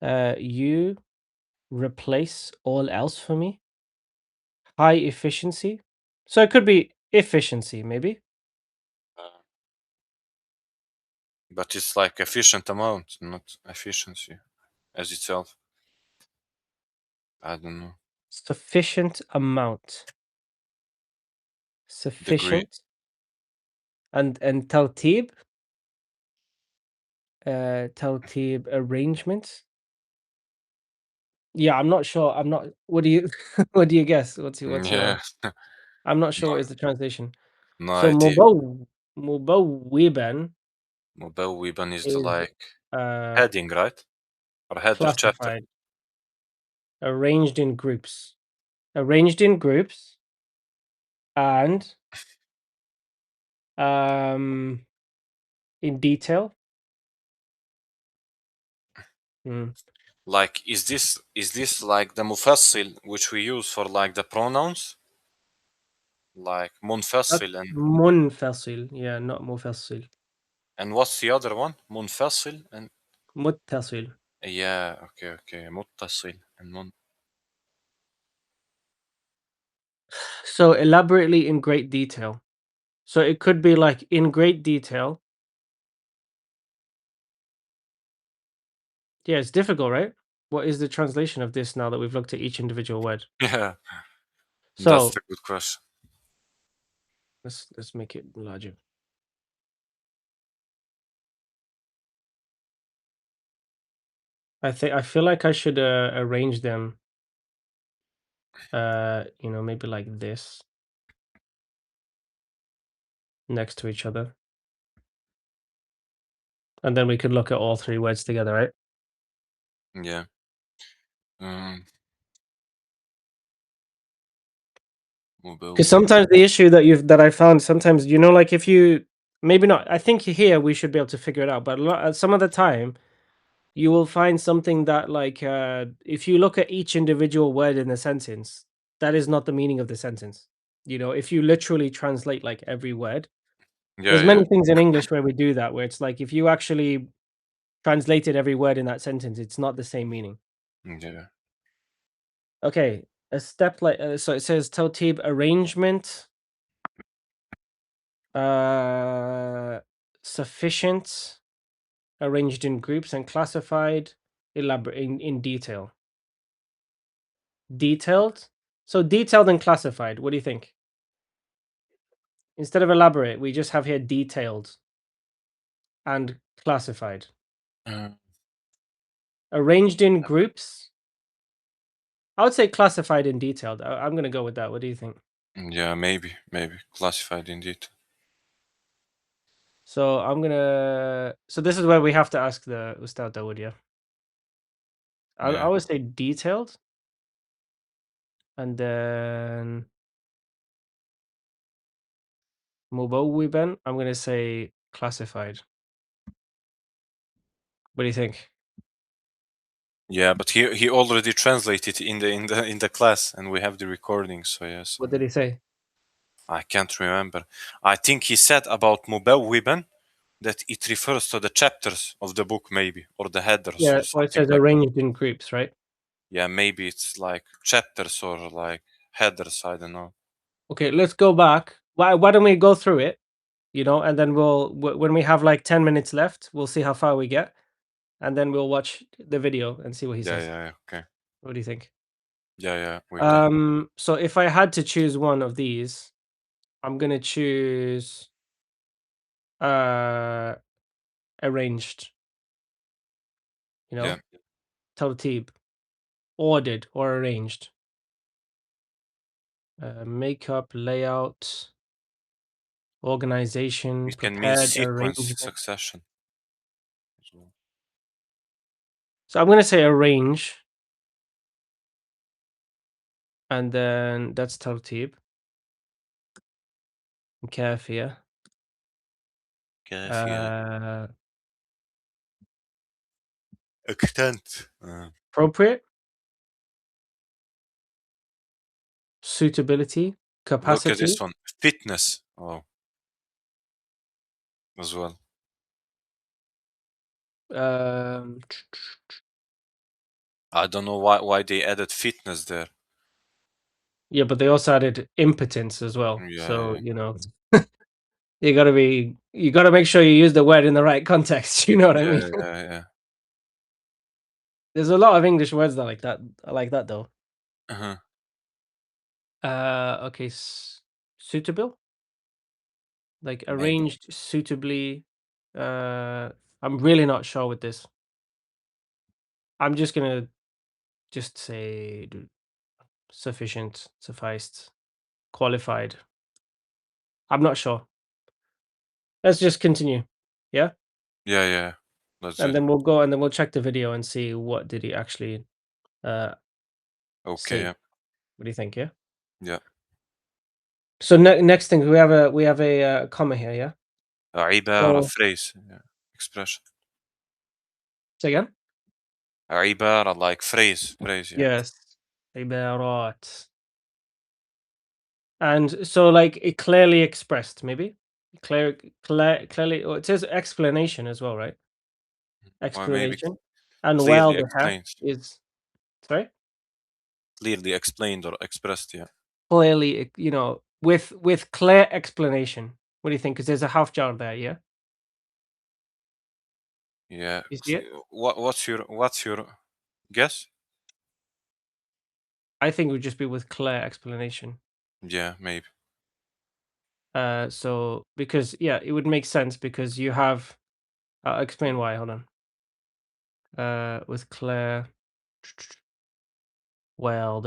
You replace all else for me. High efficiency. So it could be efficiency, maybe. Uh, but it's like efficient amount, not efficiency as itself. I don't know. Sufficient amount. Degree. Sufficient. And taltib. Taltib arrangements. Yeah, I'm not sure. I'm not. What do you what do you guess? What's Yeah. your I'm not sure No, what is the translation. no So idea. mubawwiban Mubawwiban is the is like uh heading, right? Or header chapter. classified, arranged in groups. Arranged in groups and in detail. Mm. Like, is this like the mufassil which we use for like the pronouns, like That's munfassil munfasil. Yeah, not mufassil. and what's the other one? Munfassil and Muttasil. yeah, okay, muttasil and So elaborately in great detail. So it could be like in great detail. Yeah, it's difficult, right? What is the translation of this now that we've looked at each individual word? yeah. That's So the good question. let's make it larger. I feel like I should arrange them maybe like this next to each other. And then we could look at all three words together, right? Yeah. Um, Because مبوب. sometimes the issue that I found sometimes, like if you maybe not, I think here we should be able to figure it out, but some of the time you will find something that like if you look at each individual word in the sentence, that is not the meaning of the sentence. If you literally translate like every word, Yeah, there's yeah, many things in English where we do that, where it's like if you actually translated every word in that sentence, it's not the same meaning. yeah. Okay, a step like so it says Totib arrangement, uh, sufficient, arranged in groups and classified, elaborate in detail. Detailed. So detailed and classified. What do you think? Instead of elaborate, we just have here detailed and classified. Uh, Arranged in groups. I would say classified and detailed. I'm going to go with that. What do you think? yeah, maybe classified indeed. So I'm gonna. So this is where we have to ask the Ustad Dawood. Yeah, I Yeah, would say detailed, and then Mubawiban. I'm gonna say classified. What do you think? yeah, but he already translated in the class, and we have the recording. So yes, What did he say? I can't remember. I think he said about Mubawwiban that it refers to the chapters of the book, maybe, or the headers, Yeah, or well, it something says like. arranged in groups, right? Yeah, maybe it's like chapters or like headers. I don't know. Okay, let's go back. Why don't we go through it? And then when we have like 10 minutes left, we'll see how far we get, and then we'll watch the video and see what he Yeah, says. yeah, okay. What do you think? Yeah, we've done. So if I had to choose one of these, I'm gonna choose uh arranged, you Yeah, know, Tartib, ordered or arranged. Makeup, layout, organization, it can mean prepared, sequence, arrangement. succession as well. So I'm gonna say arrange, and then that's Tartib, Kafia. كافية. Uh, extent. appropriate, suitability, Look at this capacity. one. Fitness. Oh, as well. Um, I don't know why they added fitness there. yeah, but they also added impotence as well. Yeah, So yeah, you gotta make sure you use the word in the right context. You know what I mean? yeah, yeah, yeah. There's a lot of English words that like that. I like that though. Uh-huh. Okay, suitable, like Maybe. arranged suitably. Uh, I'm really not sure with this. I'm just gonna just say sufficient, sufficed, qualified. I'm not sure. Let's just continue. Yeah, Yeah. Let's do and it. then we'll go and then we'll check the video and see what did he actually uh Okay, say. yeah. What do you think? Yeah. Yeah. So next thing we have a comma here. Yeah. عبارة So, phrase, yeah. Expression. say again? عبارة like phrase, yeah. Yes. عبارات. And so, like, it clearly expressed, maybe? Clearly, oh, it says explanation as well, right? Or maybe Explanation. And clearly واضحة explained. is, sorry? Clearly explained or expressed, yeah. Clearly, with clear explanation. What do you think? Because there's a half jar there, yeah? Yeah. You see it? What's your guess? I think it would just be with clear explanation. Yeah, maybe. So because yeah, it would make sense because you have. I'll explain why. Hold on. With Claire. Well,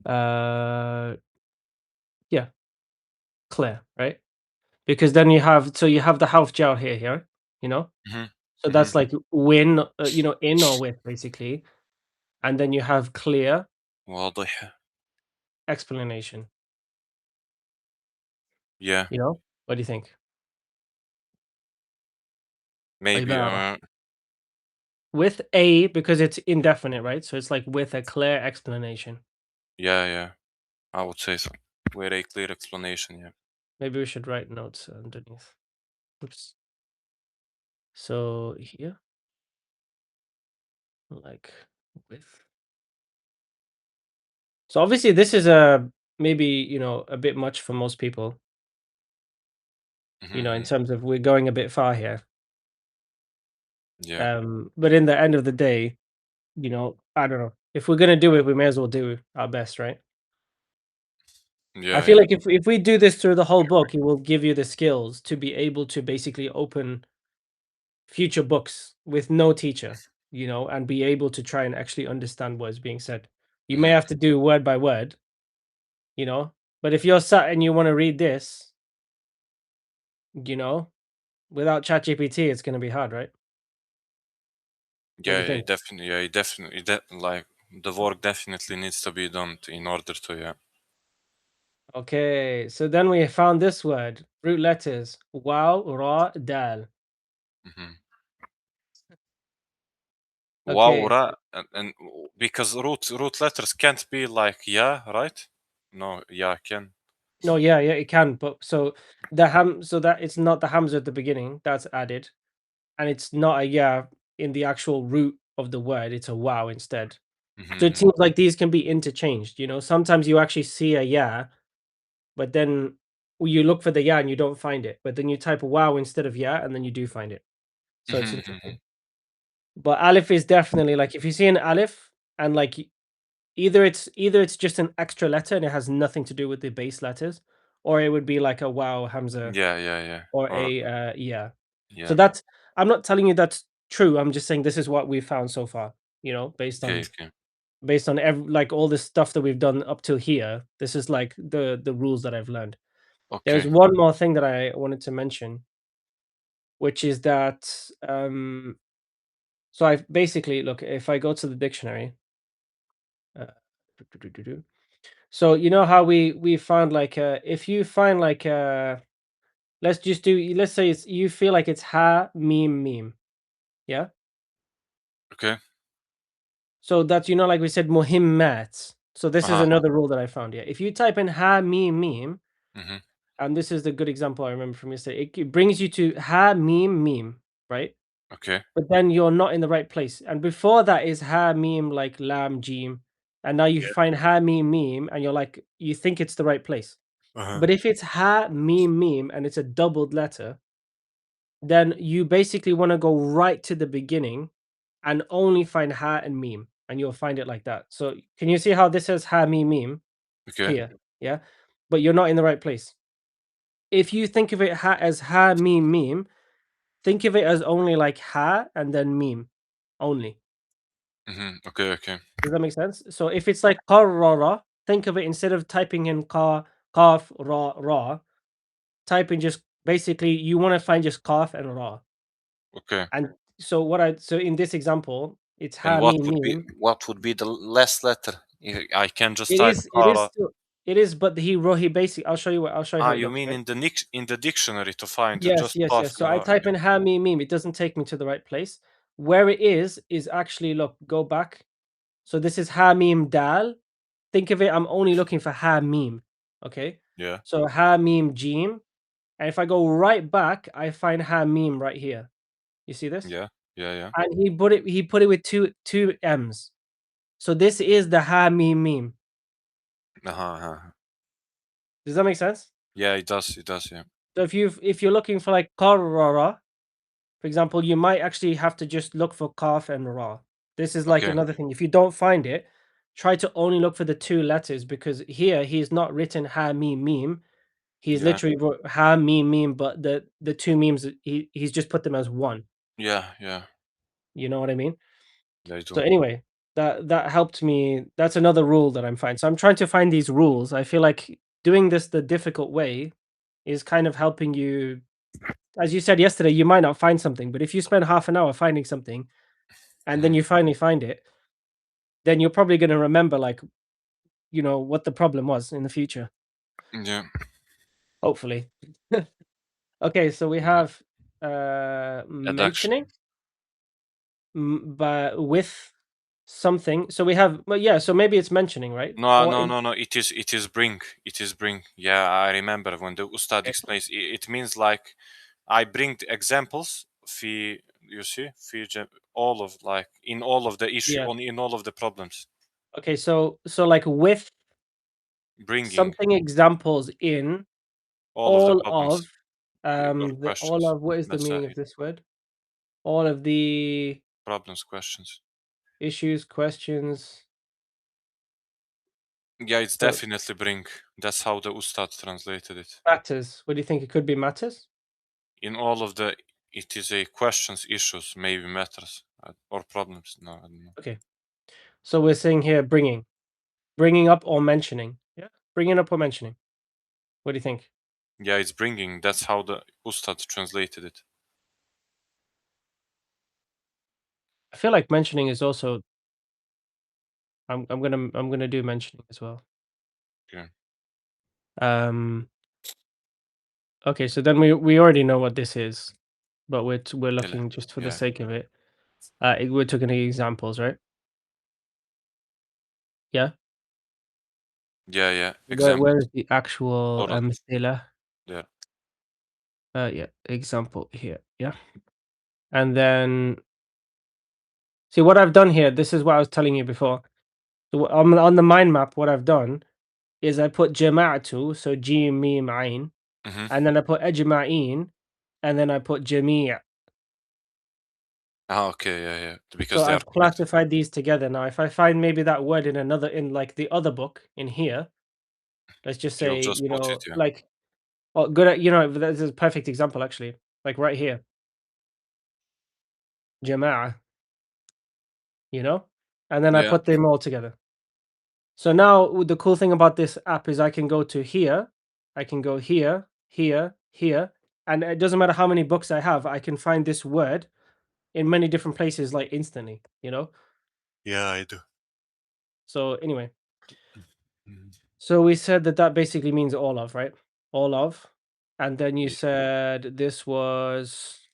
uh, yeah, Claire, right? Because then you have the half jar here, you know. Mhm. So Mhm. that's like win, in or with basically, and then you have clear واضح. explanation. Yeah, You know, what do you think? maybe. عبارة. With a because it's indefinite, right? So it's like with a clear explanation. Yeah. I would say so. With a clear explanation, yeah. Maybe we should write notes underneath. Oops. So here, like with. So obviously this is a maybe, a bit much for most people, in Mhm. terms of we're going a bit far here. Yeah. But in the end of the day, I don't know. If we're gonna do it, we may as well do our best, right? I feel Yeah. like if we do this through the whole book, it will give you the skills to be able to basically open future books with no teacher, and be able to try and actually understand what is being said. You may Mhm. have to do word by word, but if you're sat and you want to read this, you know, without ChatGPT, it's going to be hard, right? What do you think? Like the work definitely needs to be done in order to, yeah. Okay, so then we found this word, root letters, wow, ra, dal. Mhm. Wow, Okay, ra, and because root letters can't be like yeah, right? No, yeah can. no, yeah, it can, but so so that it's not the hamza at the beginning, that's added, and it's not a yeah in the actual root of the word, it's a wow instead. So it Mhm. seems like these can be interchanged, sometimes you actually see a yeah, but then you look for the yeah and you don't find it, but then you type wow instead of yeah, and then you do find it. So it's Mhm. Mhm. interesting. But Aleph is definitely like if you see an Aleph and like either it's just an extra letter and it has nothing to do with the base letters, or it would be like a wow Hamza Yeah. or Or a yeah. So yeah. that's I'm not telling you that's true. I'm just saying this is what we've found so far. Based Okay, on okay. like all this stuff that we've done up till here. This is like the rules that I've learned. There's Okay. one more thing that I wanted to mention, which is that so I basically look if I go to the dictionary. Uh, So you know how we found like if you find like let's say it's you feel like it's ha meme, yeah. Okay. So that's like we said muhimmat. So this is Uh-huh. another rule that I found. Yeah, if you type in ha meme, Mhm. and this is the good example I remember from yesterday, it brings you to ha meme, right? Okay. But then you're not in the right place. And before that is ha meme like lam jim, and now you Yeah. find ha meme, and you're like you think it's the right place. Uh-huh. But if it's ha meme and it's a doubled letter, then you basically want to go right to the beginning and only find ha and meme, and you'll find it like that. So can you see how this says ha meme Okay. here? Yeah, but you're not in the right place. If you think of it as ha meme, think of it as only like ha and then meme only. Okay. Does that make sense? So if it's like qarrara, think of it instead of typing in qaf ra, type in just basically you want to find just qaf and ra. Okay. And so in this example, it's And ha meme meme. what would be the last letter? I can just It type is it is Kara. still It is, but he wrote. He basically. I'll show you what. I'll show you how it You looks. mean Right? in the dictionary to find Yes, just yes, cough? yes. So I type in ha mim mim. It doesn't take me to the right place. Where it is actually look. Go back. So this is ha mim dal. Think of it. I'm only looking for ha mim. Okay. Yeah, So ha mim jim. And if I go right back, I find ha mim right here. You see this? yeah, yeah, yeah. And he put it with two m's. So this is the ha mim mim. Uh-huh. Does that make sense? Yeah, it does. It does. Yeah. So if you're looking for like qarrara, for example, you might actually have to just look for kaf and ra. This is like Okay. another thing. If you don't find it, try to only look for the two letters because here he's not written ha mim mim. He's Yeah. literally wrote ha mim mim, but the two memes he's just put them as one. Yeah. Yeah. You know what I mean? They So do. anyway, that helped me. That's another rule that I'm finding. So I'm trying to find these rules. I feel like doing this the difficult way is kind of helping you. As you said yesterday, you might not find something, but if you spend half an hour finding something and then Mhm. you finally find it, then you're probably going to remember like, what the problem was in the future. Yeah. Hopefully. Okay, so we Yeah. have Adduction. mentioning but with something. So we have well, yeah, so maybe it's mentioning, right? No, Or no, no, no. It is bring. It is bring. Yeah, I remember when the Ustad okay. explains. It means like I bring the examples. Fi, you see, all of like in all of the issue, Yeah. on in all of the problems. Okay, so like with Bringing something examples in all of the all problems of or the all questions. of what is the meaning Masail, of this word? All of the problems, questions. issues, questions. Yeah, it's So definitely bring. That's how the Ustad translated it. matters. What do you think it could be matters? In all of the, it is a questions, issues, maybe matters or problems. No, I don't know. Okay. So we're saying here bringing up or mentioning. Yeah. Bringing up or mentioning. What do you think? Yeah, it's bringing. That's how the Ustad translated it. I feel like mentioning is also I'm gonna do mentioning as well. Yeah. Um okay, so then we already know what this is, but we're Yeah. looking just for the Yeah. sake of it. We're taking examples, right? Yeah. Yeah. Yeah. Where Examples. is the actual Oral. مثلة? Yeah. Yeah, example here. Yeah. And then see what I've done here. This is what I was telling you before. So on the mind map, what I've done is I put jama'atu, so jim mim ain, Mm-hmm. and then I put ajma'in, and then I put jami'. Ah, okay. Yeah. Yeah. So Because they are I've connected. classified these together now. If I find maybe that word in like the other book in here, let's just You'll say, just put it. Yeah. like oh good this is a perfect example actually. Like right here, jama'a, and then I Yeah. put them all together. So now the cool thing about this app is I can go to here, I can go here, here, here, and it doesn't matter how many books I have, I can find this word in many different places like instantly. Yeah, I do. So anyway, Mhm. so we said that basically means all of, right? All of. And then you Yeah. said this was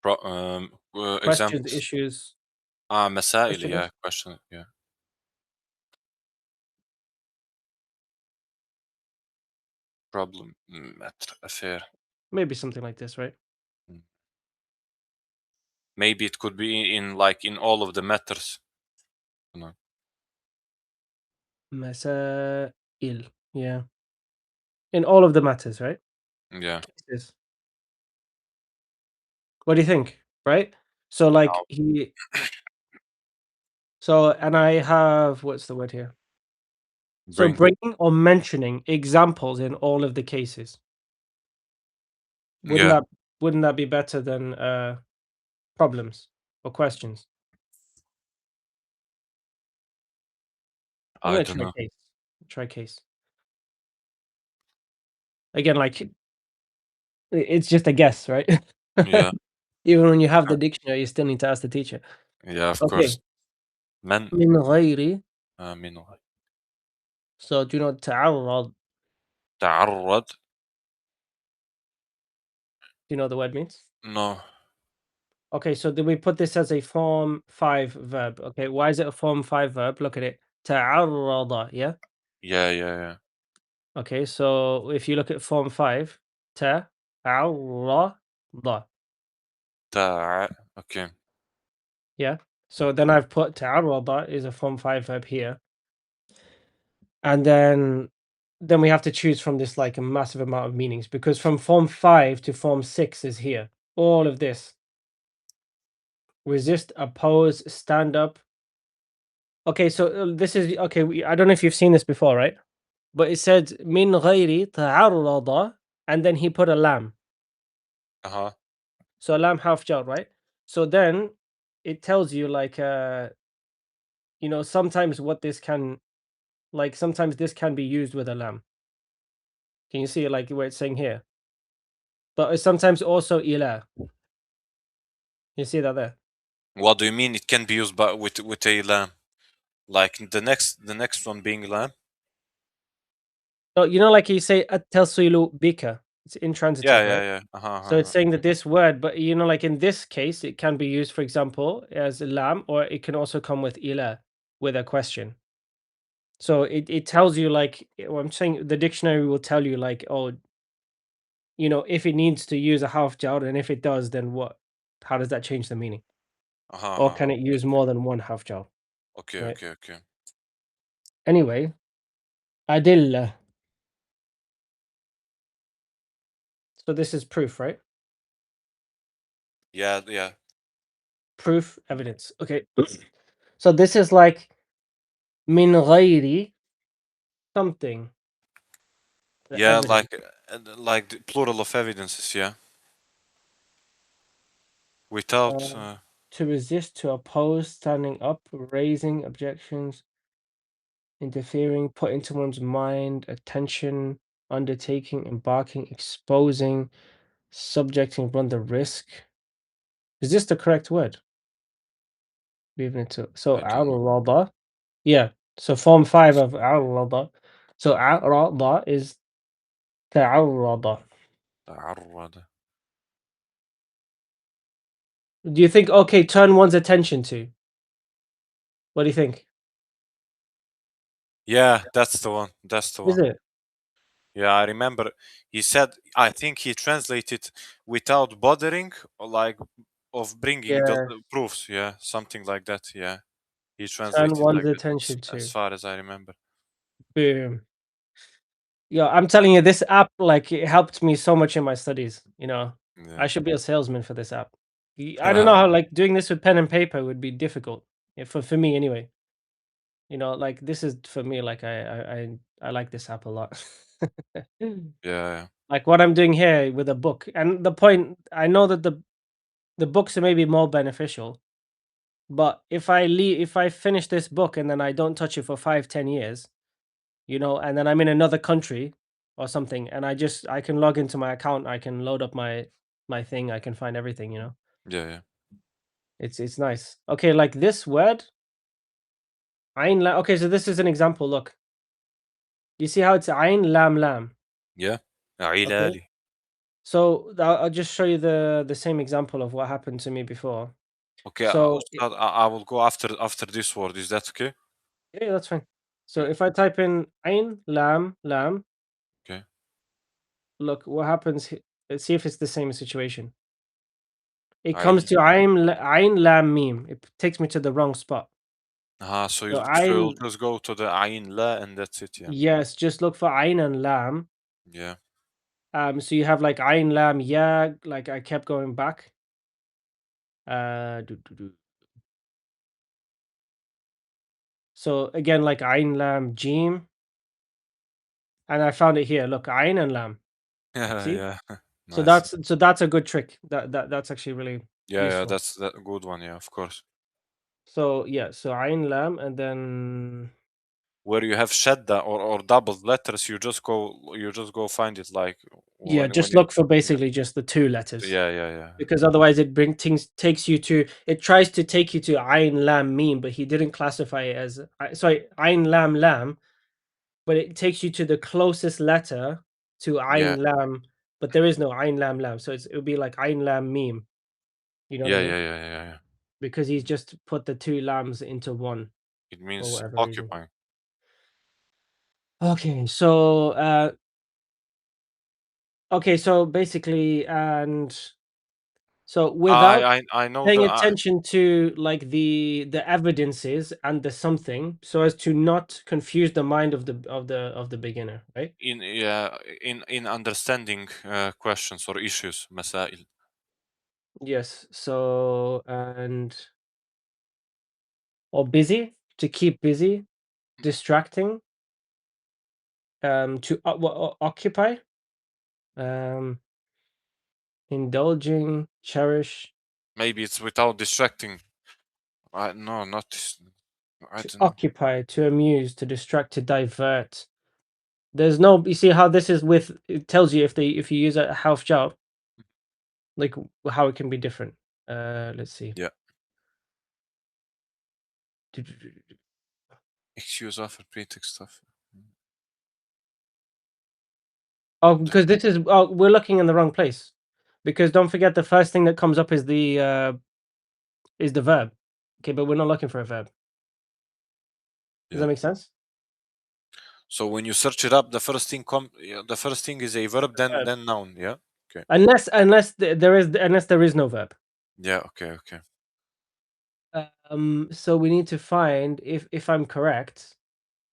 questions, Examples. issues, مسائل. questioners. Yeah. Question. Yeah. Problem. Matter. Affair. Maybe something like this, right? Mm. Maybe it could be in like in all of the matters. No. Masail. Yeah. In all of the matters, right? Yeah. Cases. What do you think? Right? So like Now and I have what's the word here? So bring. bringing or mentioning examples in all of the cases. Wouldn't Yeah. that wouldn't that be better than problems or questions? I'm I gonna don't try know. case. Try case. Again, like it's just a guess, right? Yeah. Even when you have Yeah. the dictionary, you still need to ask the teacher. Yeah. Of Okay. course. من من غير منه. So do you know ta'arrad? تعرض. Do you know what the word means? No. Okay, so then we put this as a form 5 verb. Okay, why is it a form 5 verb? Look at it. Ta'arrada, yeah? Yeah, yeah, yeah. Okay, so if you look at form 5, ta'arrada, Okay. yeah? So then I've put ta'arrada is a form 5 verb here. And then we have to choose from this like a massive amount of meanings because from form 5 to form 6 is here. All of this. Resist, oppose, stand up. Okay, so this is okay. I don't know if you've seen this before, right? But it said min ghairi ta'arrada, and then he put a lam. Uh-huh. So a lam half jar, right? So then it tells you like sometimes what this can like sometimes this can be used with a lam. Can you see it like where it's saying here? But it's sometimes also ila. You see that there? What do you mean it can be used by with a lamb? Like the next one being lamb? No, like you say at-tasilu bika. It's intransitive, Yeah, yeah, right? yeah. Uh-huh, So it's uh-huh. saying that this word, but like in this case, it can be used, for example, as lam, or it can also come with ila with a question. So it tells you like what I'm saying, the dictionary will tell you like, oh, if it needs to use a half jar, and if it does, then what? How does that change the meaning? Uh-huh, Or uh-huh. can it use more than one half jar? Okay, Right. okay, okay. Anyway, adilla. So this is proof, right? Yeah, yeah. Proof, evidence. Okay. So this is like min ghairi something. The Yeah, evidence. like the plural of evidences, yeah. Without Uh, to resist, to oppose, standing up, raising objections, interfering, put into one's mind, attention, undertaking, embarking, exposing, subjecting, run the risk. Is this the correct word? Leaving it to so I don't know. al-rada. Yeah. So form 5 of al-rada. So al-rada is ta'arrada. تعرض. Do you think okay, turn one's attention to? What do you think? Yeah, that's the one. That's the Is one. it? Yeah, I remember he said I think he translated without bothering or like of bringing the Yeah. proofs, yeah, something like that. Yeah. He Turn translated one's like that attention as to. far as I remember. Boom. Yeah, I'm telling you, this app, like, it helped me so much in my studies. I Yeah. should be a salesman for this app. I don't know how, like, doing this with pen and paper would be difficult. For me anyway. Like this is for me. Like I like this app a lot. Yeah, Like what I'm doing here with a book, and the point I know that the books are maybe more beneficial, but if I finish this book and then I don't touch it for 5, 10 years, and then I'm in another country or something, and I can log into my account, I can load up my thing, I can find everything. yeah, yeah. It's nice. Okay, like this word, okay, so this is an example. Look, you see how it's ain lam lam. Yeah. Okay, عيلالي. so I'll just show you the same example of what happened to me before. Okay, So Ustad, I will go after this word. Is that okay? yeah, that's fine. So if I type in ain lam lam, Okay. look what happens. Let's see if it's the same situation. It comes عيل. to ain lam mim. It takes me to the wrong spot. So So you'll ain, just go to the عين لا and that's it, yeah. yes, just look for ain and lam. Yeah. So you have like ain lam ya. Like I kept going back. Do. So again, like ain lam jim, and I found it here. Look, ain and lam. Yeah, See? yeah. So Nice. that's a good trick. That's actually really Yeah, yeah, useful. that's that good one, yeah, of course. So yeah, so ain lam, and then Where you have shadda or double letters, you just go find it like yeah, when just you look for yeah. basically just the two letters. Yeah, yeah, yeah. Because otherwise it bring things takes you to it tries to take you to ain lam meme, but he didn't classify it as sorry, ain lam lam, but it takes you to the closest letter to Yeah. Ain Lam, but there is no Ain Lam Lam, so it would be like Ain Lam Meme. You know what I Yeah, mean? yeah, yeah, yeah, yeah. Because he's just put the two lambs into one It for means whatever reason. occupying. Okay, so basically, and so without I know paying the attention to like the evidences and the something, so as to not confuse the mind of the beginner, right? in yeah in understanding questions or issues مسائل. Yes. So or busy, to keep busy, distracting, to occupy, um, indulging, cherish, Maybe it's without distracting. No, not I to don't know. occupy, to amuse, to distract, to divert. There's no, you see how this is with, it tells you if you use a half job, like how it can be different. Let's see. Yeah. Excuse, offer, pretext, stuff. Oh, because this is, oh, we're looking in the wrong place. Because don't forget the first thing that comes up is the verb. Okay, but we're not looking for a verb. Does Yeah. that make sense? So when you search it up, the first thing the first thing is a verb, then Verb. noun. Yeah. Okay. Unless there is no verb. Yeah. Okay. Okay. So we need to find, if I'm correct.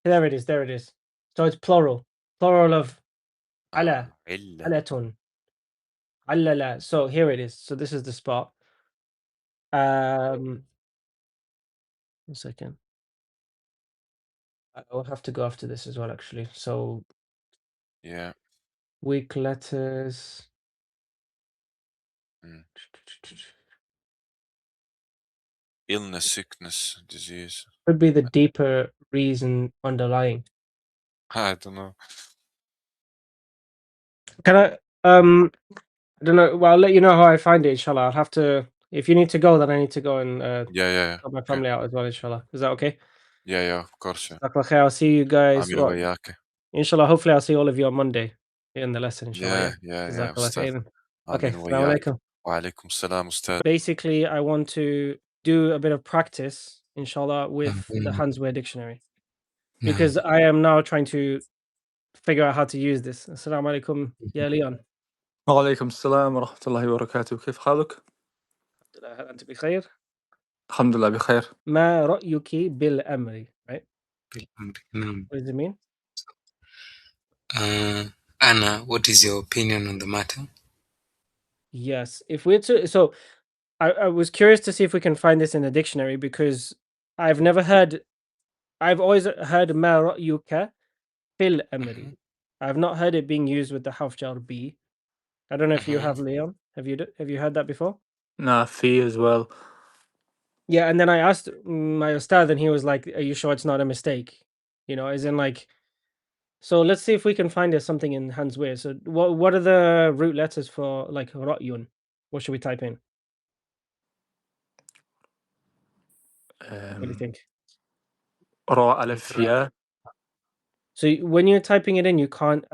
There it is. There it is. So it's plural. Plural of ala, إلا. alatun, alala. So here it is. So this is the spot. 1 second. I'll have to go after this as well, actually. So Yeah. weak letters. Mm. Illness, sickness, disease. Could be the deeper reason underlying. I don't know. Can I don't know. Well, I'll let you know how I find it, inshallah. I'll have to, if you need to go, then I need to go and Yeah. Yeah. Yeah. help my Okay. family out as well, inshallah. Is that okay? Yeah. Yeah. Of course. Yeah. Jazakallah khair. I'll see you guys. عامل Well, وياك. inshallah, hopefully I'll see all of you on Monday in the lesson, inshallah. Yeah. Yeah. Yeah. Yeah. Jazakallah أستاذ. khairan. Okay. آمين Assalamu وياك. alaikum. وعليكم السلام أستاذ. Basically, I want to do a bit of practice, inshallah, with the Um, Hansware dictionary نعم. because I am now trying to figure out how to use this. Assalamu alaikum, ya Leon. وعليكم السلام ورحمة الله وبركاته، كيف حالك؟ هل أنت بخير؟ الحمد لله بخير. ما رأيك بالأمر? Right? نعم. What does it mean? Anna, what is your opinion on the matter? Yes. If we're to, so I was curious to see if we can find this in the dictionary because I've never heard, I've always heard ما رأيك في الأمر. I've not heard it being used with the half jar B. I don't know if you have, Leon. Have you heard that before? Nah, fee as well. Yeah, and then I asked my ustad, and he was like, "Are you sure it's not a mistake?" You know, as in like. So let's see if we can find something in Hans Wehr. So what are the root letters for like ra'yun? What should we type in? What do you think? راء ألف ياء. So when you're typing it in, you can't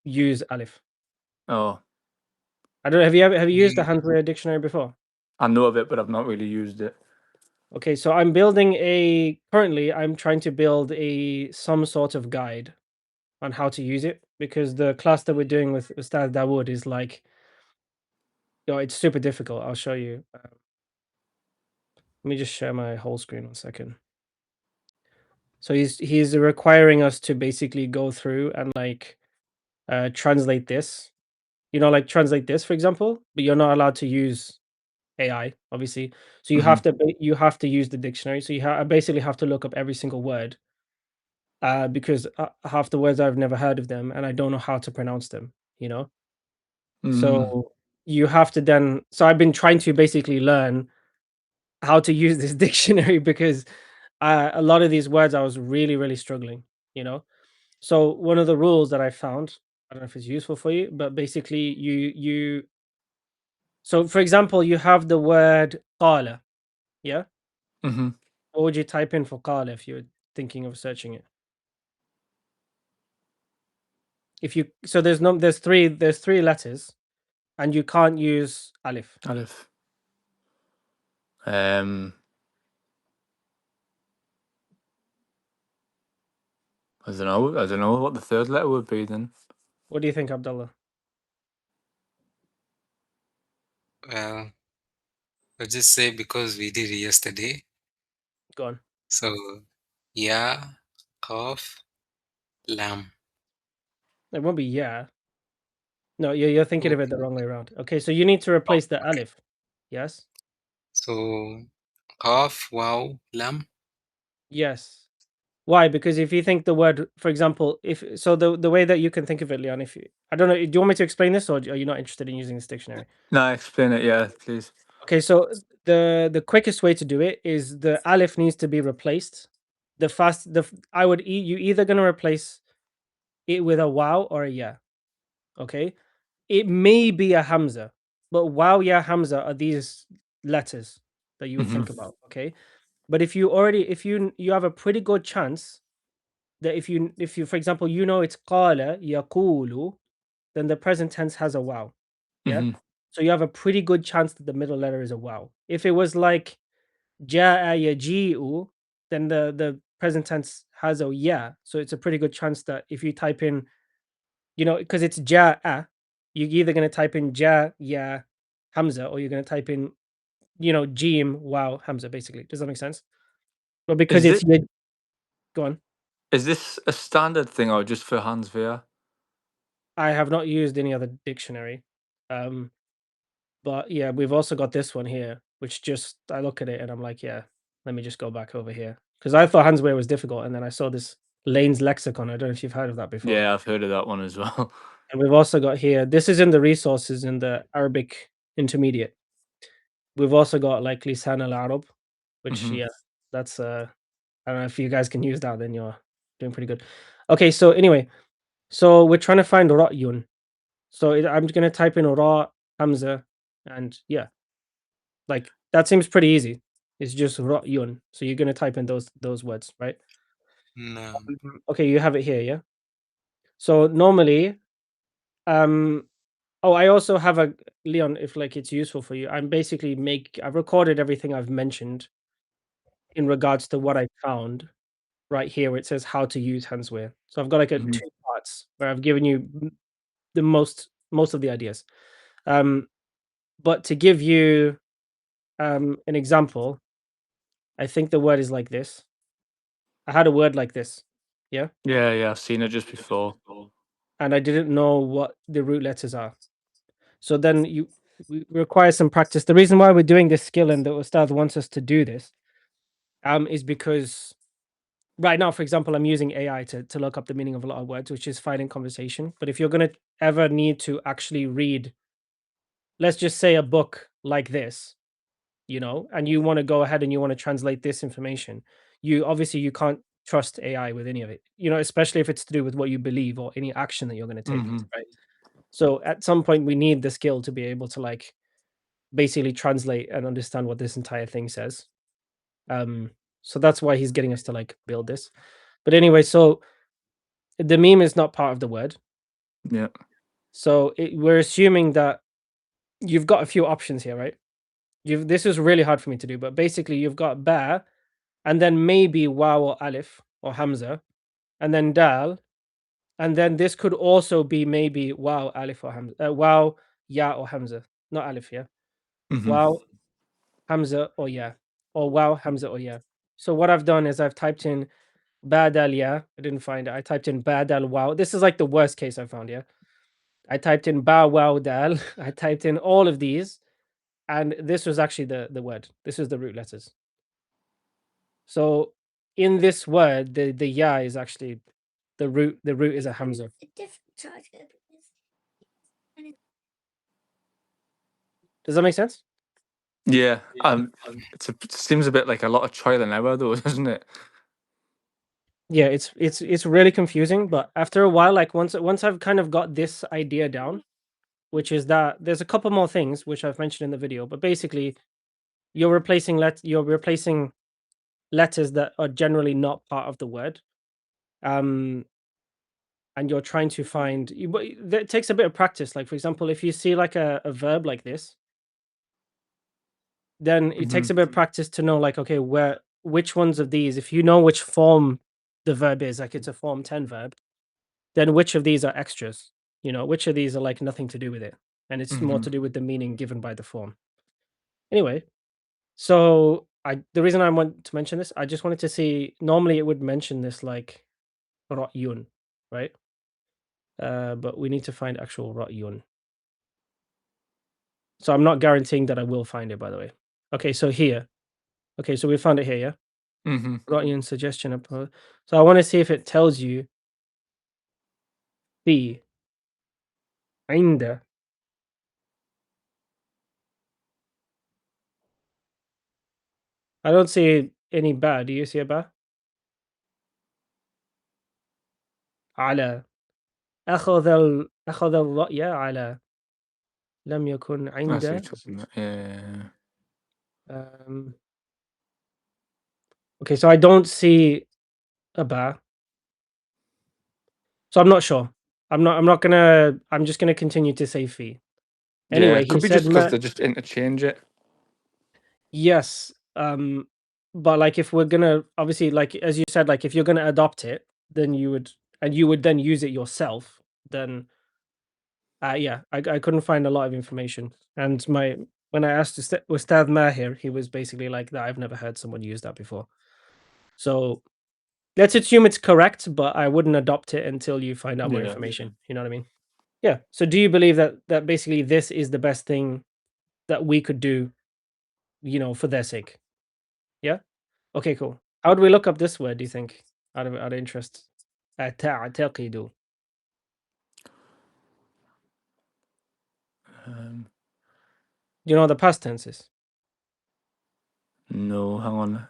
use alif. Oh, I don't know. Have you used the Hans Wehr dictionary before? I know of it, but I've not really used it. Okay, so currently I'm trying to build some sort of guide on how to use it because the class that we're doing with Ustad Dawood is like, it's super difficult. I'll show you. Let me just share my whole screen 1 second. So he's requiring us to basically go through and like translate this, like translate this, for example, but you're not allowed to use AI, obviously. So you have to use the dictionary. So I basically have to look up every single word because half the words I've never heard of them and I don't know how to pronounce them, you know? So you have to then, so I've been trying to basically learn how to use this dictionary because a lot of these words I was really, really struggling, you know? So one of the rules that I found, I don't know if it's useful for you, but basically so for example, you have the word qala, yeah? Mm-hmm. What would you type in for qala if you're thinking of searching it? If you so there's three letters, and you can't use alif. Alif. I don't know. I don't know what the third letter would be then. What do you think, Abdullah? Well, I'll just say because we did it yesterday. Go on. So, Ya, Qaf, Lam. It won't be yeah. No, you're thinking of it the Okay. wrong way around. Okay, so you need to replace the alif. Yes. So, Qaf, Waw, Lam. Yes. Why? Because if you think the word, for example, if so, the way that you can think of it, Leon, if you, I don't know, do you want me to explain this, or are you not interested in using this dictionary? No, explain it. Yeah, please. Okay, so the quickest way to do it is the alif needs to be replaced. I would you either gonna replace it with a wow or a yeah. Okay, it may be a hamza, but wow, yeah, hamza are these letters that you would Mhm. think about. Okay, but if you have a pretty good chance that if you for example it's qala yaqulu, then the present tense has a wow. Yeah, Mhm. so you have a pretty good chance that the middle letter is a wow. If it was like ja'a yaji'u, then the present tense has a yeah. So it's a pretty good chance that if you type in, because it's ja'a, you're either going to type in ja ya hamza, or you're going to type in jim wow hamza. Basically, does that make sense? But because Is it's it? yeah, go on. Is this a standard thing or just for Hans Wehr? I have not used any other dictionary. Um, but yeah, we've also got this one here, which just I look at it and I'm like, yeah, let me just go back over here because I thought Hanswehr was difficult, and then I saw this Lane's lexicon. I don't know if you've heard of that before. Yeah, I've heard of that one as well. And we've also got here. This is in the resources in the Arabic intermediate. We've also got like Lisan al Arab, which Mhm. yeah, that's I don't know if you guys can use that, then you're doing pretty good. Okay, so anyway, so we're trying to find Ra'yun. So I'm gonna type in Ra Hamza, and yeah, like that seems pretty easy. It's just Ra'yun. So you're gonna type in those words, right? No. Okay, you have it here, yeah. So normally, um, oh, I also have a Leon. If like it's useful for you, I've recorded everything I've mentioned in regards to what I found right here, where it says how to use Hanswehr. So I've got like a Mhm. 2 parts where I've given you the most of the ideas. Um, but to give you an example, I think the word is like this. I had a word like this, yeah, Yeah, yeah, I've seen it just before. and I didn't know what the root letters are. So then we require some practice. The reason why we're doing this skill and the Ustad wants us to do this is because right now, for example, I'm using AI to look up the meaning of a lot of words, which is fine in conversation. But if you're going to ever need to actually read, let's just say a book like this, and you want to go ahead and you want to translate this information, you can't trust AI with any of it, especially if it's to do with what you believe or any action that you're going to take, Mhm. right? So at some point, we need the skill to be able to like basically translate and understand what this entire thing says. Um, so that's why he's getting us to like build this. But anyway, so the meme is not part of the word. Yeah. So we're assuming that you've got a few options here, right? This is really hard for me to do, but basically you've got ba, and then maybe waw or alif or hamza, and then dal, and then this could also be maybe waw, alif or hamza, waw, ya or hamza, not alif, yeah, Mhm. waw, hamza or ya, or waw, hamza or ya. So what I've done is I've typed in ba dal ya. I didn't find it. I typed in ba dal waw. This is like the worst case I found. Yeah, I typed in ba waw dal. I typed in all of these, and this was actually the word. This is the root letters. So in this word, the ya is actually the root. The root is a hamza. Does that make sense? Yeah. It seems a bit like a lot of trial and error, though, doesn't it? Yeah, it's really confusing. But after a while, like once I've kind of got this idea down, which is that there's a couple more things which I've mentioned in the video, but basically you're replacing letters that are generally not part of the word. Um, and you're trying to find, it takes a bit of practice. Like, for example, if you see like a verb like this, then it takes a bit of practice to know, like, okay, which ones of these, if you know which form the verb is, like it's a form 10 verb, then which of these are extras? Which of these are like nothing to do with it, and it's more to do with the meaning given by the form. Anyway, so the reason I want to mention this, I just wanted to see. Normally, it would mention this like ra'yun, right? But we need to find actual ra'yun. So I'm not guaranteeing that I will find it, by the way. Okay, so here. Okay, so we found it here, yeah? Ra'yun, suggestion. So I want to see if it tells you the عند. I don't see any ba. Do you see a ba? على. أخذ الرأي على. لم يكن I see what you're عند. talking about. Yeah. Okay, so I don't see a ba. So I'm not sure. I'm just gonna continue to say fi. Yeah, Anyway, it he could be said just because ma. they just interchange it. Yes. But like if we're gonna, obviously, like as you said, like if you're gonna adopt it, then you would then use it yourself, then yeah, I couldn't find a lot of information. And when I asked Ustad Mahir, he was basically like that. I've never heard someone use that before. So let's assume it's correct, but I wouldn't adopt it until you find out more Yeah. information. You know what I mean? Yeah. So do you believe that basically this is the best thing that we could do, for their sake? Yeah. Okay, cool. How do we look up this word, do you think? Out of interest. تعتقد. Do you know what the past tense is? No, hang on.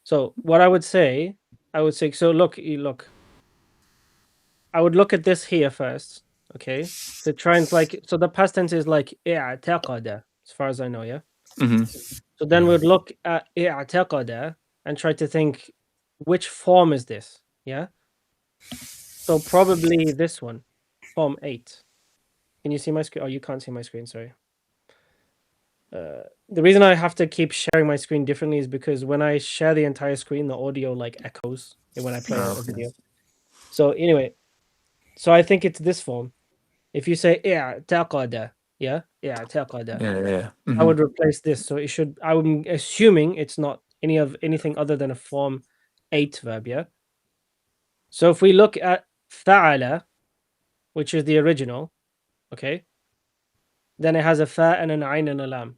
So what I would say, so look. I would look at this here first, okay? To try and so the past tense is like اعتقد, as far as I know, yeah? So then we'd look at اعتقد and try to think, which form is this, yeah? So probably this one, form 8. Can you see my screen? Oh, you can't see my screen, sorry. The reason I have to keep sharing my screen differently is because when I share the entire screen, the audio like echoes when I play a video. So anyway, so I think it's this form. If you say اعتقد, yeah, اعتقد, Yeah. I would replace this. So it should. I'm assuming it's not anything other than a form 8 verb, yeah. So if we look at فعل, which is the original, okay, then it has a fa and an ayn and a lam.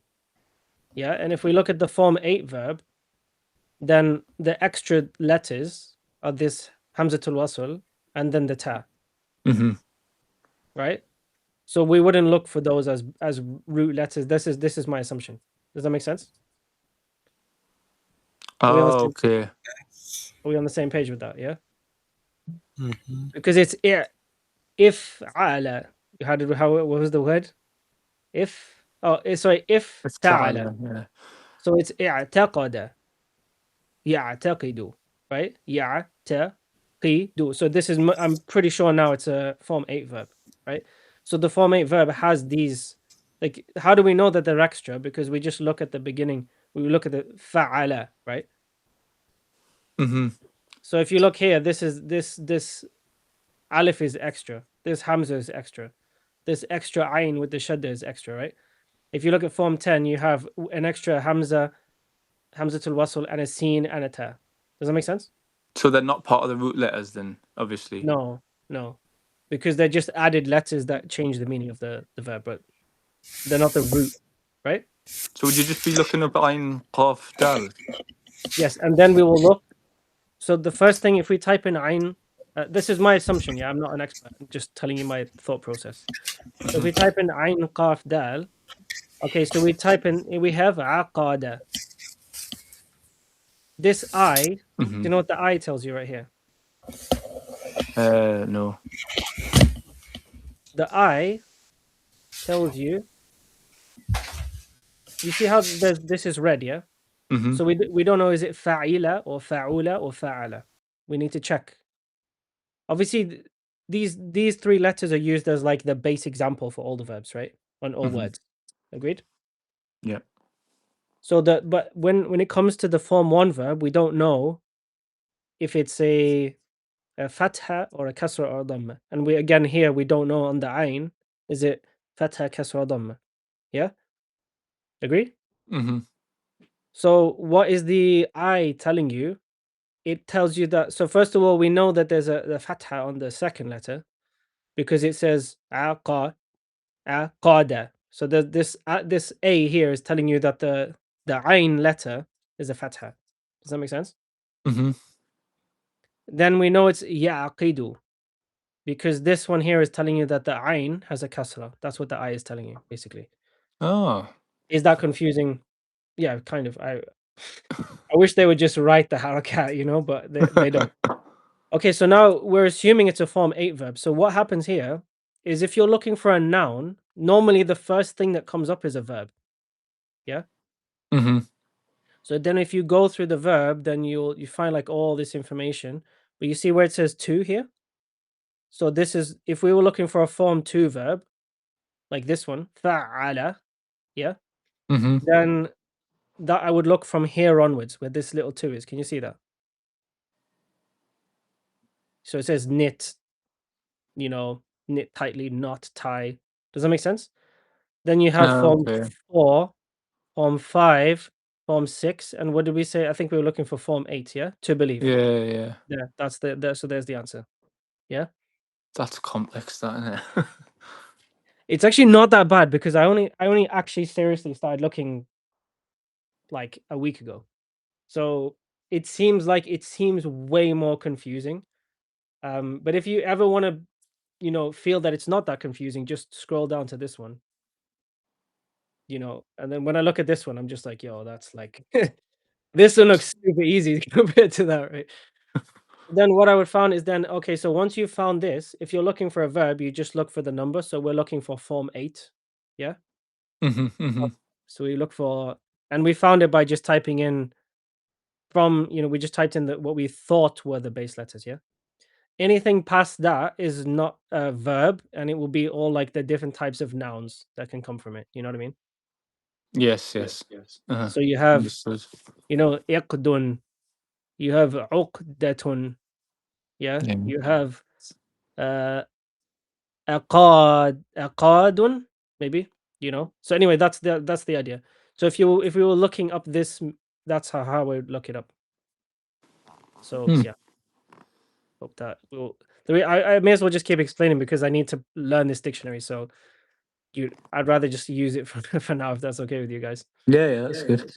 Yeah, and if we look at the form 8 verb, then the extra letters are this hamzatul wasl and then the ta. Right? So we wouldn't look for those as root letters. This is my assumption. Does that make sense? Oh, okay. Are we on the same page with that? Yeah. Because it's if ala. What was the word? If if It's ta'ala. yeah. So it's i'taqada. Ya'taqidu, right? Ya'taqidu. So this is, I'm pretty sure now it's a form 8 verb, right? So the form 8 verb has these, like, how do we know that they're extra? Because we just look at the beginning, we look at the fa'ala, right? So if you look here, this alif is extra, this hamza is extra, this extra ayn with the shadda is extra, right? If you look at form 10, you have an extra hamzatul wasl and a sin and a ta. Does that make sense? So they're not part of the root letters then, obviously. No, because they're just added letters that change the meaning of the verb, but they're not the root, right? So would you just be looking up Ain Qaf Dal? Yes, and then we will look. So the first thing, if we type in ayn, this is my assumption, yeah, I'm not an expert, I'm just telling you my thought process. So if we type in ayn qaf dal, okay, so we have aqada. This I, do you know what the I tells you right here? No. The I tells you, you see how this is red, yeah? So we don't know, is it fa'ila or fa'ula or fa'ala? We need to check. Obviously, these three letters are used as like the base example for all the verbs, right? On all words. Agreed? Yeah. So but when it comes to the form 1 verb, we don't know if it's a fatha or a kasra or a dhamma. And we again here we don't know on the ayn, is it fatha, kasra, or dhamma? Yeah? Agree? So what is the I telling you? It tells you that, so first of all, we know that there's the fatha on the second letter because it says aqada. So this A here is telling you that the ayn letter is a fatha. Does that make sense? Then we know it's ya'qidu because this one here is telling you that the ayn has a kasra. That's what the I is telling you, basically. Oh. Is that confusing? Yeah, kind of. I wish they would just write the harakat, but they don't. Okay, so now we're assuming it's a form 8 verb. So what happens here is if you're looking for a noun, normally the first thing that comes up is a verb. Yeah? So then if you go through the verb, then you find like all this information. But you see where it says to here? So this is, if we were looking for a form 2 verb, like this one, fa'ala, yeah? Then that I would look from here onwards where this little 2 is. Can you see that? So it says knit, knit tightly, not tie. Does that make sense? Then you have form Okay. 4, form 5, form 6, and what did we say? I think we were looking for form 8, yeah? To believe. Yeah. Yeah, so there's the answer. Yeah? That's complex, that, isn't it? It's actually not that bad because I only actually seriously started looking like a week ago. So it seems way more confusing. But if you ever want to, feel that it's not that confusing, just scroll down to this one. And then when I look at this one, I'm just like, yo, that's like this one looks super easy compared to that, right? Then what I would found is then, okay, so once you've found this, if you're looking for a verb, you just look for the number. So we're looking for form 8. Yeah. So we look for, and we found it by just typing in we just typed in what we thought were the base letters. Yeah. Anything past that is not a verb, and it will be all like the different types of nouns that can come from it. You know what I mean? Yes. So you have, Understood. iqdun, you have uqdatun, yeah, Yeah. you have aqadun, maybe, So anyway, that's the idea. So if we were looking up this, that's how we would look it up. So yeah, hope that will. I may as well just keep explaining because I need to learn this dictionary. So I'd rather just use it for now if that's okay with you guys. Yeah, that's good.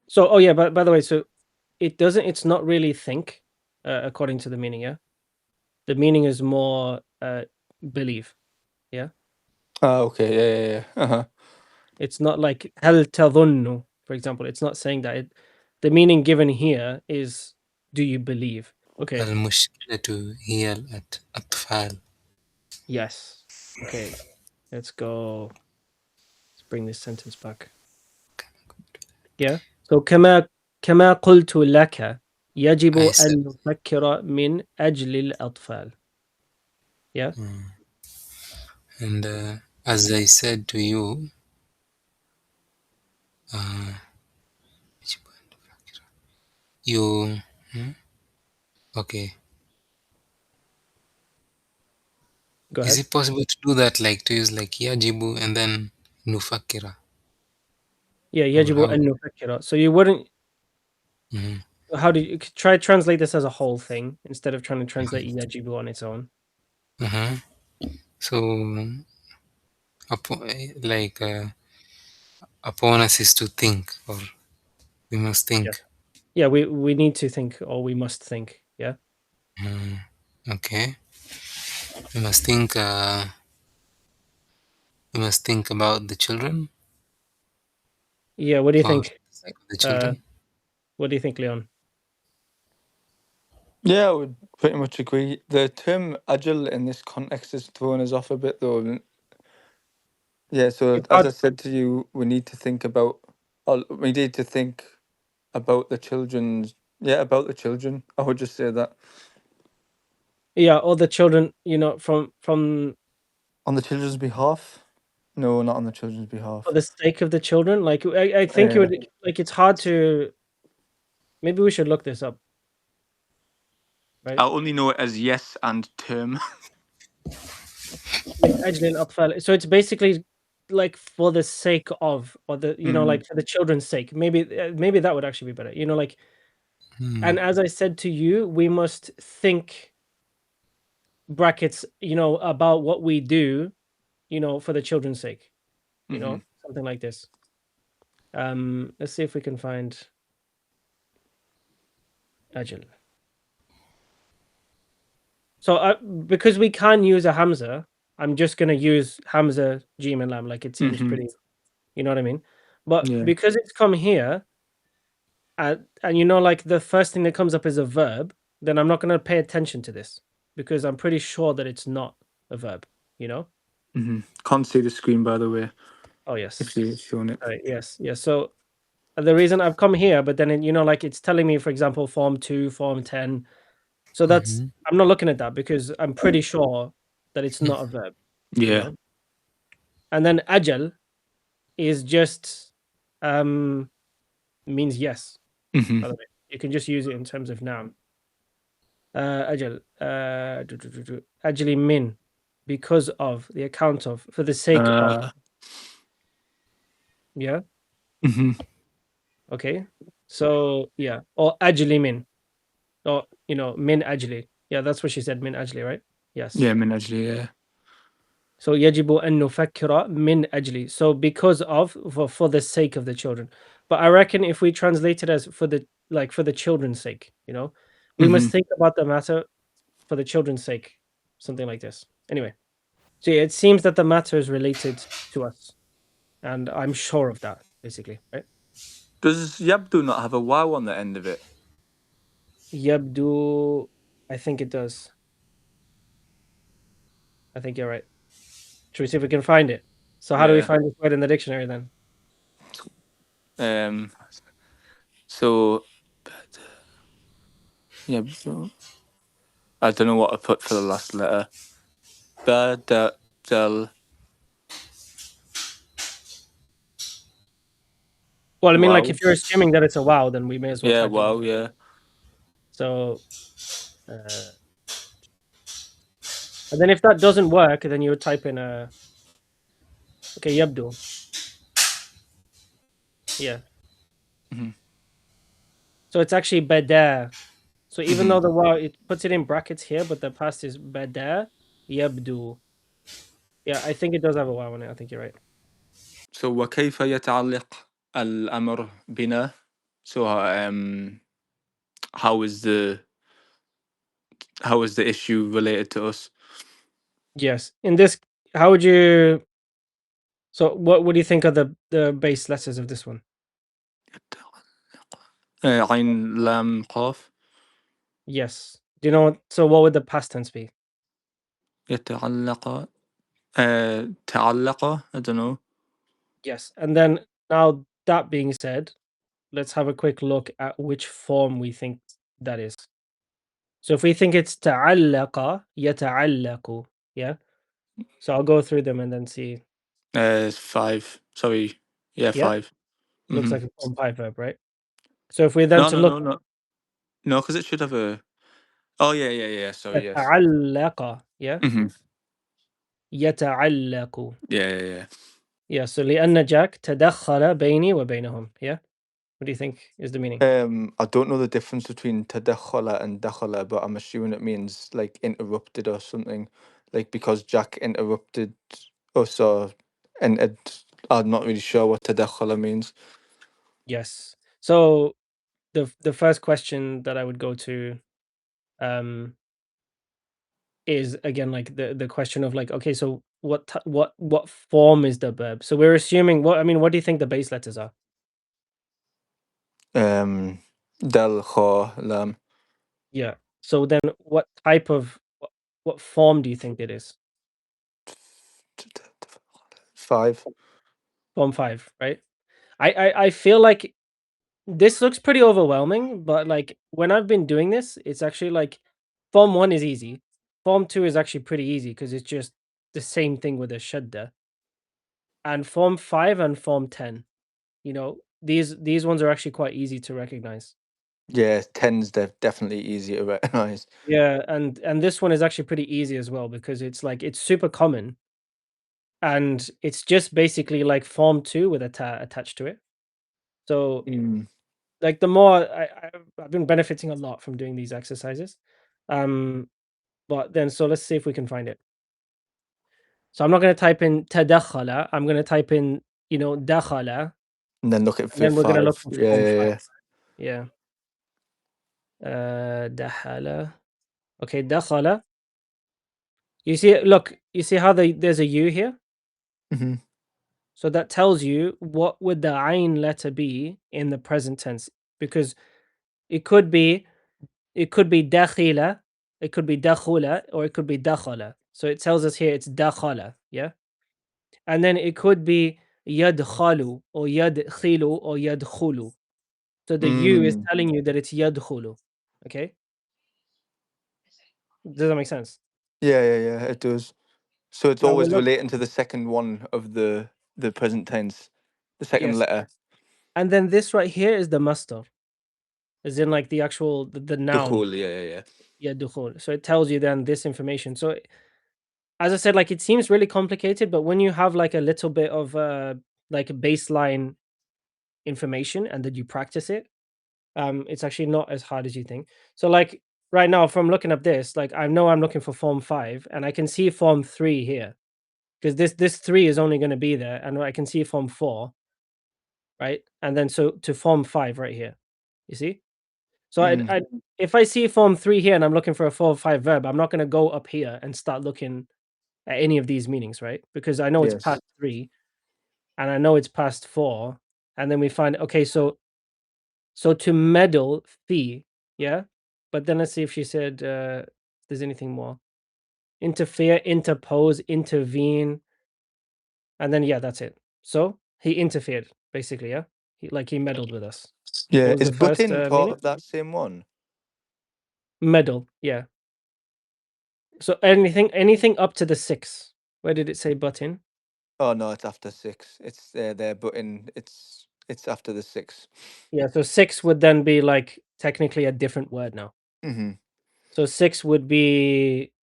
So oh yeah, but by the way, so it's not really think, according to the meaning. Yeah, the meaning is more believe. Yeah. Okay. Yeah. It's not like هل تظن, for example. It's not saying that. The meaning given here is, do you believe? Okay. المشكلة هي الأطفال. Yes. Okay. Let's go. Let's bring this sentence back. Yeah. So كما قلت لك يجب أن نفكر من أجل الأطفال. Yeah. And as I said to you, okay. Go ahead. Is it possible to do that, like to use like yajibu and then nufakira? Yeah, يجب أن نفكر. So you wouldn't. How do you try translate this as a whole thing instead of trying to translate yajibu on its own? So, upon us is to think, or we must think. Yeah, we need to think, or we must think. Yeah. Okay. We must think. We must think about the children. Yeah. What do you think? The children. What do you think, Leon? Yeah, I would pretty much agree. The term agile in this context is throwing us off a bit, though. Yeah, so as I said to you, we need to think about the children's. Yeah, about the children. I would just say that. Yeah, or the children, from On the children's behalf? No, not on the children's for behalf. the sake of the children. Like I think it would, like, it's hard to. Maybe we should look this up, I right? only know it as yes and term. من أجل الأطفال. So it's basically like for the sake of, or the, like for the children's sake. Maybe that would actually be better. Like, and as I said to you, we must think brackets, about what we do, for the children's sake, something like this. Let's see if we can find ajal. So because we can use a hamza, I'm just gonna use hamza, jim, and lam. Like, it seems pretty, you know what I mean? But Yeah. because it's come here, and like the first thing that comes up is a verb, then I'm not gonna pay attention to this because I'm pretty sure that it's not a verb. Can't see the screen, by the way, Oh if yes. you're showing it. Yes. So the reason I've come here, but then like it's telling me, for example, form 2, form 10. So that's I'm not looking at that because I'm pretty sure that it's not a verb. Yeah. And then ajal is just means yes. By the way, you can just use it in terms of noun. Ajal, ajali min, because of, the account of, for the sake of. Yeah. Okay. So yeah, or ajli min, or min ajli. Yeah, that's what she said, min ajli, right? Yes. Yeah, min ajli, yeah. So yajibu an nufakkira min ajli. So because of, for the sake of the children. But I reckon if we translate it as for the children's sake, we must think about the matter for the children's sake, something like this. Anyway, so yeah, it seems that the matter is related to us, and I'm sure of that, basically, right? Does yabdu not have a wow on the end of it? Yabdu, I think it does. I think you're right. Should we see if we can find it? So how do we Yeah. find this word in the dictionary then? So yabdu. I don't know what I put for the last letter. Badal. Well, I mean, like, Wow. if you're assuming that it's a wow, then we may as well Yeah, type it. wow, yeah. So, and then if that doesn't work, then you would type in okay, yabdu. Yeah. So it's actually bada. So even though the wow, it puts it in brackets here, but the past is bada yabdu. Yeah, I think it does have a wow on it. I think you're right. So وكيف يتعلق الأمر بنا? So how is the issue related to us? Yes. In this, how would you? So what do you think are the base letters of this one? عين لام قاف. Yes. Do you know what? So what would the past tense be? يتعلق تعلق. I don't know. Yes. And then now that being said, let's have a quick look at which form we think that is. So if we think it's ta'allaqa, yata'allaqu, yeah? So I'll go through them and then see. 5. Sorry. Yeah, Yeah? 5. Looks like a form 5 verb, right? So if we then No, to no, look no, no. No, because it should have a. Oh, yeah. Sorry, yes. yata'allaqa, yeah? يتعلق. Yeah. Yeah, so لأن جاك تدخل بيني وبينهم. Yeah? What do you think is the meaning? I don't know the difference between tadakhala and dakhala, but I'm assuming it means like interrupted or something. Like because Jack interrupted us or entered. I'm not really sure what tadakhala means. Yes. So the first question that I would go to is again like the question of like, okay, so what form is the verb? So we're assuming what do you think the base letters are? Dal kha lam. Yeah. So then what type of what form do you think it is? 5. Form 5, right? I feel like this looks pretty overwhelming, but like when I've been doing this, it's actually like form 1 is easy. Form 2 is actually pretty easy because it's just the same thing with a shadda. And Form 5 and Form 10, these ones are actually quite easy to recognize. Yeah, 10's definitely easier to recognize. Yeah, and this one is actually pretty easy as well because it's super common, and it's just basically like Form 2 with a ta attached to it. So, Mm. like, the more I've been benefiting a lot from doing these exercises. But then so let's see if we can find it. So I'm not gonna type in tadakhala, I'm gonna type in, dakhala, And then look at and then we're gonna look 5. for Yeah, Form yeah, 5. yeah. Yeah. Dakhala. Okay, dakhala. You see how there's a U here? Hmm. So that tells you what would the ayn letter be in the present tense, because it could be dakhila, it could be dakhula, or it could be dakhala. So it tells us here it's dakhala, yeah? And then it could be yadkhalu or yadkhilu or yadkhulu. So the U is Mm. telling you that it's yadkhulu. Okay? Does that make sense? Yeah, yeah, yeah, it does. So it's Now we'll always look. relating to the second one of the present tense, the second Yes. letter, And then this right here is the masdar, as in like the actual the the noun. whole. Yeah, yeah, yeah. Yadkhul. So it tells you then this information. So as I said, like, it seems really complicated, but when you have like a little bit of like a baseline information and then you practice it, it's actually not as hard as you think. So like right now, from looking up this, like I know I'm looking for Form 5 and I can see Form 3 here because this 3 is only going to be there, and I can see Form 4, right? And then so to Form 5 right here. You see? So Mm. I if I see Form 3 here and I'm looking for a Form 5 verb, I'm not going to go up here and start looking at any of these meanings, right? Because I know it's Yes. past 3 and I know it's past 4, and then we find, okay, so to meddle, fee, yeah? But then let's see if she said, if there's anything more. Interfere, interpose, intervene, and then, yeah, that's it. So he interfered, basically, yeah? He meddled with us. What Yeah. was Is the first button part meaning? of that same one? Meddle, yeah. So anything up to the 6. Where did it say butt in? Oh no, it's after 6. It's there, button. It's after the 6. Yeah, so 6 would then be, like, technically a different word now. Mm-hmm. So 6 would be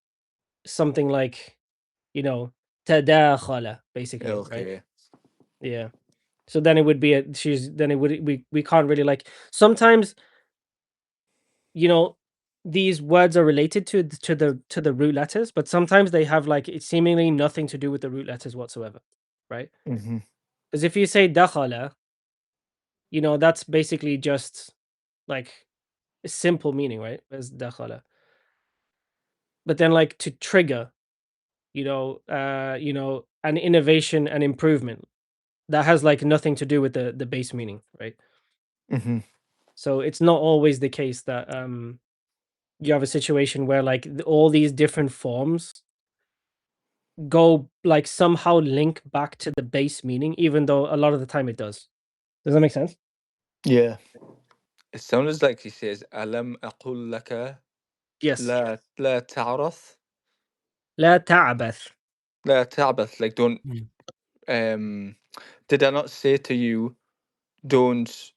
something like, تداخل, basically, right? Okay. Yeah. So then it would be then it would we can't really, like, sometimes, you know, these words are related to the root letters, but sometimes they have, like, it's seemingly nothing to do with the root letters whatsoever, right? Mm-hmm. Because if you say dakhala, that's basically just like a simple meaning, right? As dakhala. But then, like, to trigger, an innovation and improvement, that has, like, nothing to do with the base meaning, right? Mm-hmm. So it's not always the case that you have a situation where, like, all these different forms go, like, somehow link back to the base meaning, even though a lot of the time it does. Does that make sense? Yeah. It sounds like he says, "Alam aqul laka Yes. la ta'rath لا تعبث. la ta'bath." Like, don't. Mm. Did I not say to you, don't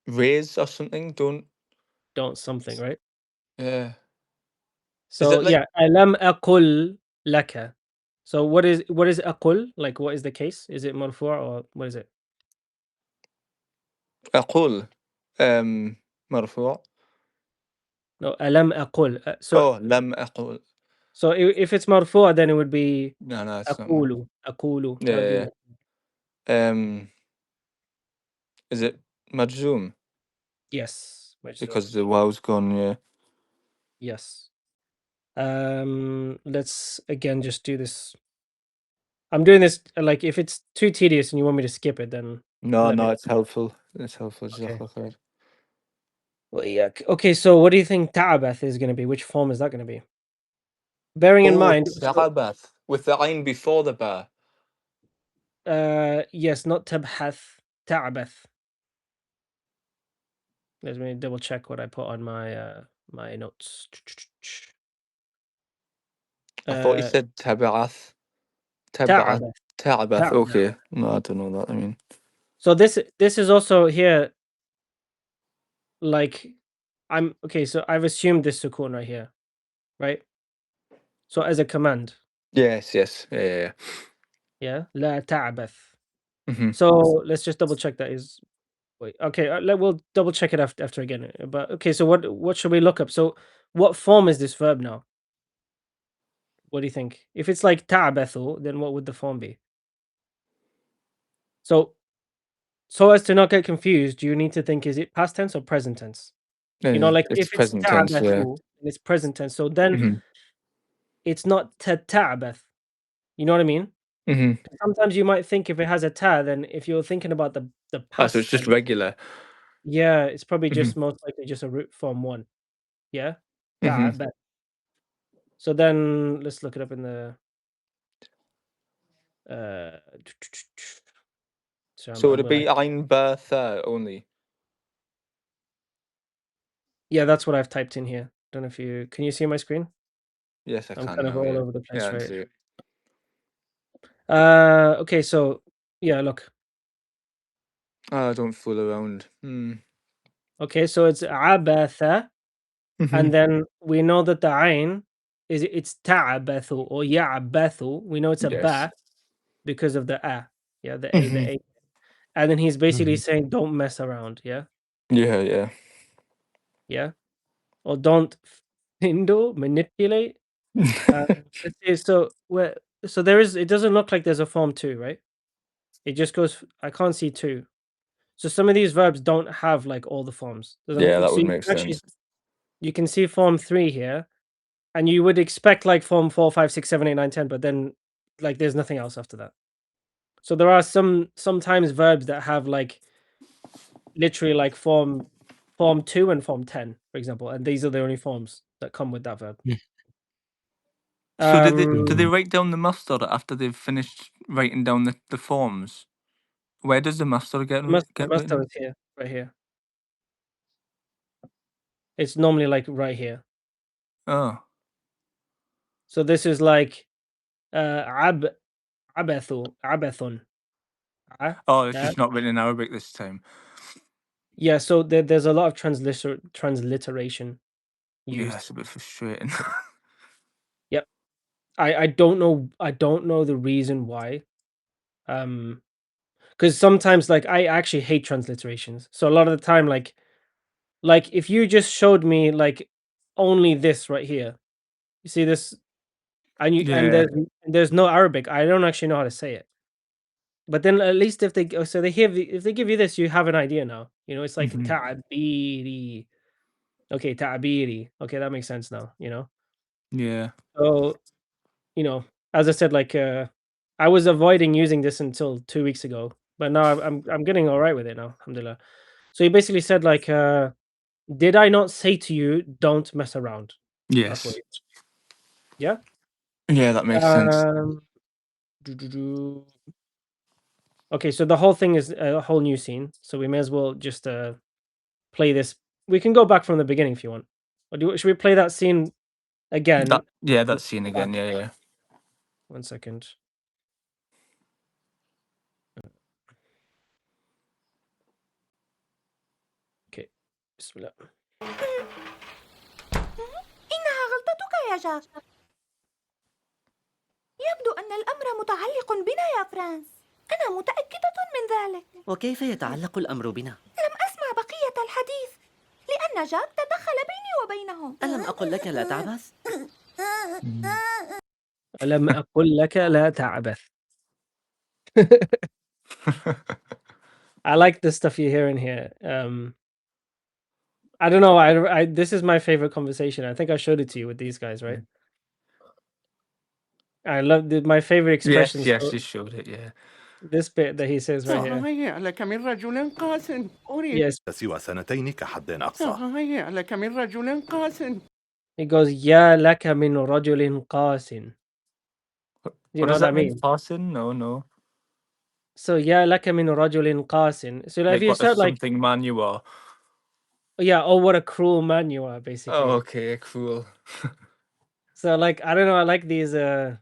raise or something? Don't. Don't something, right? Yeah. Is So that like yeah, ألم أقل لك. So what is أقل? Like, what is the case? Is it مرفوع or what is it? aqul? مرفوع. No, ألم أقل. So Oh, lam aqul. if it's مرفوع, then it would be No, no, it's not. أقول. That would be Yeah, yeah. Is it majzoom? yes, مجزوم. Because the wow's gone. Yeah. Yes. Let's again just do this. I'm doing this, like, if it's too tedious and you want me to skip it, then No, let me no, know. it's helpful. It's helpful. Okay. Jazakallah khair. Well, yeah. Okay, so what do you think ta'abath is going to be? Which form is that going to be? Bearing in Oh, mind, ta'abath with the ayn before the ba. yes, not tabhath, ta'abath. Let me double check what I put on my my notes. I thought you said tab'ath. Tab'ath. تعبث. Ta'abath. تعبث. Okay. No, I don't know that. I mean, So this is also here, like, I'm okay. So I've assumed this sukun right here, right? So as a command, yes, yes, yeah. yeah, لا تعبث. Mm-hmm. So let's just double check that is. Wait, okay, we'll double check it after again. But okay, so what should we look up? So what form is this verb now? What do you think? If it's like ta'bathu, then what would the form be? So as to not get confused, you need to think, is it past tense or present tense? You know, like It's if it's present tense. Yeah. ta'bathu and it's present tense, so then Mm-hmm. it's not ta'bath. You know what I mean? Mm-hmm. Sometimes you might think if it has a ta, then if you're thinking about the Ah, so past it's just tense, regular. yeah, it's probably Mm-hmm. just most likely just a root form one. Yeah, Mm-hmm. ta'bath. So then let's look it up in the. Uh, so So would I'm it gonna. be ein bertha only? Yeah, that's what I've typed in here. Don't know if you can you see my screen? Yes, I I'm can kind of now. all Yeah. over the Yeah, place, I can right? see it. Okay, so yeah, look. Oh, don't fool around. Okay, so it's abatha, Mm-hmm. and then we know that the ain it's ta'abathu or ya'bathu. We know it's a Yes. ba because of the a. Yeah, the Mm-hmm. a. And then he's basically Mhm. saying don't mess around, yeah? Yeah, yeah. Yeah. Or don't manipulate. Let's see, so where so there is it doesn't look like there's a form 2, right? It just goes I can't see 2. So some of these verbs don't have like all the forms. Yeah, that So would you make can actually sense. you can see form 3 here, and you would expect like form 4, 5, 6, 7, 8, 9, 10, but then like there's nothing else after that. So there are sometimes verbs that have like literally like form 2 and form 10, for example, and these are the only forms that come with that verb. So do they Um, Mhm. write down the master after they've finished writing down the forms? Where does the master the get master written? is here, right here. It's normally like right here. Oh. So this is like ab abathun. Oh, it's just not written in Arabic this time. Yeah, so there's a lot of transliteration Yeah, used. it's a bit frustrating. Yep. I don't know the reason why. Because sometimes like I actually hate transliterations. So a lot of the time, like if you just showed me like only this right here, you see this, and Yeah. there's no Arabic. I don't actually know how to say it. But then at least if if they give you this, you have an idea now. You know, it's like Hmm. ta'abiri. Okay, ta'abiri. Okay, that makes sense now. You know, Yeah. so you know, as I said, like I was avoiding using this until 2 weeks ago, but now I'm getting all right with it now. Alhamdulillah. So he basically said like, did I not say to you, don't mess around? That's what. Yes. Yeah. Yeah, that makes sense. Um. doo-doo-doo. Okay, so the whole thing is a whole new scene, so we may as well just play this. We can go back from the beginning if you want. Or should we play that scene again? That scene Back. again. Yeah, yeah. 1 second. Okay. Bismillah. إنها غلطتك يا جاك. يبدو أن الأمر متعلق بنا يا فرانس. أنا متأكدة من ذلك. وكيف يتعلق الأمر بنا؟ لم أسمع بقية الحديث لأن جاك تدخل بيني وبينهم. ألم أقل لك لا تعبث؟ ألم أقل لك لا تعبث. I like the stuff you hear in here. I don't know. I this is my favorite conversation. I think I showed it to you with these guys, right? I love my favorite expression. Yes, you showed it. Yeah. This bit that he says right here. هيا لك من رجل قاس أريد Yes, سوى 2 كحد أقصى. هيا لك من رجل قاس. he goes, "Ya laka min rajulin qasin." You What know does what I that mean? mean? Passing? No. So, "Ya laka min rajulin qasin." So, if Like you what is said like, something man you are? yeah, oh, what a cruel man you are, Oh, basically. okay, cool. So like I don't know, I like these I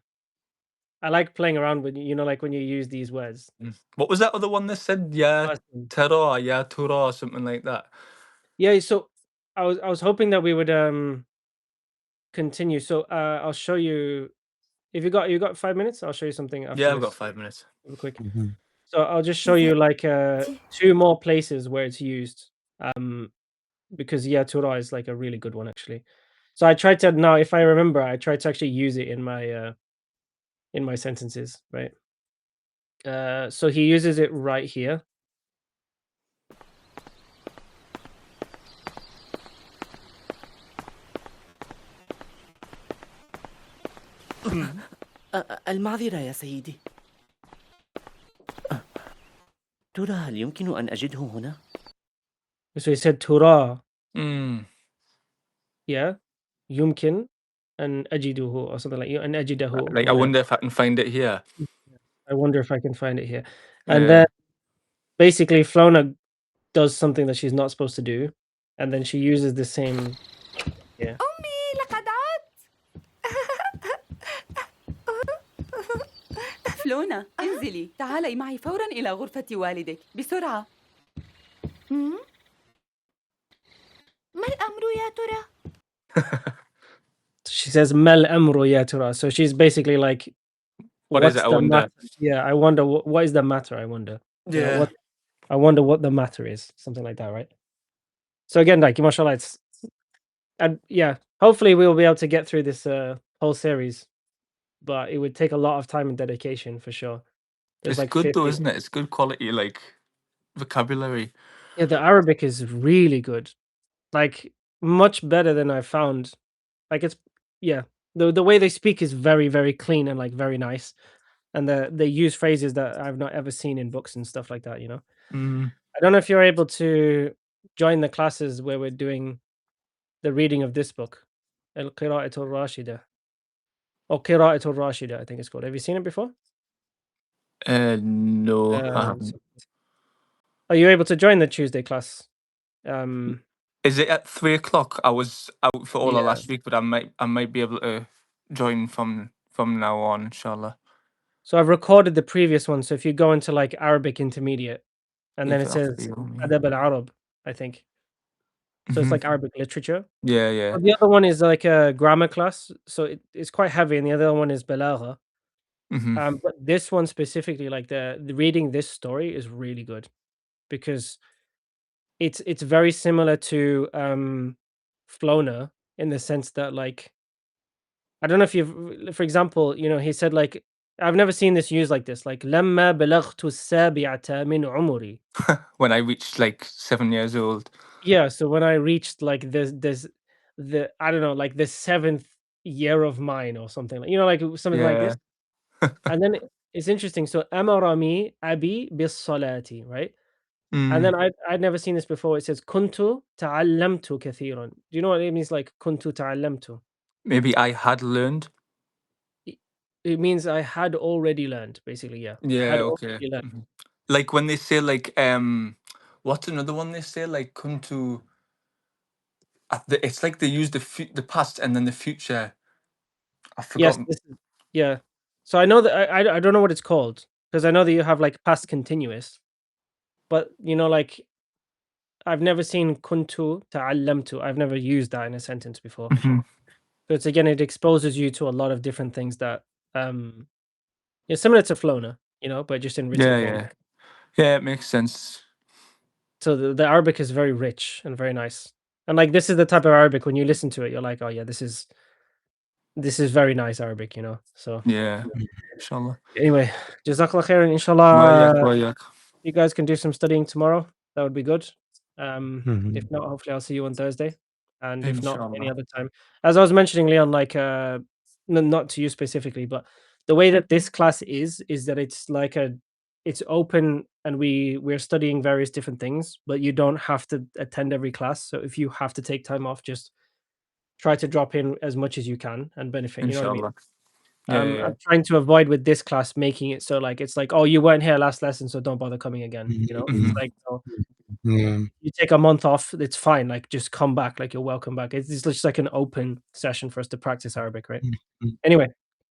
like playing around with like when you use these words. What was that other one that said? Yeah, Awesome. Tero, yeah, Turo, or something like that. Yeah, so I was hoping that we would continue. So I'll show you if you got 5 minutes, I'll show you something after Yeah, I've got this. 5 minutes. Real quick. Mhm. So I'll just show إذا you like أردت two more places where it's used. Because yeah, Torah is like a really good one actually. So I tried to now if I remember, I tried to actually use it in my sentences, right? So he uses it right here. المعذرة يا سيدي. ترى هل يمكن أن أجده هنا؟ So he said Torah, Mm. yeah, yumkin and ajiduhu or something like and ajidahu. Like, I wonder if I can find it here. I wonder if I can find it here. And Yeah. then basically Flona does something that she's not supposed to do, and then she uses the same. Yeah. أمي لقد عدت. فلونا انزلي تعالي معي فورا إلى غرفة والدك بسرعة. ما الأمر يا ترى؟ She says Mel Amru ya Torah. So she's basically like, What is what's it? I the wonder. matter? Yeah, I wonder what is the matter, I wonder. Yeah. What I wonder what the matter is. Something like that, right? So again, like mashallah, it's and yeah, hopefully we will be able to get through this whole series, but it would take a lot of time and dedication for sure. There's It's like good though, 50. isn't it? It's good quality, like vocabulary. Yeah, the Arabic is really good. Like much better than I found. Like it's yeah, the way they speak is very, very clean and like very nice. And they use phrases that I've not ever seen in books and stuff like that, Mm. I don't know if you're able to join the classes where we're doing the reading of this book. Al Qira'atul Rashida. Or Qira'atul Rashida, I think it's called. Have you seen it before? No. So are you able to join the Tuesday class? Is it at 3 o'clock? I was out for all of Yeah. last week, but I might be able to join from now on, inshallah. So I've recorded the previous one. So if you go into like Arabic intermediate, and then it If says Adab al-Arab, I think. So it's like Arabic literature. Yeah, yeah. But the other one is like a grammar class, so it's quite heavy, and the other one is balagha. But this one specifically, like the reading this story is really good because it's very similar to Flona in the sense that like I don't know if you've for example, he said like I've never seen this used like this, like لما بلغت السابعة من عمري. When I reached like 7 years old. Yeah, so when I reached like the I don't know, like the 7th year of mine or something like like something like Yeah. this. And then it's interesting. So amarami abi bis salati, right? And then I'd never seen this before. It says kuntu ta'allamtu kathiran. Do you know what it means? Like kuntu ta'allamtu. Maybe I had learned. It means I had already learned, basically. Yeah, I Yeah, had okay. already learned. Like when they say like what's another one they say like come to it's like they use the past and then the future. I Yes, forgot. yeah. So I know that I don't know what it's called because I know that you have like past continuous, but like I've never seen kuntu ta'allamtu. I've never used that in a sentence before. Mhm. So it's again, it exposes you to a lot of different things that similar to Flona, but just in written Yeah, form. yeah. Yeah, it makes sense. So the Arabic is very rich and very nice. And like this is the type of Arabic when you listen to it, you're like, oh yeah, this is very nice Arabic, So Yeah. Inshallah. anyway, Jazakallah khairan, Wayak, inshallah. wayak. You guys can do some studying tomorrow. That would be good. If Mhm. not, hopefully I'll see you on Thursday. And if not, any Inshallah. other time. As I was mentioning, Leon, like not to you specifically, but the way that this class is that it's like it's open and we're studying various different things, but you don't have to attend every class. So if you have to take time off, just try to drop in as much as you can and benefit. You know what I mean? Inshallah. Yeah, yeah, I'm trying to avoid with this class making it so like it's like, oh, you weren't here last lesson, so don't bother coming again. It's Mhm. like, no, Yeah. You take a month off, it's fine. Like, just come back. Like, you're welcome back. It's just like an open session for us to practice Arabic, right? Mm, mm. Anyway,